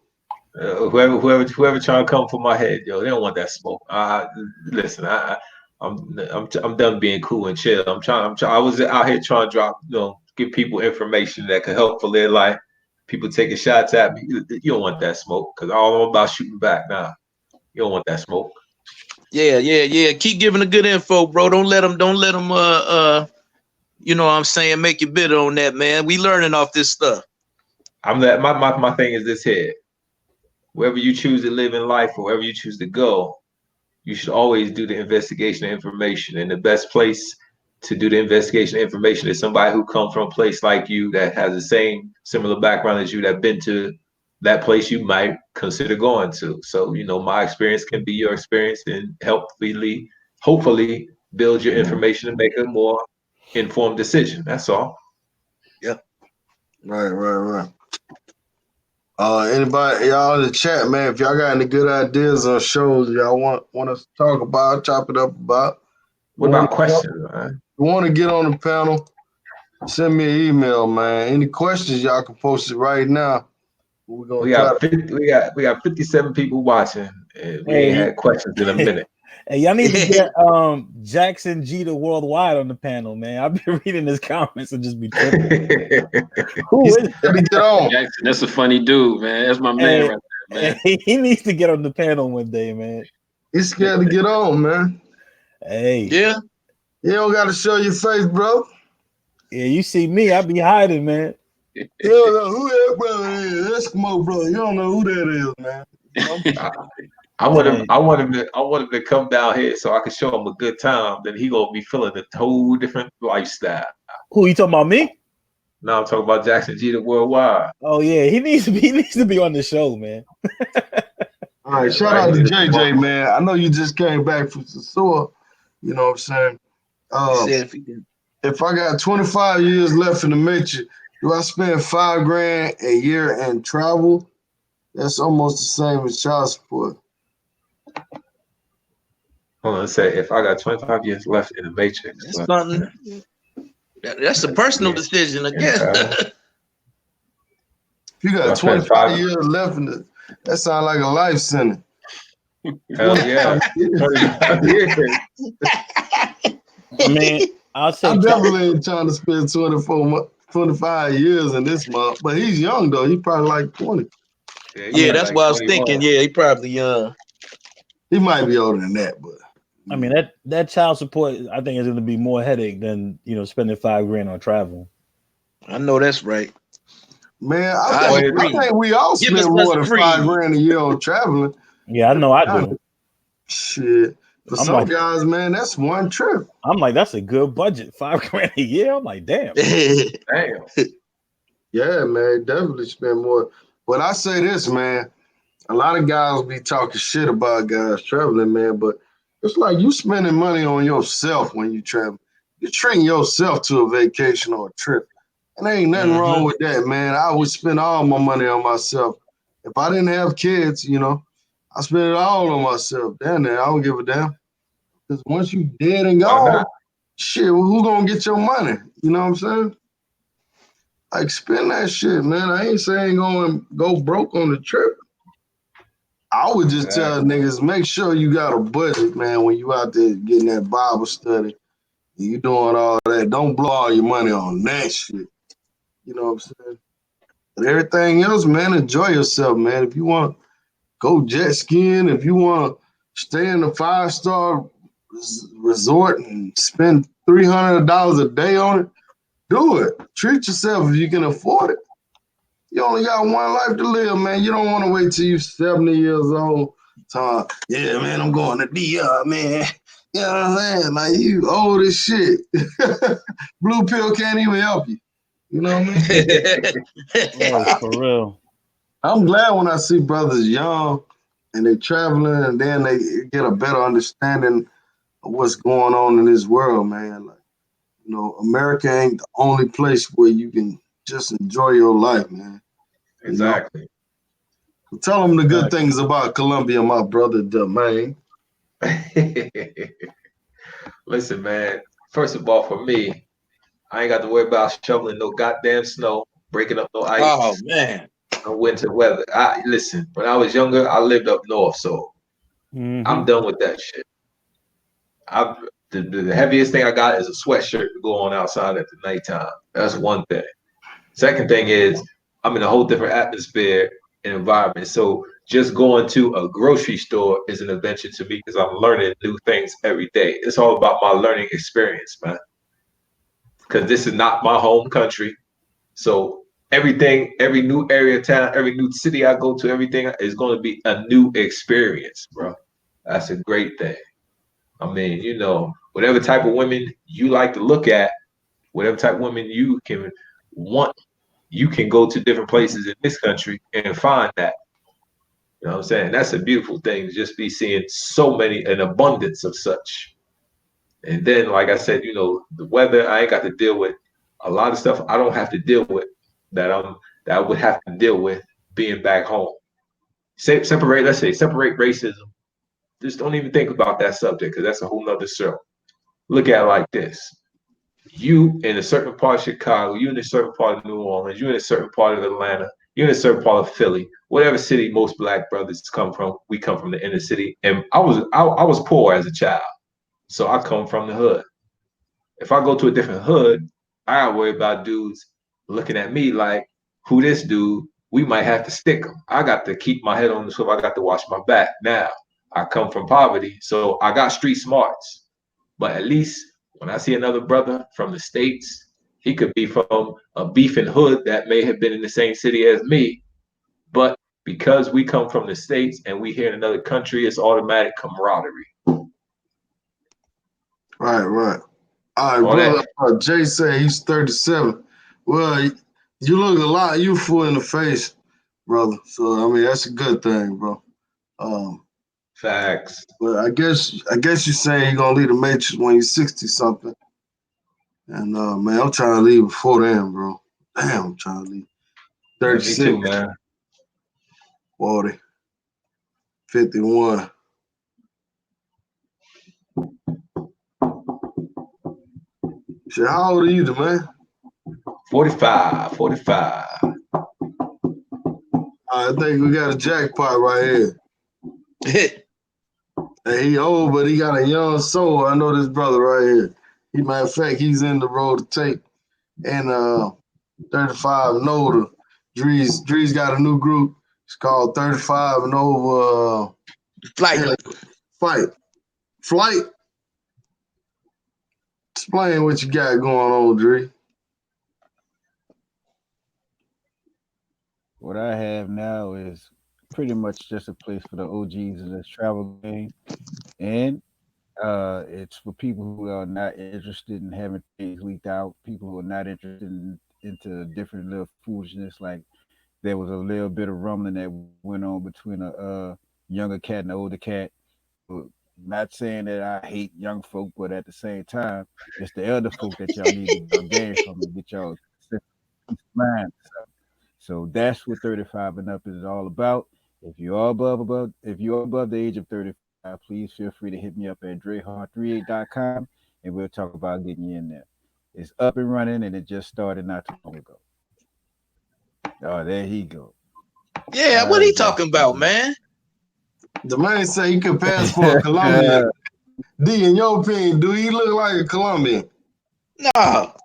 C: Whoever trying to come for my head, yo, they don't want that smoke. Listen, I'm done being cool and chill. I was out here trying to drop, give people information that could help for their life. People taking shots at me. You don't want that smoke because all I'm about shooting back now. You don't want that smoke.
B: Yeah. Keep giving the good info, bro. Don't let them. You know what I'm saying? Make you bitter on that, man. We learning off this stuff.
C: My thing is this here. Wherever you choose to live in life or wherever you choose to go, you should always do the investigation of information. And the best place to do the investigation of information is somebody who comes from a place like you that has the same similar background as you that been to that place you might consider going to. So, my experience can be your experience and hopefully build your information and make a more informed decision. That's all.
B: Yeah.
A: Right. Anybody, y'all in the chat, man, if y'all got any good ideas on shows y'all want us to talk about, chop it up about.
C: What about questions, man?
A: If you want to get on the panel, send me an email, man. Any questions, y'all can post it right now.
C: We got 57 people watching, and we ain't had questions in a minute.
G: Hey, y'all need to get Jackson Jeter Worldwide on the panel, man. I've been reading his comments and just be tripping. Who
A: He's
G: is
A: got to get on.
F: Jackson, that's a funny dude, man. That's my man right there, man.
G: He needs to get on the panel one day, man.
A: He's scared to get on, man.
G: Hey.
B: Yeah.
A: You don't got to show your face, bro.
G: Yeah, you see me, I be hiding, man.
A: You don't know who that brother is. Eskimo brother. You don't know who that is, man. You know?
C: I want him to come down here so I can show him a good time. Then he gonna be feeling a whole different lifestyle.
G: Who you talking about, me?
C: No, I'm talking about Jackson Jeter Worldwide.
G: Oh yeah, he needs to be on the show, man.
A: All right, shout out to JJ, man. I know you just came back from Sasua. You know what I'm saying? If I got 25 years left in the matrix, do I spend $5,000 a year in travel? That's almost the same as child support.
C: Hold on, say if I got 25 years left in the matrix.
B: That's something. That's a personal decision, I guess.
A: If you got 25 years left in it, that sounds like a life sentence.
C: Hell yeah.
G: I mean, I
A: definitely ain't trying to spend 25 years in this month, but he's young though. He's probably like 20.
B: Yeah, that's what I was thinking. Yeah, he probably young.
A: He might be older than that, but
G: I mean that child support I think is going to be more headache than spending $5,000 on travel.
B: I know that's right.
A: Man, I think we all spend more than $5,000 a year on traveling.
G: Yeah, I know I do.
A: Shit. For some guys, man, that's one trip.
G: I'm like, that's a good budget. $5,000 a year. I'm like, damn.
C: Damn.
A: Yeah, man, definitely spend more. But I say this, man, a lot of guys be talking shit about guys traveling, man, but it's like you spending money on yourself when you travel. You're treating yourself to a vacation or a trip. And there ain't nothing wrong with that, man. I would spend all my money on myself. If I didn't have kids, I spend it all on myself. Damn it, I don't give a damn. Because once you dead and gone, shit, well, who gonna get your money? You know what I'm saying? Like, spend that shit, man. I ain't saying go broke on the trip. I would just tell niggas, make sure you got a budget, man, when you out there getting that Bible study. You doing all that. Don't blow all your money on that shit. You know what I'm saying? But everything else, man, enjoy yourself, man. If you want to go jet skiing, if you want to stay in a 5-star resort and spend $300 a day on it, do it. Treat yourself if you can afford it. You only got one life to live, man. You don't want to wait till you're 70 years old. Yeah, man, I'm going to DR, man. You know what I'm saying? Like, you old as shit. Blue pill can't even help you. You know what I mean?
G: Oh, for real.
A: I'm glad when I see brothers young and they're traveling and then they get a better understanding of what's going on in this world, man. Like, America ain't the only place where you can just enjoy your life, man.
C: Exactly.
A: So tell them the good things about Colombia, my brother Domain.
C: Listen, man. First of all, for me, I ain't got to worry about shoveling no goddamn snow, breaking up no ice.
B: Oh man.
C: No winter weather. Listen, when I was younger, I lived up north, so I'm done with that shit. The heaviest thing I got is a sweatshirt to go on outside at the nighttime. That's one thing. Second thing is I'm in a whole different atmosphere and environment. So just going to a grocery store is an adventure to me because I'm learning new things every day. It's all about my learning experience, man. Because this is not my home country. So everything, every new area of town, every new city I go to, everything is going to be a new experience, bro. That's a great thing. I mean, whatever type of women you like to look at, whatever type of women you can want, you can go to different places in this country and find that. You know what I'm saying? That's a beautiful thing to just be seeing an abundance of such. And then, like I said, the weather, I ain't got to deal with a lot of stuff I don't have to deal with that I would have to deal with being back home. Separate racism. Just don't even think about that subject because that's a whole nother show. Look at it like this. You in a certain part of Chicago, you in a certain part of New Orleans, you in a certain part of Atlanta, you're in a certain part of Philly, whatever city most black brothers come from, we come from the inner city. And I was poor as a child, so I come from the hood. If I go to a different hood, I gotta worry about dudes looking at me like, who this dude? We might have to stick him. I got to keep my head on the swivel. I got to watch my back. Now, I come from poverty, so I got street smarts. But at least when I see another brother from the States, he could be from a beefing hood that may have been in the same city as me. But because we come from the States and we here in another country, it's automatic camaraderie.
A: Right. All right, brother. Jay said he's 37. Well, you look a lot youthful in the face, brother. So I mean that's a good thing, bro.
C: Facts.
A: But I guess you're saying you're gonna leave the Matrix when you're 60 something. And man, I'm trying to leave before then, bro. Damn, I'm trying to leave. 36,
C: me too, man.
A: 40, 51. Shit, how old are you, man?
C: 45.
A: I think we got a jackpot right here. Hey, he old, but he got a young soul. I know this brother right here. Matter of fact, he's in the road to tape. And 35 and older. Drees got a new group. It's called 35 and over. Flight. Explain what you got going on, Dree.
D: What I have now is pretty much just a place for the OGs of this travel game. And it's for people who are not interested in having things leaked out, people who are not interested into different little foolishness. Like there was a little bit of rumbling that went on between a younger cat and an older cat. Not saying that I hate young folk, but at the same time, it's the elder folk that y'all need to get games from to get y'all mind. So that's what 35 and up is all about. If you're above the age of 35, please feel free to hit me up at DreHard38.com and we'll talk about getting you in there. It's up and running and it just started not too long ago. Oh, there he go.
B: Yeah, what he talking about, man?
A: The man say he could pass for a Colombian. D, in your opinion, do he look like a Colombian?
B: No.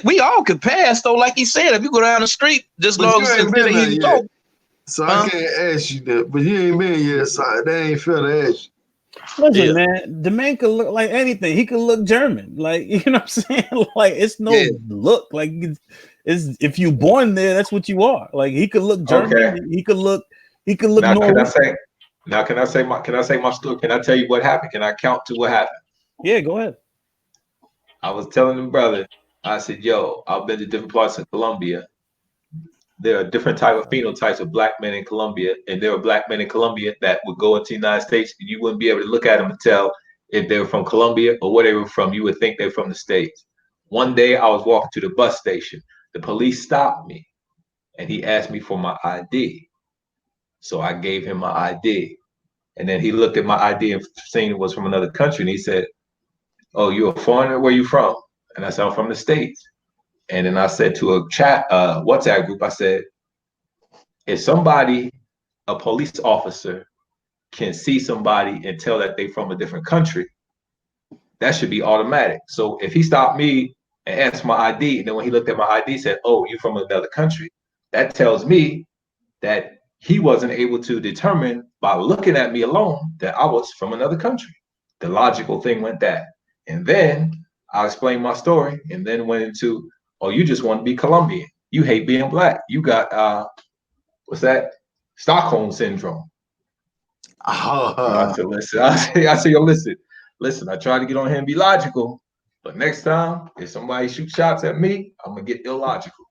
B: We all could pass though. Like he said, if you go down the street, just long as it's been easy go.
A: So I can't ask you that, but you ain't been yet, so that ain't fair to ask you.
G: Listen, man, the man could look like anything. He could look German, like you know what I'm saying. Like it's no look. Like it's if you born there, that's what you are. Like he could look German. Okay. He could look.
C: Now, can I say my story? Can I tell you what happened? Can I count to what happened?
G: Yeah, go ahead.
C: I was telling the brother, I said, yo, I've been to different parts of Colombia. There are different type of phenotypes of black men in Colombia, and there are black men in Colombia that would go into the United States, and you wouldn't be able to look at them and tell if they were from Colombia or where they were from. You would think they're from the States. One day I was walking to the bus station. The police stopped me, and he asked me for my ID. So I gave him my ID. And then he looked at my ID and seen it was from another country, and he said, oh, you're a foreigner? Where you from? And I said, I'm from the States. And then I said to a WhatsApp group, I said, if somebody, a police officer, can see somebody and tell that they're from a different country, that should be automatic. So if he stopped me and asked my ID, and then when he looked at my ID, said, oh, you from another country, that tells me that he wasn't able to determine by looking at me alone that I was from another country. The logical thing went that. And then I explained my story and then went into, oh, you just want to be Colombian. You hate being black. You got, what's that? Stockholm syndrome. I said, listen. I said, yo, listen, I tried to get on here and be logical, but next time, if somebody shoots shots at me, I'm going to get illogical.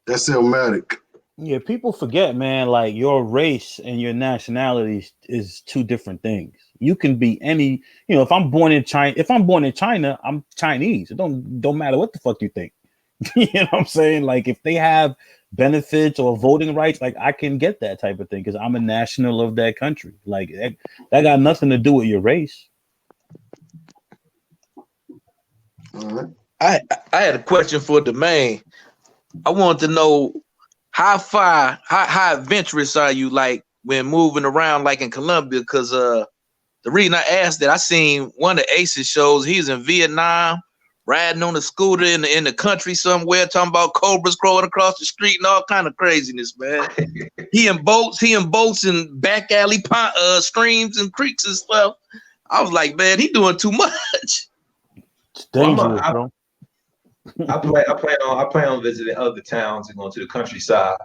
A: That's ilmatic.
G: Yeah, people forget, man, like your race and your nationality is two different things. You can be any, if I'm born in China, I'm Chinese. It don't matter what the fuck you think. You know what I'm saying? Like if they have benefits or voting rights, like I can get that type of thing because I'm a national of that country. Like that got nothing to do with your race.
A: All right.
B: I had a question for Domain. I wanted to know how adventurous are you like when moving around like in Colombia? Because the reason I asked that, I seen one of the Aces shows. He's in Vietnam, riding on a scooter in the country somewhere, talking about cobras crawling across the street and all kind of craziness, man. he in boats and back alley streams and creeks and stuff. I was like, man, he doing too much.
G: It's dangerous, bro.
C: I plan on visiting other towns and going to the countryside.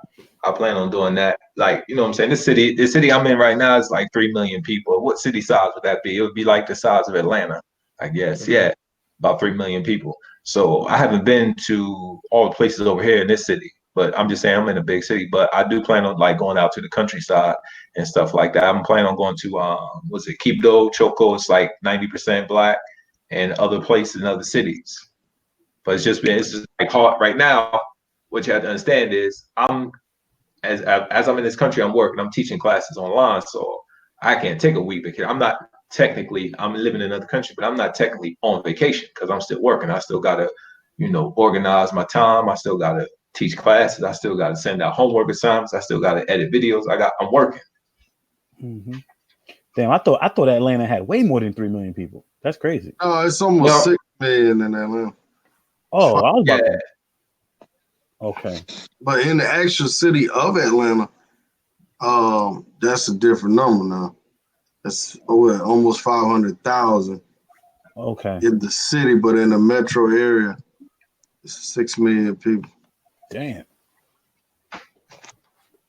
C: I plan on doing that. Like, you know what I'm saying? The city I'm in right now is like 3 million people. What city size would that be? It would be like the size of Atlanta, I guess. Mm-hmm. Yeah, about 3 million people. So I haven't been to all the places over here in this city, but I'm just saying I'm in a big city. But I do plan on like going out to the countryside and stuff like that. I'm planning on going to Quibdó, Choco. It's like 90% black, and other places in other cities. But it's just like hard right now. What you have to understand is I'm in this country, I'm working, I'm teaching classes online, so I can't take a week because I'm living in another country, but I'm not technically on vacation because I'm still working. I still gotta, organize my time. I still gotta teach classes. I still gotta send out homework assignments. I still gotta edit videos. I'm working.
G: Mm-hmm. Damn, I thought Atlanta had way more than 3 million people. That's crazy.
A: Oh, it's almost 6 million in Atlanta.
G: Oh, I was about to. Okay.
A: But in the actual city of Atlanta, that's a different number now. That's almost 500,000.
G: Okay.
A: In the city, but in the metro area, it's 6 million people.
G: Damn.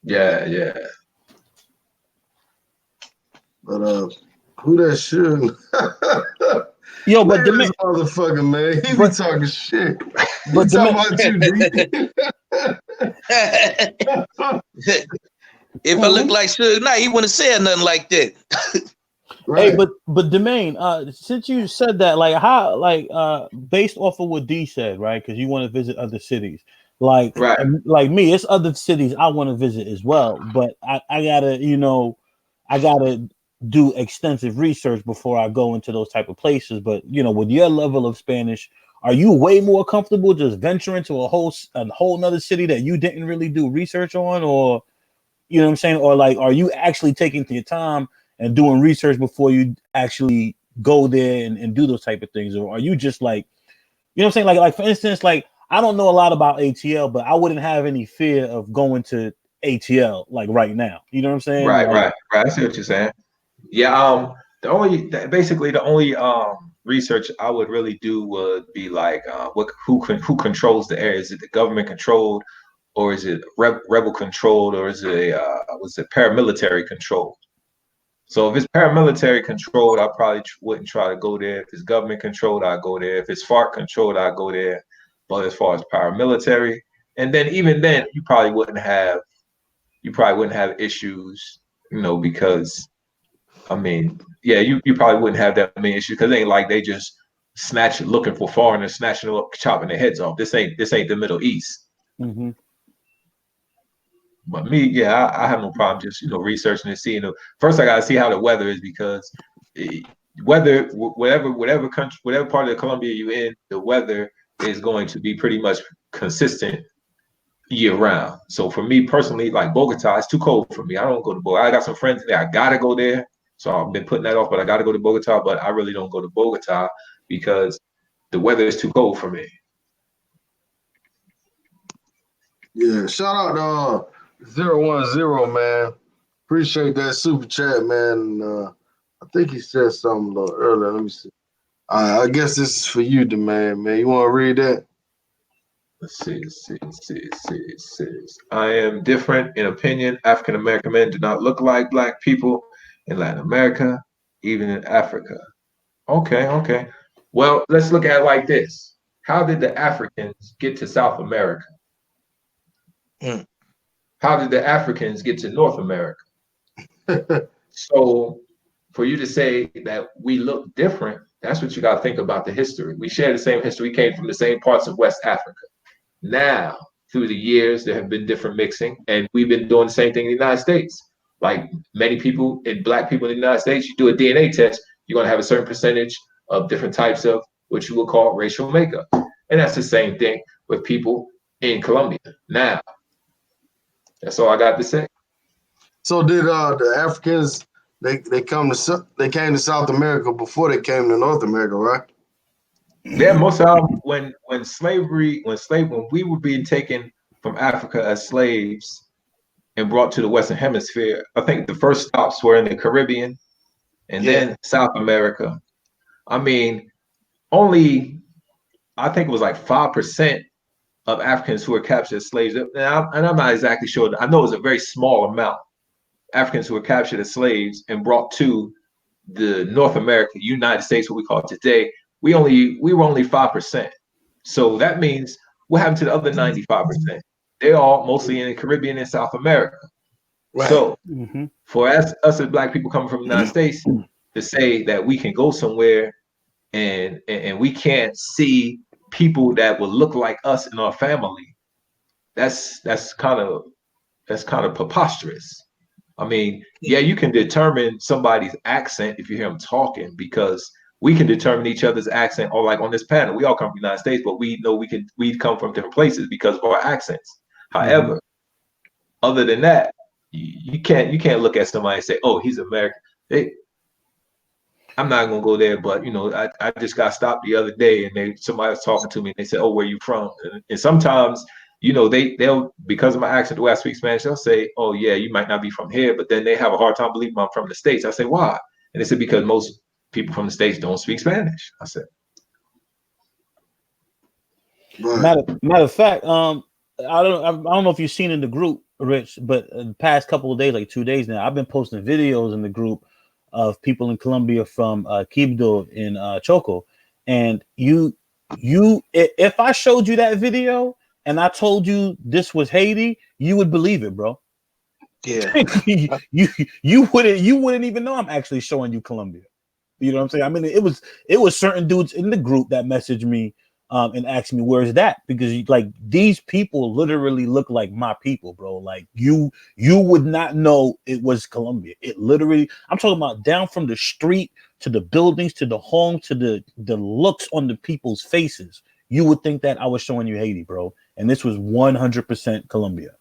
C: Yeah.
A: But who that shooting?
G: Yo, but
A: the motherfucker, man, he be talking shit.
G: But
A: talking about you,
B: If I look like Suge Knight, he wouldn't have said nothing like that.
G: Right. Hey, but Domain, since you said that, like how, based off of what D said, right? Because you want to visit other cities, like me, it's other cities I want to visit as well. But I gotta do extensive research before I go into those type of places. But with your level of Spanish, are you way more comfortable just venturing to a whole nother city that you didn't really do research on, or you know what I'm saying, or like are you actually taking your time and doing research before you actually go there and do those type of things, or are you just like, you know what I'm saying, like for instance, like I don't know a lot about ATL, but I wouldn't have any fear of going to ATL like right now. You know what I'm saying?
C: Right. I see what you're saying. Yeah, the only research I would really do would be like who controls the area? Is it the government controlled, or is it rebel controlled, or is it paramilitary controlled? So if it's paramilitary controlled, I probably wouldn't try to go there. If it's government controlled, I'd go there. If it's FARC controlled, I'd go there. But as far as paramilitary, and then even then, you probably wouldn't have issues, because you probably wouldn't have that many issues because it ain't like they just looking for foreigners, snatching them up, chopping their heads off. This ain't the Middle East.
G: Mm-hmm.
C: But me, I have no problem just researching and seeing. First, I gotta see how the weather is because whatever country, whatever part of Colombia you're in, the weather is going to be pretty much consistent year round. So for me personally, like Bogota, it's too cold for me. I don't go to Bogota. I got some friends there. I gotta go there. So I've been putting that off, but I gotta go to Bogota. But I really don't go to Bogota because the weather is too cold for me.
A: Yeah, shout out 010, man. Appreciate that super chat, man. I think he said something a little earlier. Let me see. I guess this is for you, Domain, man. You want to read that?
C: Let's see. I am different in opinion. African American men do not look like black people in Latin America, even in Africa. Okay. Well, let's look at it like this. How did the Africans get to South America? How did the Africans get to North America? So for you to say that we look different, that's what you got to think about the history. We share the same history. We came from the same parts of West Africa. Now, through the years, there have been different mixing, and we've been doing the same thing in the United States. Like many people, black people in the United States, you do a DNA test, you're going to have a certain percentage of different types of what you would call racial makeup. And that's the same thing with people in Colombia now. That's all I got to say.
A: So did the Africans they came to South America before they came to North America, right?
C: Yeah, most of them, when we were being taken from Africa as slaves and brought to the Western Hemisphere, I think the first stops were in the Caribbean and then South America. I mean, only I think it was like 5% of Africans who were captured as slaves. And I'm not exactly sure. I know it was a very small amount. Africans who were captured as slaves and brought to the North America, United States, what we call it today, we were only 5%. So that means what happened to the other 95%? They're all mostly in the Caribbean and South America. Right. So for us as Black people coming from the United States to say that we can go somewhere and we can't see people that will look like us in our family, that's kind of preposterous. I mean, yeah, you can determine somebody's accent if you hear them talking, because we can determine each other's accent. Or like on this panel, we all come from the United States, but we know we come from different places because of our accents. However, other than that, you can't look at somebody and say, "Oh, he's American." I'm not gonna go there, but I just got stopped the other day, and somebody was talking to me, and they said, "Oh, where you from?" And sometimes, they'll, because of my accent, the way I speak Spanish, they'll say, "Oh yeah, you might not be from here," but then they have a hard time believing I'm from the States. I say, "Why?" And they said, "Because most people from the States don't speak Spanish." I said,
G: matter of fact, I don't know if you've seen in the group, Rich, but in the past couple of days, like 2 days now, I've been posting videos in the group of people in Colombia from Quibdó in Choco, and if I showed you that video and I told you this was Haiti, you would believe it, bro.
B: Yeah.
G: you wouldn't even know I'm actually showing you Colombia. You know what I'm saying? I mean, it was certain dudes in the group that messaged me and asked me, where's that? Because like these people literally look like my people, bro. Like you would not know it was Colombia. It literally, I'm talking about down from the street to the buildings to the home to the looks on the people's faces. You would think that I was showing you Haiti, bro. And this was 100% Colombia.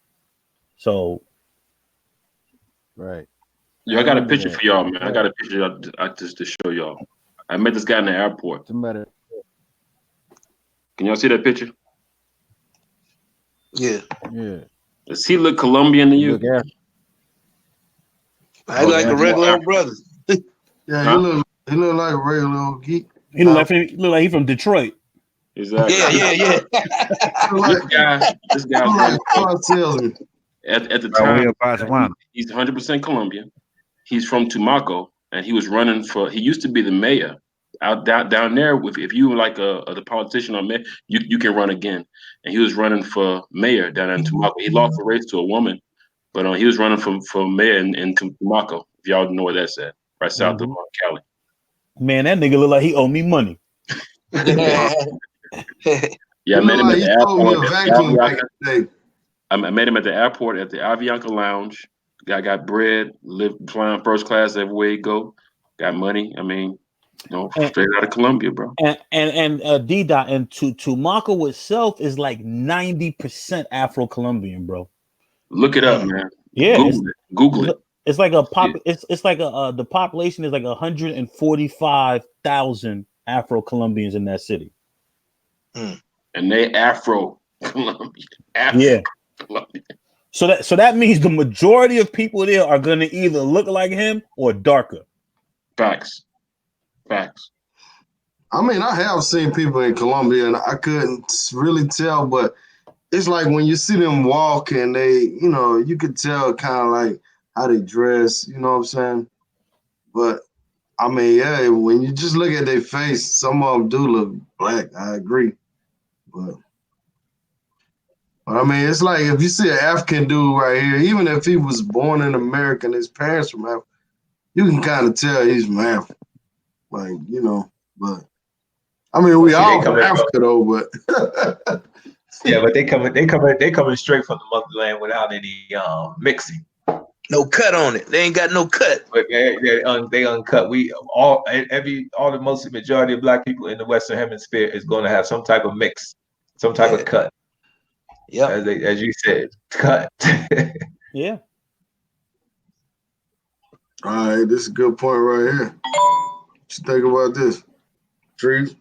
G: So,
D: right.
F: Yeah, I got a picture for y'all, man. I got a picture just to show y'all. I met this guy in the airport. Can y'all see that picture?
B: Yeah.
D: Yeah.
F: Does he look Colombian to you?
B: I like a regular old brother.
A: Yeah, he look like a regular old geek.
G: He look like he from Detroit.
F: Exactly.
B: Yeah.
F: this guy
A: like car salesman.
F: At the time, he's 100% Colombian. He's from Tumaco, and he was running for. He used to be the mayor out down there. If you were like the politician or mayor, you can run again. And he was running for mayor down in Tumaco. He lost the race to a woman, but he was running for mayor in Tumaco. If y'all know where that's at, right south of Cali.
G: Man, that nigga look like he owe me money.
F: Yeah, I met him at the airport. I met him at the airport at the Avianca Lounge. Guy got bread, flying first class everywhere he go. Got money. I mean, straight out of Colombia, bro.
G: And D-Dot and Tumaco itself is like 90% Afro-Colombian, bro.
F: Look it up, man.
G: Yeah,
F: Google it.
G: It's like it's like the population is like 145,000 Afro-Colombians in that city.
F: And they Afro-Colombian.
G: Yeah. So that means the majority of people there are gonna either look like him or darker.
F: Facts.
A: I mean, I have seen people in Colombia and I couldn't really tell, but it's like when you see them walk and they, you could tell kind of like how they dress, you know what I'm saying? But I mean, yeah, when you just look at their face, some of them do look black. I agree. But I mean, it's like if you see an African dude right here, even if he was born in America and his parents from Africa, you can kind of tell he's from Africa. Like, but I mean, we all from Africa though, but
C: yeah, but they coming straight from the motherland without any mixing.
B: No cut on it. They ain't got no cut.
C: But they uncut. All the mostly majority of black people in the Western Hemisphere is going to have some type of mix, some type of cut.
B: Yep.
C: As you said, cut.
G: Yeah.
A: All right, this is a good point right here. What you think about this, Trees?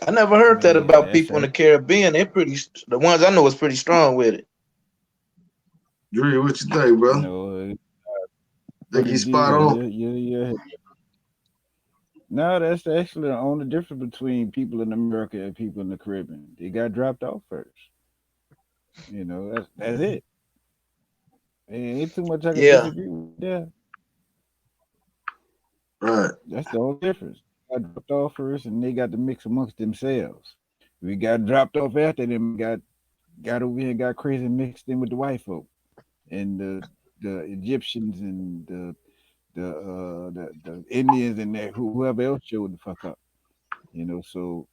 B: I never heard that about
D: that's
B: people in the Caribbean. They're the ones I know is pretty strong with it.
A: Drew, what you think, bro?
D: No,
A: Think you spot on?
D: Yeah. No, that's actually the only difference between people in America and people in the Caribbean. They got dropped off first. You know, that's it. Ain't too much I can disagree with. Yeah.
A: Right.
D: That's the only difference. Got dropped off first, and they got to mix amongst themselves. We got dropped off after them. Got over here and got crazy mixed in with the white folk and the Egyptians and the Indians and that whoever else showed the fuck up. You know, so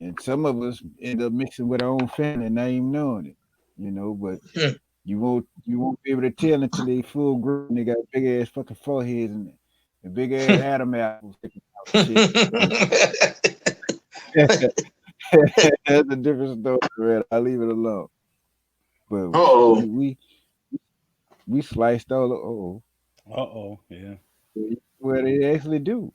D: and some of us end up mixing with our own family and not even knowing it. You know, but you won't be able to tell until they full grown. They got big ass fucking foreheads and big ass Adam apples. Shit. That's a different story, man. I'll leave it alone. But we sliced all
G: yeah.
D: Well, they actually do.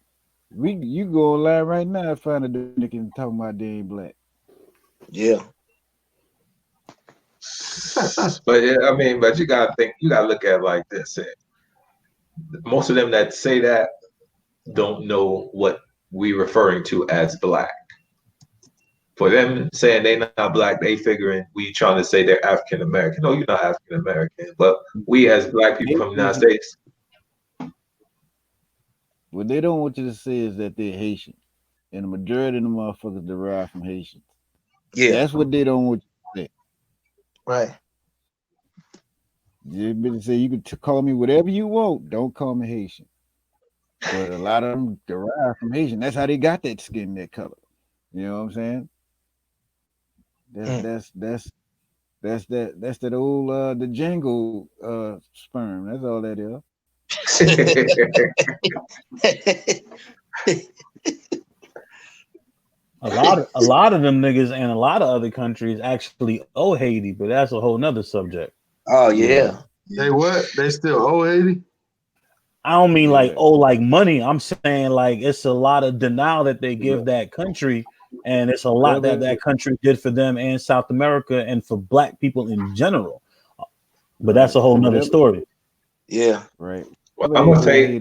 D: You go online right now and find a Dominican talking about they ain't black.
B: Yeah.
C: But you gotta look at it like this. Most of them that say that don't know what we referring to as black. For them saying they not black, they figuring we trying to say they're African American. No, you're not African American, but we as black people from the United States.
D: What they don't want you to say is that they're Haitian, and the majority of the motherfuckers derive from Haitians.
B: Yeah,
D: that's what they don't want you to say.
B: Right.
D: You better say you can call me whatever you want. Don't call me Haitian. But a lot of them derive from Haitian. That's how they got that skin, that color. You know what I'm saying? That's that old the Django sperm. That's all that is.
G: A lot of them niggas and a lot of other countries actually owe Haiti, but that's a whole nother subject.
B: Oh yeah.
A: They what? They still owe Haiti?
G: I don't mean like like money. I'm saying like it's a lot of denial that they give that country, and it's a lot that country did for them and South America and for black people in general. But that's a whole nother story.
B: Yeah.
D: Right.
C: Well, I'm gonna say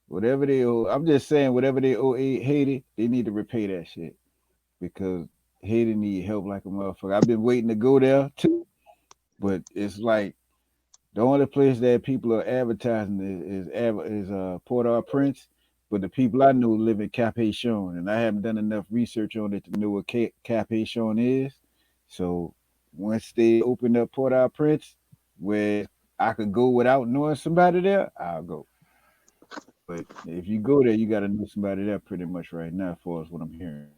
D: whatever they owe. I'm just saying whatever they owe Haiti, they need to repay that shit because Haiti need help like a motherfucker. I've been waiting to go there too, but it's like the only place that people are advertising is Port-au-Prince, but the people I know live in Cap-Haïtien, and I haven't done enough research on it to know what Cap-Haïtien is. So once they open up Port-au-Prince, where I could go without knowing somebody there, I'll go. But if you go there, you got to know somebody there pretty much right now, as far as what I'm hearing.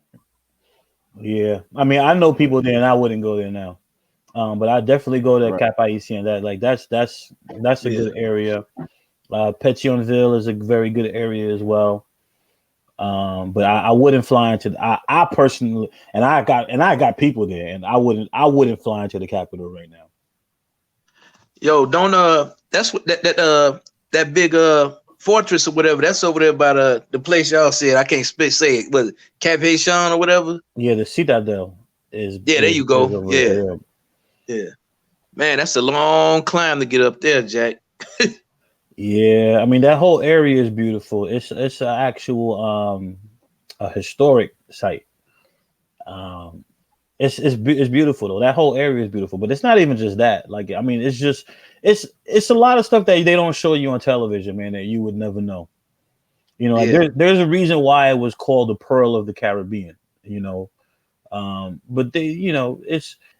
G: Yeah, I mean, I know people there, and I wouldn't go there now. But I definitely go to Cap-Haïtien. That's a good area. Pétionville is a very good area as well. But I wouldn't fly into. I personally, and I got people there, and I wouldn't fly into the capital right now.
B: Yo, don't that's what that big fortress or whatever. That's over there by the place y'all said. I can't say it. Was it Cap-Haïtien or whatever?
G: Yeah, the Citadel is.
B: Yeah, there you go. Yeah. Yeah, man, that's a long climb to get up there, Jack.
G: Yeah, I mean that whole area is beautiful. It's an actual a historic site. It's beautiful though. That whole area is beautiful, but it's not even just that. Like, I mean, it's a lot of stuff that they don't show you on television, man, that you would never know. You know, like there's a reason why it was called the Pearl of the Caribbean. You know, but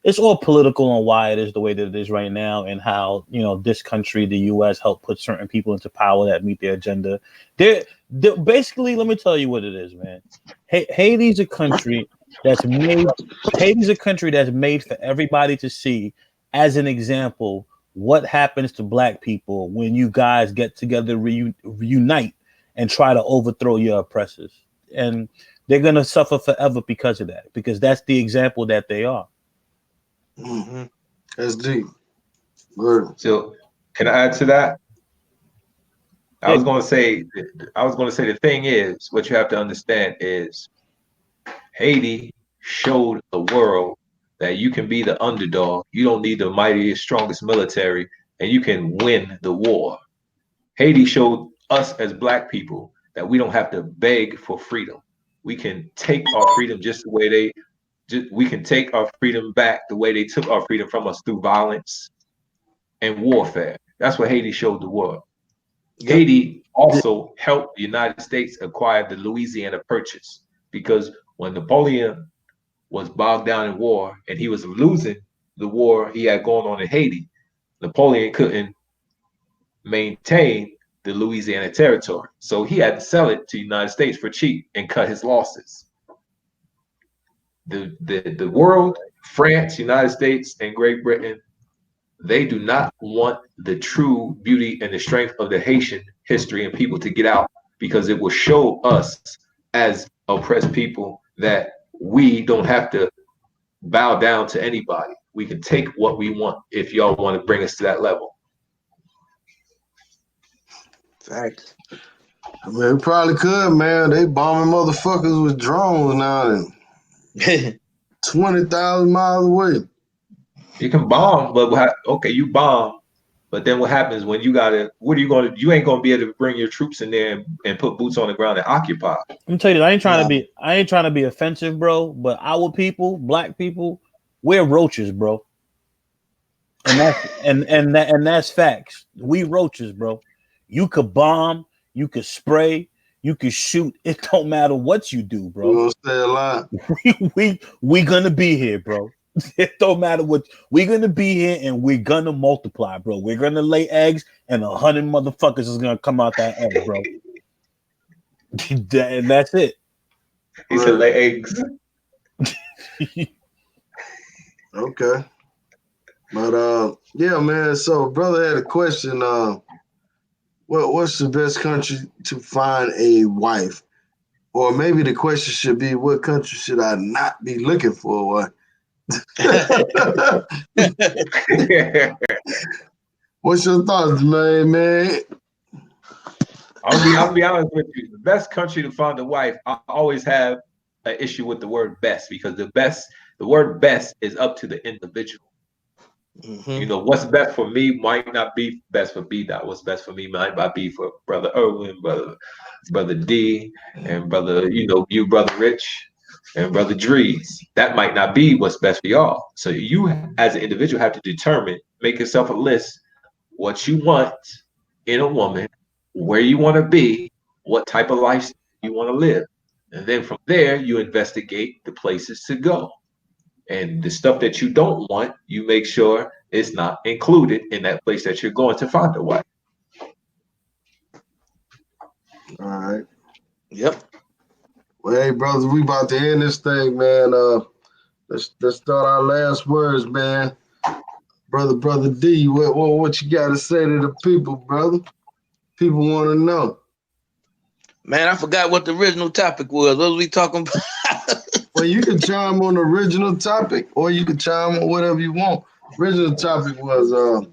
G: it's all political on why it is the way that it is right now, and how this country, the U.S., helped put certain people into power that meet their agenda. They're basically, let me tell you what it is, man. Haiti's a country that's made. Haiti's a country that's made for everybody to see as an example what happens to black people when you guys get together, reunite, and try to overthrow your oppressors. And they're gonna suffer forever because of that, because that's the example that they are.
A: Mm-hmm. That's deep. Word.
C: So, can I add to that? I was going to say the thing is, what you have to understand is Haiti showed the world that you can be the underdog. You don't need the mightiest, strongest military, and you can win the war. Haiti showed us as black people that we don't have to beg for freedom. We can take our freedom just the way we can take our freedom back the way they took our freedom from us through violence and warfare. That's what Haiti showed the world. Yep. Haiti also helped the United States acquire the Louisiana Purchase, because when Napoleon was bogged down in war and he was losing the war he had going on in Haiti, Napoleon couldn't maintain the Louisiana territory. So he had to sell it to the United States for cheap and cut his losses. The world, France, United States, and Great Britain, they do not want the true beauty and the strength of the Haitian history and people to get out, because it will show us as oppressed people that we don't have to bow down to anybody. We can take what we want if y'all want to bring us to that level.
A: Facts. I mean, we probably could, man. They bombing motherfuckers with drones now and 20,000 miles away.
C: You can bomb, but okay, you bomb, but then what happens when you gotta? What are you gonna? You ain't gonna be able to bring your troops in there and put boots on the ground and occupy.
G: I'm gonna tell you, I ain't trying to be offensive, bro. But our people, black people, we're roaches, bro. And that's facts. We roaches, bro. You could bomb, you could spray, you could shoot. It don't matter what you do, bro.
A: You gonna stay alive.
G: We gonna be here, bro. It don't matter what. We're gonna be here and we're gonna multiply, bro. We're gonna lay eggs and 100 motherfuckers is gonna come out that egg, bro. And that's it.
C: He said lay eggs.
A: Okay. But yeah, man. So brother had a question. What's the best country to find a wife? Or maybe the question should be, what country should I not be looking for one? What's your thoughts, man?
C: I'll be honest with you. The best country to find a wife, I always have an issue with the word best, because the word best is up to the individual. Mm-hmm. You know, what's best for me might not be best for B Dot. What's best for me might not be for brother Irwin, brother D, and brother Rich, and brother Drees. That might not be what's best for y'all. So you as an individual have to determine, make yourself a list, what you want in a woman, where you want to be, what type of life you want to live. And then from there, you investigate the places to go. And the stuff that you don't want, you make sure it's not included in that place that you're going to find a wife.
A: All right.
B: Yep.
A: Well, hey, brothers, we about to end this thing, man. Let's start our last words, man. Brother D, what you got to say to the people, brother? People want to know.
B: Man, I forgot what the original topic was. What was we talking about?
A: Well, you can chime on the original topic, or you can chime on whatever you want. Original topic was, do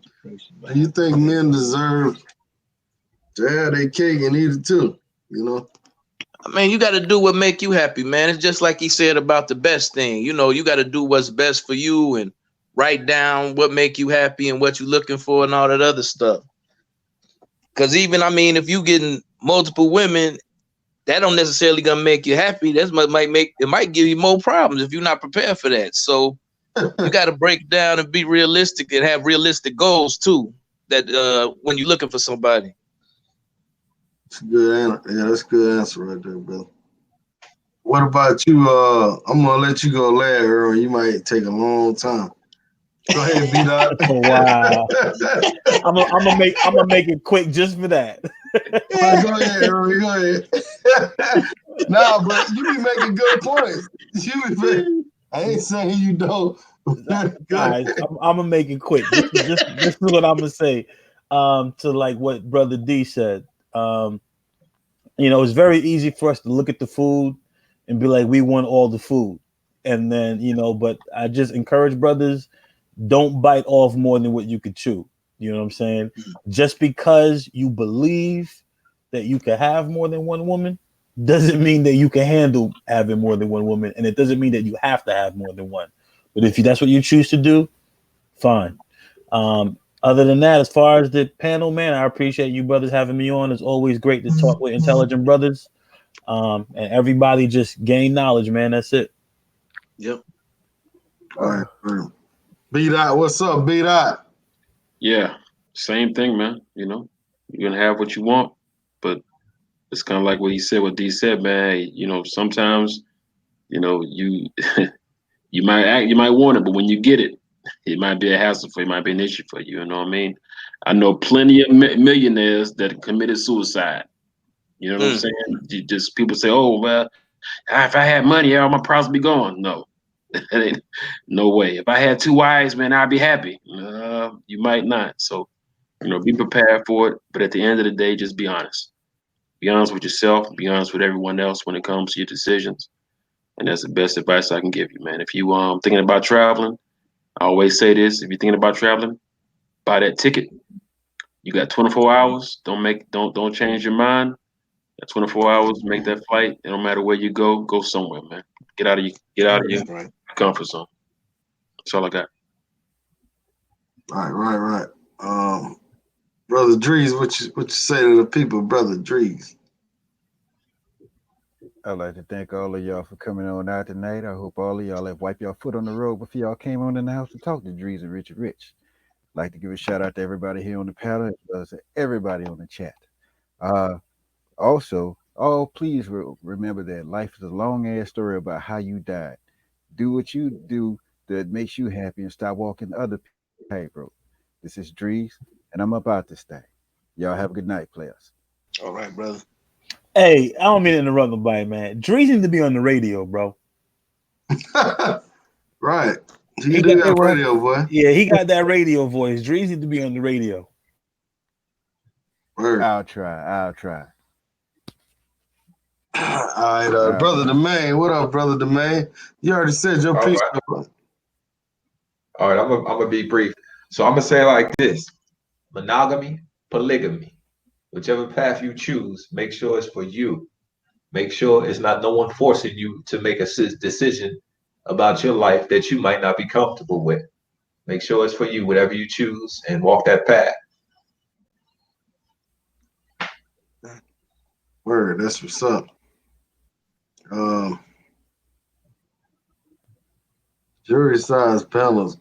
A: you think men deserve to have their cake and eat it too? You know?
B: I mean, you got to do what make you happy, man. It's just like he said about the best thing. You know, you got to do what's best for you and write down what make you happy and what you're looking for and all that other stuff. Because even, I mean, if you getting multiple women, that don't necessarily gonna make you happy. That might give you more problems if you're not prepared for that. So you got to break down and be realistic and have realistic goals too. That when you're looking for somebody.
A: That's a good answer. Yeah, that's a good answer right there, Bill. What about you? I'm gonna let you go last, Earl. You might take a long time. Go ahead, beat up.
G: Wow. I'm gonna make it quick just for that.
A: Go ahead, Earl. Go ahead. Nah, but you be making good points. I ain't saying you don't.
G: All right, I'm gonna make it quick. This is what I'm gonna say. To like what Brother D said. It's very easy for us to look at the food and be like, we want all the food, and then but I just encourage brothers, don't bite off more than what you could chew. You know what I'm saying? Just because you believe that you can have more than one woman doesn't mean that you can handle having more than one woman, and it doesn't mean that you have to have more than one. But if that's what you choose to do, fine. Other than that, as far as the panel, man, I appreciate you brothers having me on. It's always great to talk with intelligent brothers. And everybody just gain knowledge, man. That's it.
B: Yep.
A: All right. B-Dot, what's up, B-Dot?
F: Yeah, same thing, man. You're gonna have what you want, but it's kind of like what he said, what D said, man. Sometimes, you you might want it, but when you get it, it might be a hassle for you, it might be an issue for you. You know what I mean? I know plenty of millionaires that committed suicide. You know what I'm saying? Just people say, "Oh, well, if I had money, all my problems be gone." No, no way. If I had 2 wives, man, I'd be happy. You might not. So, be prepared for it. But at the end of the day, just be honest. Be honest with yourself. Be honest with everyone else when it comes to your decisions. And that's the best advice I can give you, man. If you thinking about traveling, I always say this: if you're thinking about traveling, buy that ticket. You got 24 hours. Don't change your mind. 24 hours, make that flight. It don't matter where you go somewhere, man. Get out of your comfort zone. That's all I got.
A: Right. Brother Drees, what you say to the people, Brother Drees?
D: I'd like to thank all of y'all for coming on out tonight. I hope all of y'all have wiped your foot on the road before y'all came on in the house to talk to Drees and Richard Rich. I'd like to give a shout out to everybody here on the panel as well as to everybody on the chat. Also, please remember that life is a long-ass story about how you died. Do what you do that makes you happy and stop walking other people's tightrope. This is Drees, and I'm about to stay. Y'all have a good night, players.
B: All right, brother.
G: Hey, I don't mean to interrupt nobody, man. Drees need to be on the radio, bro.
A: Right. He got that radio, boy.
G: Yeah, he got that radio voice. Drees need to be on the radio.
A: Word.
D: I'll try.
A: All right, Brother Domain. What up, Brother Domain? You already said your piece.
C: Right. All right, I'm gonna be brief. So I'm gonna say it like this: monogamy, polygamy, whichever path you choose, make sure it's for you. Make sure it's not no one forcing you to make a decision about your life that you might not be comfortable with. Make sure it's for you, whatever you choose, and walk that path.
A: Word, that's what's up. Jury size panels.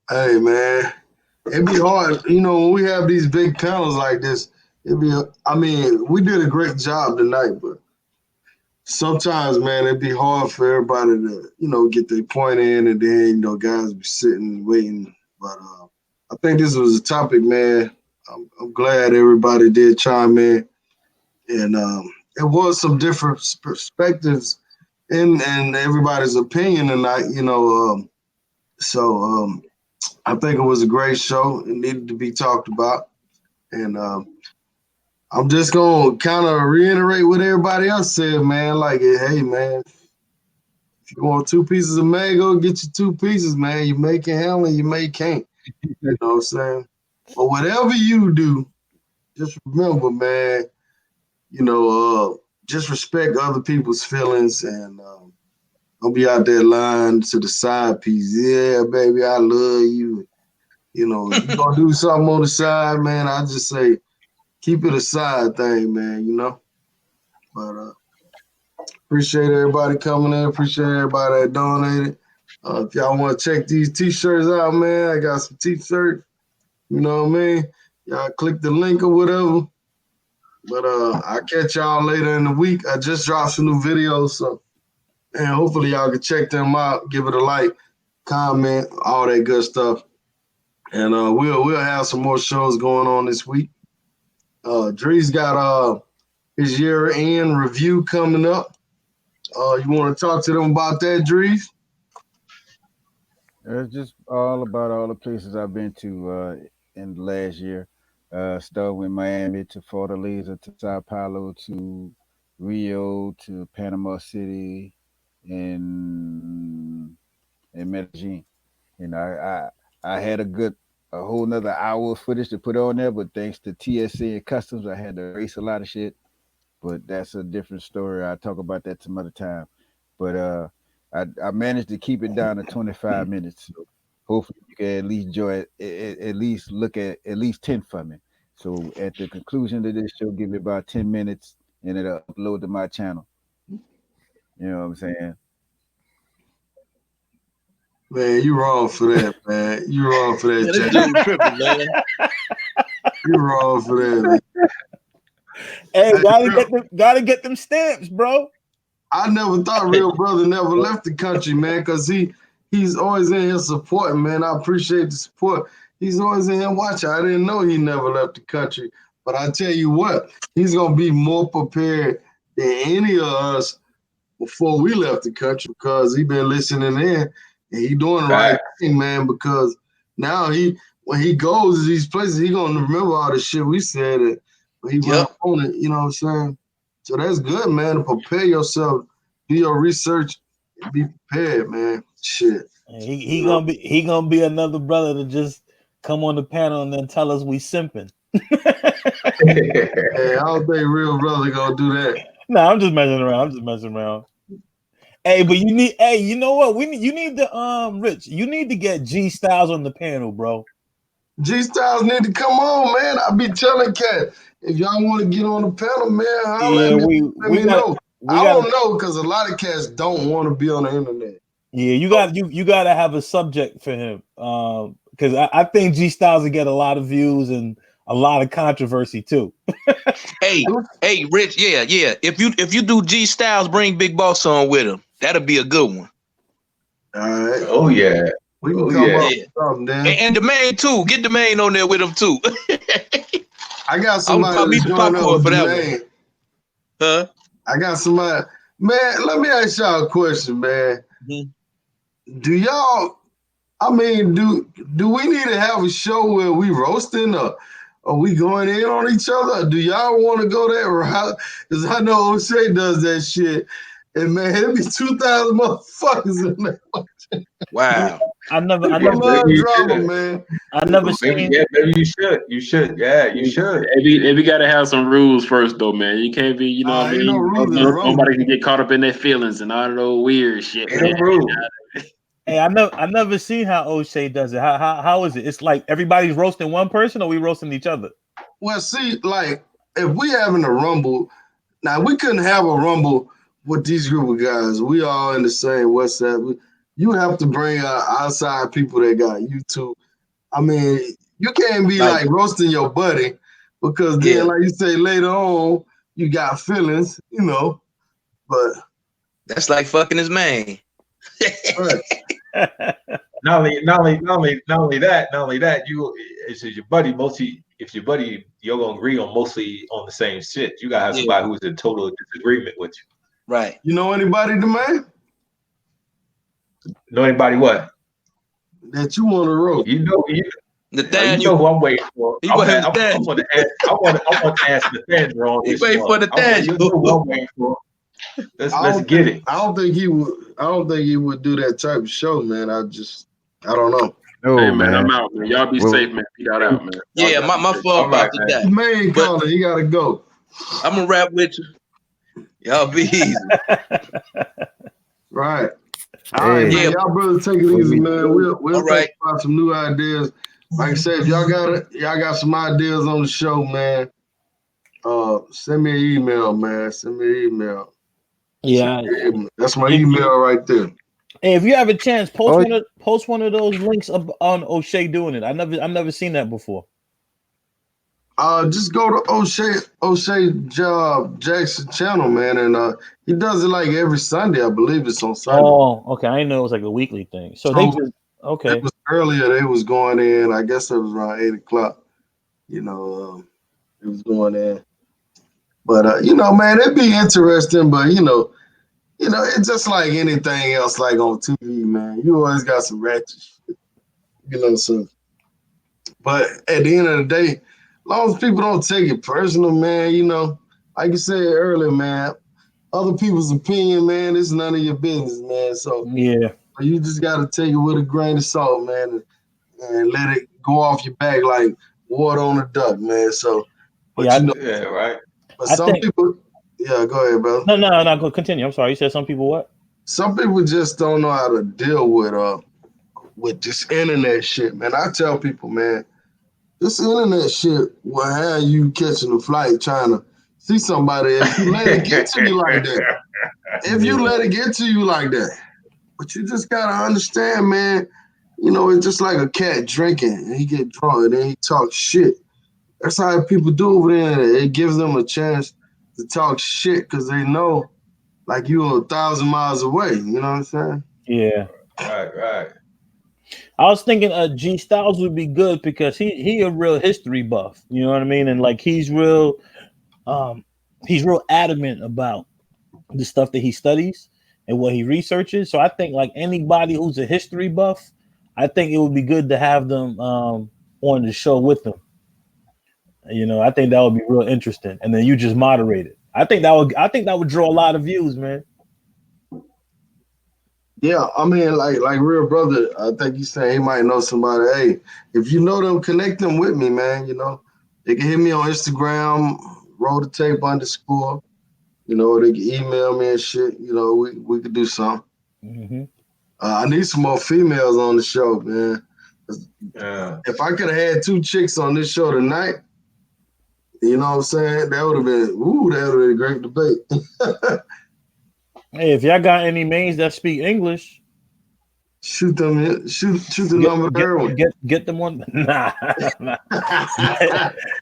A: Hey man, it'd be hard, when we have these big panels like this. We did a great job tonight, but sometimes, man, it'd be hard for everybody to, get their point in, and then, guys be sitting waiting. But I think this was a topic, man. I'm glad everybody did chime in, and it was some different perspectives in everybody's opinion tonight, So I think it was a great show. It needed to be talked about, and I'm just gonna kind of reiterate what everybody else said, man. Like, hey, man, if you want 2 pieces of mango, get you 2 pieces, man. You may can handle it, you may can't. You know what I'm saying? But whatever you do, just remember, man, just respect other people's feelings, and don't be out there lying to the side piece. Yeah, baby, I love you. If you're gonna do something on the side, man, I just say keep it a side thing, man, But appreciate everybody coming in. Appreciate everybody that donated. If y'all want to check these t-shirts out, man, I got some t-shirts. You know what I mean? Y'all click the link or whatever. But I'll catch y'all later in the week. I just dropped some new videos, so and hopefully y'all can check them out, give it a like, comment, all that good stuff. And we'll have some more shows going on this week. Dre's got his year-end review coming up. You want to talk to them about that, Drees?
D: It's just all about all the places I've been to in the last year. Starting with Miami to Fortaleza to Sao Paulo to Rio to Panama City and Medellin. You know, I had a whole nother hour of footage to put on there, but thanks to TSA and customs, I had to erase a lot of shit. But that's a different story. I'll talk about that some other time. But I managed to keep it down to 25 minutes. So hopefully you can at least enjoy it, at least look at least 10 for me. So at the conclusion of this show, give me about 10 minutes and it'll upload to my channel. You know what I'm saying?
A: Man, you wrong for that, man. You wrong for that,
B: Yeah, this
A: Jack.
B: dude tripping, man.
A: You wrong for that, man.
G: Hey, gotta get them stamps, bro.
A: I never thought Real Brother never left the country, man, because he's always in here supporting, man. I appreciate the support. He's always in here watching. I didn't know he never left the country. But I tell you what, he's going to be more prepared than any of us before we left the country because he been listening in and he doing the right thing, man, because now when he goes to these places, he going to remember all the shit we said and when he went on it, you know what I'm saying? So that's good, man, to prepare yourself, do your research, and be prepared, man. Shit.
G: He gonna be another brother to just come on the panel and then tell us we simping.
A: Hey, I don't think Real Brother gonna do that.
G: No, I'm just messing around. Hey, but you know what? You need to Rich, you need to get G Styles on the panel, bro.
A: G Styles need to come on, man. I be telling Cat, if y'all want to get on the panel, man, let me know. I don't know because a lot of cats don't want to be on the internet.
G: Yeah, you got to have a subject for him. Because I think G Styles will get a lot of views and a lot of controversy too.
B: hey, Rich, yeah. If you do G Styles, bring Big Boss on with him. That'll be a good one.
A: All right.
C: Oh yeah.
A: We can come up with something,
B: and the main too. Get the main on there with him too.
A: I got somebody to join up with the main.
B: Huh?
A: I got somebody. Man, let me ask y'all a question, man. Mm-hmm. Do y'all? I mean, do we need to have a show where we roasting or are we going in on each other? Do y'all want to go that route? Because I know O'Shea does that shit. And man, it'd be 2,000 motherfuckers in there.
B: Wow.
G: I never
A: drama, man.
G: I never seen.
C: Yeah, maybe you should. Yeah, you should.
F: We gotta have some rules first, though, man. You can't be, you know what I mean? Nobody can get caught up in their feelings and all of those weird shit.
G: Hey, I never seen how O'Shea does it. How is it? It's like everybody's roasting one person, or we roasting each other?
A: Well, see, like if we having a rumble, now we couldn't have a rumble with these group of guys. We all in the same WhatsApp. You have to bring outside people that got YouTube. I mean, you can't be like roasting your buddy because then, like you say, later on you got feelings, you know. But
B: that's like fucking his man.
A: Right.
C: Not only that, it's your buddy. Mostly, if your buddy, you're gonna agree on mostly on the same shit. You gotta have somebody who's in total disagreement with you.
B: Right.
A: You know anybody, the man?
C: Know anybody what?
A: That you want to roast?
C: You know who I'm waiting for. I want to ask Nathaniel on this.
B: Wait for Nathaniel.
C: You know who I'm waiting for. Let's get it.
A: I don't think he would do that type of show, man. I don't know.
F: No, hey, man, I'm out, man. Y'all be safe, man. Be out, man.
B: Yeah, my fault about that.
A: Man, calling, he gotta go.
B: I'm gonna rap with you. Y'all be easy.
A: Right. All right, man. Y'all brothers take it easy, man. We'll talk about some new ideas. Like I said, if y'all got some ideas on the show, man, send me an email, man. Send me an email.
G: Yeah.
A: That's my email right there.
G: Hey, if you have a chance, post one of those links up on O'Shea doing it. I've never seen that before.
A: Just go to O'Shea Jackson channel, man, and he does it like every Sunday. I believe it's on Sunday.
G: Oh, okay. I didn't know it was like a weekly thing. So they just okay.
A: It was earlier. They was going in. I guess it was around 8:00. You know, it was going in. But you know, man, it'd be interesting. But you know, it's just like anything else, like on TV, man. You always got some ratchet shit, you know. So, but at the end of the day, as long as people don't take it personal, man, you know, like you said earlier, man, other people's opinion, man, it's none of your business, man. So
G: Yeah.
A: you just gotta take it with a grain of salt, man, and let it go off your back like water on a duck, man. So, but
G: Yeah,
A: you know,
C: Yeah, right.
A: but
G: I
A: some
G: think
A: people, yeah, go ahead, brother.
G: no, go continue. I'm sorry. You said some people what?
A: Some people just don't know how to deal with this internet shit, man. I tell people, man, this internet shit will have you catching a flight trying to see somebody if you let it get to you like that. If you let it get to you like that. But you just gotta understand, man, you know, it's just like a cat drinking and he get drunk and then he talks shit. That's how people do over there. It gives them a chance to talk shit because they know like you 1,000 miles away. You know what I'm saying?
G: Yeah.
C: Right.
G: I was thinking G Styles would be good because he a real history buff. You know what I mean? And like he's real adamant about the stuff that he studies and what he researches. So I think like anybody who's a history buff, I think it would be good to have them on the show with them. You know, I think that would be real interesting. And then you just moderate it. I think that would draw a lot of views, man.
A: Yeah, I mean, like real brother, I think he's saying he might know somebody. Hey, if you know them, connect them with me, man. You know, they can hit me on Instagram, roll the tape _ You know, they can email me and shit. You know, we could do something.
G: Mm-hmm.
A: I need some more females on the show, man.
C: Yeah.
A: If I could have had 2 chicks on this show tonight, you know what I'm saying? That would have been a great debate.
G: Hey, if y'all got any mains that speak English,
A: shoot the number to Erwin.
G: Get them on. Nah.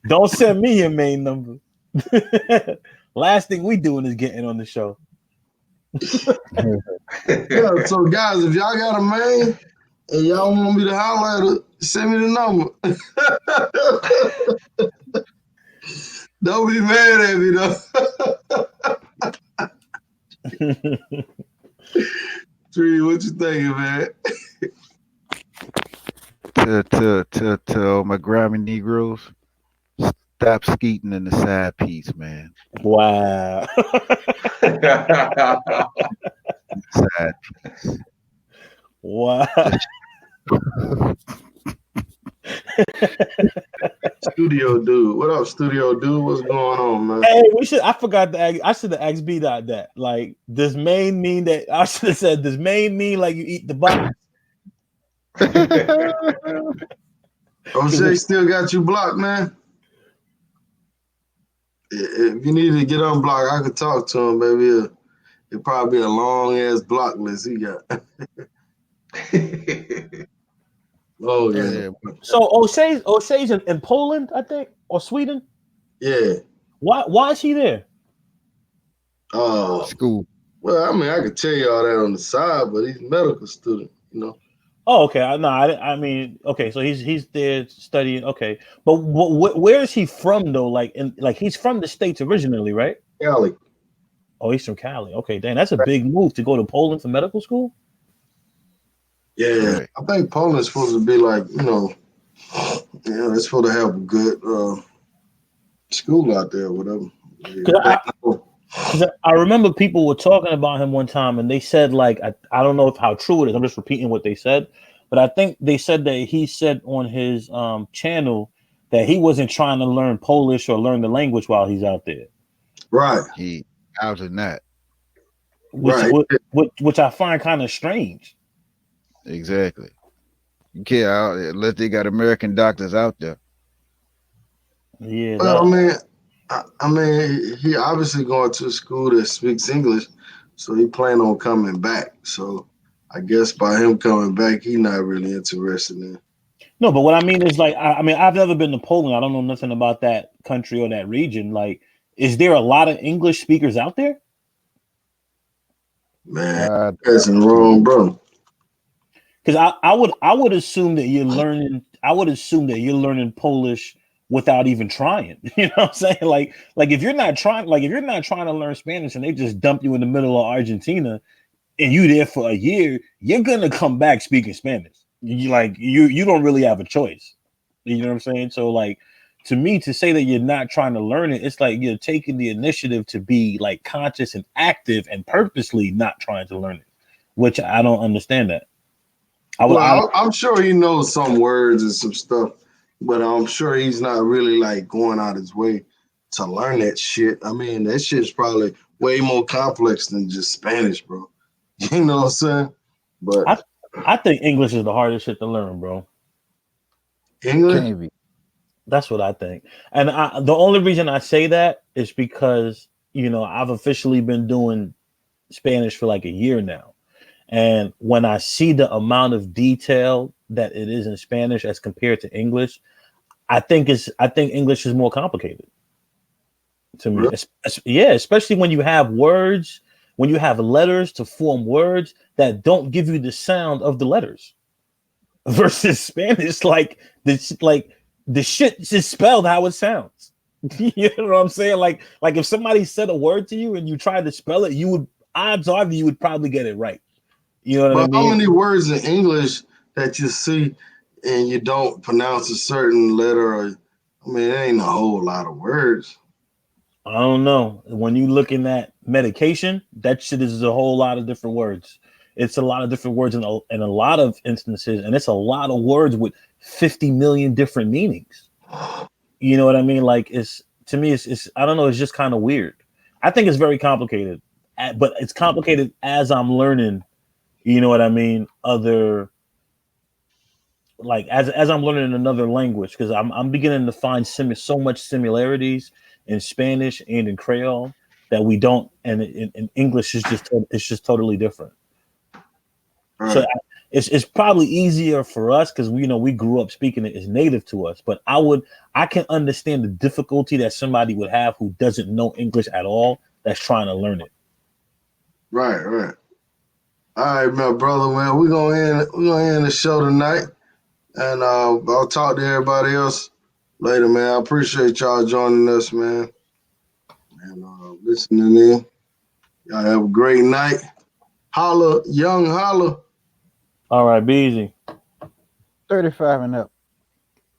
G: Don't send me your main number. Last thing we doing is getting on the show.
A: Yeah, so guys, if y'all got a man and y'all want me to holler at her, send me the number. Don't be mad at me though. Tree, what you thinking, man?
D: To my Grammy Negroes, stop skeeting in the side piece, man.
G: Wow.
D: Side piece.
G: Wow.
A: Studio dude, what up, studio dude? What's going on, man?
G: Hey, I forgot to ask. I should have asked B dot that. Like, does main mean that? I should have said, does main mean like you eat the box?
A: O'Shea still got you blocked, man. If you need to get unblocked, I could talk to him, baby. It'd probably be a long ass block list he got. Oh yeah.
G: So O'Shea's in Poland, I think, or Sweden.
A: Yeah.
G: Why is he there?
D: School.
A: Well, I mean, I could tell you all that on the side, but he's a medical student, you know.
G: Oh, okay. I mean, okay. So he's there studying. Okay, but where is he from though? Like, he's from the States originally, right?
A: Cali.
G: Oh, he's from Cali. Okay, dang, that's a big move to go to Poland for medical school.
A: Yeah, right. I think Poland's supposed to be like, it's supposed to have a good school out there, or whatever.
G: Because I remember people were talking about him one time, and they said, like, I don't know how true it is. I'm just repeating what they said, but I think they said that he said on his channel that he wasn't trying to learn Polish or learn the language while he's out there.
A: Right.
D: He out in that.
G: Which I find kind of strange.
D: Exactly. You can't unless they got American doctors out there.
G: Yeah.
A: Well, I mean, he obviously going to a school that speaks English, so he plan on coming back. So I guess by him coming back, he not really interested in.
G: No, but what I mean is like, I mean, I've never been to Poland. I don't know nothing about that country or that region. Like, is there a lot of English speakers out there?
A: Man, that's wrong, bro.
G: Because I would assume that you're learning. I would assume that you're learning Polish without even trying. You know what I'm saying? Like if you're not trying to learn Spanish and they just dump you in the middle of Argentina and you there for a year, you're gonna come back speaking Spanish. You don't really have a choice. You know what I'm saying? So like to me, to say that you're not trying to learn it, it's like you're taking the initiative to be like conscious and active and purposely not trying to learn it, which I don't understand that.
A: I'm sure he knows some words and some stuff, but I'm sure he's not really like going out his way to learn that shit. I mean, that shit's probably way more complex than just Spanish, bro. You know what I'm saying? But
G: I think English is the hardest shit to learn, bro.
A: English?
D: Can't be.
G: That's what I think. And the only reason I say that is because, you know, I've officially been doing Spanish for like a year now. And when I see the amount of detail that it is in Spanish as compared to English, I think English is more complicated to me.
A: Really?
G: Yeah, especially when you have words, when you have letters to form words that don't give you the sound of the letters. Versus Spanish, like the shit is spelled how it sounds. You know what I'm saying? Like if somebody said a word to you and you tried to spell it, odds are you would probably get it right. You know what I
A: But how
G: mean?
A: many words in English that you see and you don't pronounce a certain letter? Or, I mean, it ain't a whole lot of words.
G: I don't know. When you looking at medication, that shit is a whole lot of different words. It's a lot of different words in a lot of instances, and it's a lot of words with 50 million different meanings. You know what I mean? Like it's to me, it's I don't know. It's just kind of weird. I think it's very complicated, but it's complicated as I'm learning. You know what I mean? Other like as I'm learning another language because I'm beginning to find so much similarities in Spanish and in Creole that we don't, and in English is just totally different.
A: Right.
G: So it's probably easier for us because we grew up speaking it as native to us. But I can understand the difficulty that somebody would have who doesn't know English at all that's trying to learn it.
A: Right. All right, my brother, man. We're gonna end the show tonight. And I'll talk to everybody else later, man. I appreciate y'all joining us, man. And listening in. Y'all have a great night. Holla, young holla.
G: All right, be easy.
D: 35 and up.